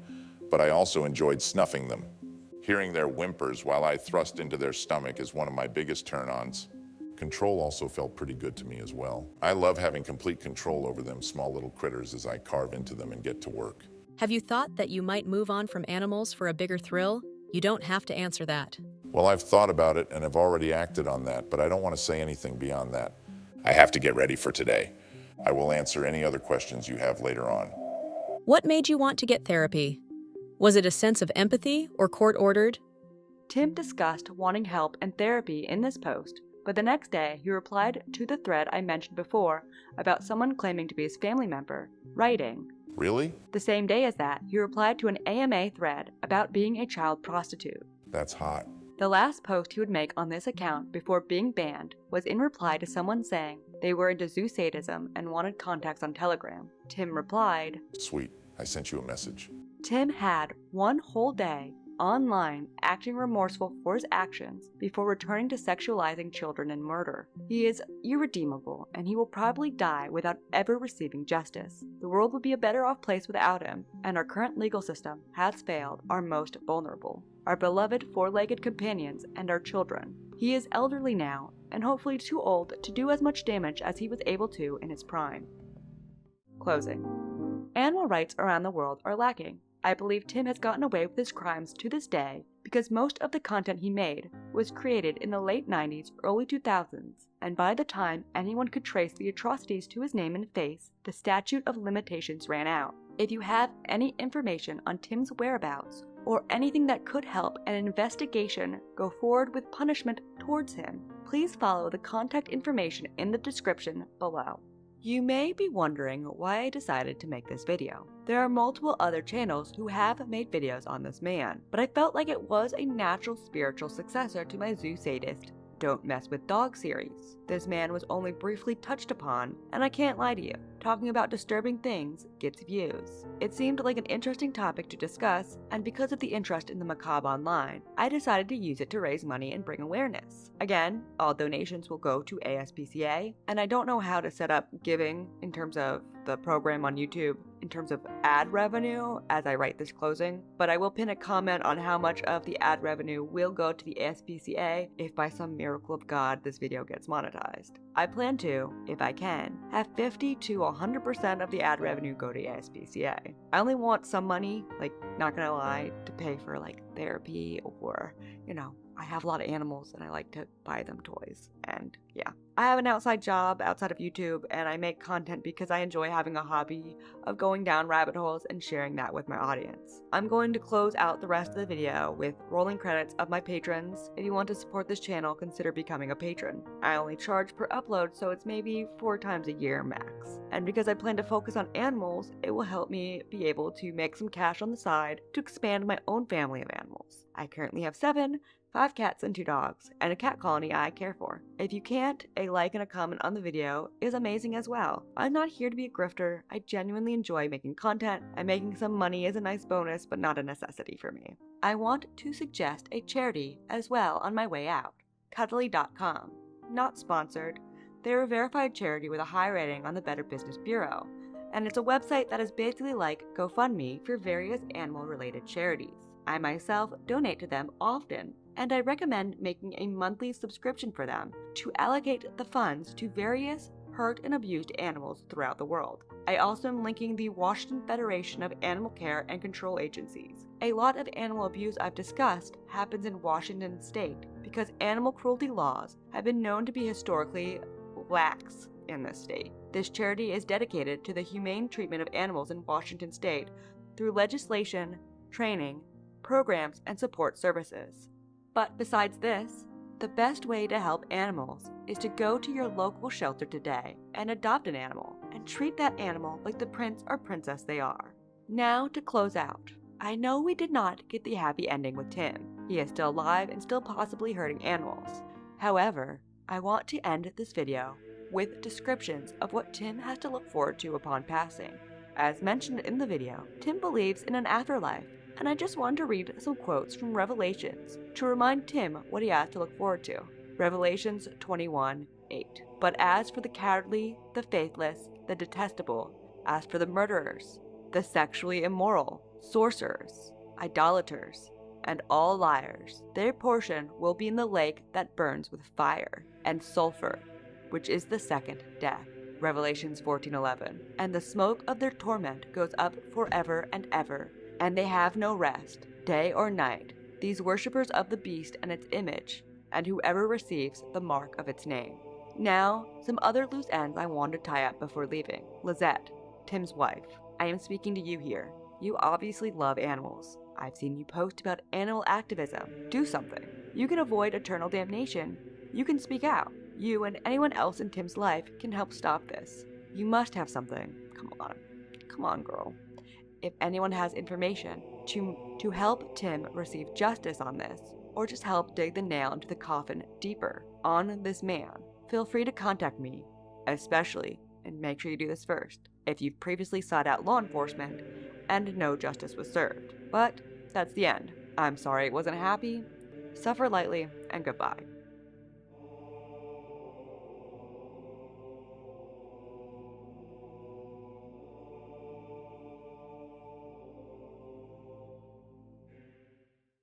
but I also enjoyed snuffing them. Hearing their whimpers while I thrust into their stomach is one of my biggest turn-ons. Control also felt pretty good to me as well. I love having complete control over them small little critters as I carve into them and get to work. Have you thought that you might move on from animals for a bigger thrill? You don't have to answer that. Well, I've thought about it and have already acted on that, but I don't want to say anything beyond that. I have to get ready for today. I will answer any other questions you have later on. What made you want to get therapy? Was it a sense of empathy or court-ordered? Tim discussed wanting help and therapy in this post, but the next day he replied to the thread I mentioned before about someone claiming to be his family member, writing, Really? The same day as that, he replied to an AMA thread about being a child prostitute. That's hot. The last post he would make on this account before being banned was in reply to someone saying they were into zoo sadism and wanted contacts on Telegram. Tim replied, Sweet, I sent you a message. Tim had one whole day online acting remorseful for his actions before returning to sexualizing children and murder. He is irredeemable and he will probably die without ever receiving justice. The world would be a better off place without him, and our current legal system has failed our most vulnerable, our beloved four-legged companions and our children. He is elderly now and hopefully too old to do as much damage as he was able to in his prime. Closing. Animal rights around the world are lacking. I believe Tim has gotten away with his crimes to this day because most of the content he made was created in the late 90s, early 2000s, and by the time anyone could trace the atrocities to his name and face, the statute of limitations ran out. If you have any information on Tim's whereabouts, or anything that could help an investigation go forward with punishment towards him, please follow the contact information in the description below. You may be wondering why I decided to make this video. There are multiple other channels who have made videos on this man, but I felt like it was a natural spiritual successor to my Zoo Sadist Don't Mess with Dogs series. This man was only briefly touched upon, and I can't lie to you, talking about disturbing things gets views. It seemed like an interesting topic to discuss, and because of the interest in the macabre online, I decided to use it to raise money and bring awareness. Again, all donations will go to ASPCA, and I don't know how to set up giving in terms of the program on YouTube in terms of ad revenue as I write this closing, but I will pin a comment on how much of the ad revenue will go to the ASPCA if by some miracle of God this video gets monetized. I plan to, if I can, have 50 to 100% of the ad revenue go to ASPCA. I only want some money, like, not gonna lie, to pay for like therapy or, I have a lot of animals and I like to buy them toys. And yeah, I have an outside job outside of YouTube, and I make content because I enjoy having a hobby of going down rabbit holes and sharing that with my audience. I'm going to close out the rest of the video with rolling credits of my patrons. If you want to support this channel, consider becoming a patron. I only charge per upload, so it's maybe 4 times a year max. And because I plan to focus on animals, it will help me be able to make some cash on the side to expand my own family of animals. I currently have 7, 5 cats and 2 dogs, and a cat colony I care for. If you can't, a like and a comment on the video is amazing as well. I'm not here to be a grifter. I genuinely enjoy making content, and making some money is a nice bonus but not a necessity for me. I want to suggest a charity as well on my way out. Cuddly.com. Not sponsored. They're a verified charity with a high rating on the Better Business Bureau, and it's a website that is basically like GoFundMe for various animal-related charities. I myself donate to them often, and I recommend making a monthly subscription for them to allocate the funds to various hurt and abused animals throughout the world. I also am linking the Washington Federation of Animal Care and Control Agencies. A lot of animal abuse I've discussed happens in Washington state because animal cruelty laws have been known to be historically lax in this state. This charity is dedicated to the humane treatment of animals in Washington state through legislation, training, programs, and support services. But besides this, the best way to help animals is to go to your local shelter today and adopt an animal and treat that animal like the prince or princess they are. Now to close out, I know we did not get the happy ending with Tim. He is still alive and still possibly hurting animals. However, I want to end this video with descriptions of what Tim has to look forward to upon passing. As mentioned in the video, Tim believes in an afterlife, and I just wanted to read some quotes from Revelations to remind Tim what he has to look forward to. Revelations 21:8. But as for the cowardly, the faithless, the detestable, as for the murderers, the sexually immoral, sorcerers, idolaters, and all liars, their portion will be in the lake that burns with fire and sulfur, which is the second death. Revelations 14:11. And the smoke of their torment goes up forever and ever, and they have no rest, day or night, these worshippers of the beast and its image, and whoever receives the mark of its name. Now, some other loose ends I want to tie up before leaving. Lizette, Tim's wife, I am speaking to you here. You obviously love animals. I've seen you post about animal activism. Do something. You can avoid eternal damnation. You can speak out. You and anyone else in Tim's life can help stop this. You must have something. Come on, girl. If anyone has information to help Tim receive justice on this, or just help dig the nail into the coffin deeper on this man, feel free to contact me, especially, and make sure you do this first, if you've previously sought out law enforcement and no justice was served. But that's the end. I'm sorry it wasn't happy. Suffer lightly, and goodbye.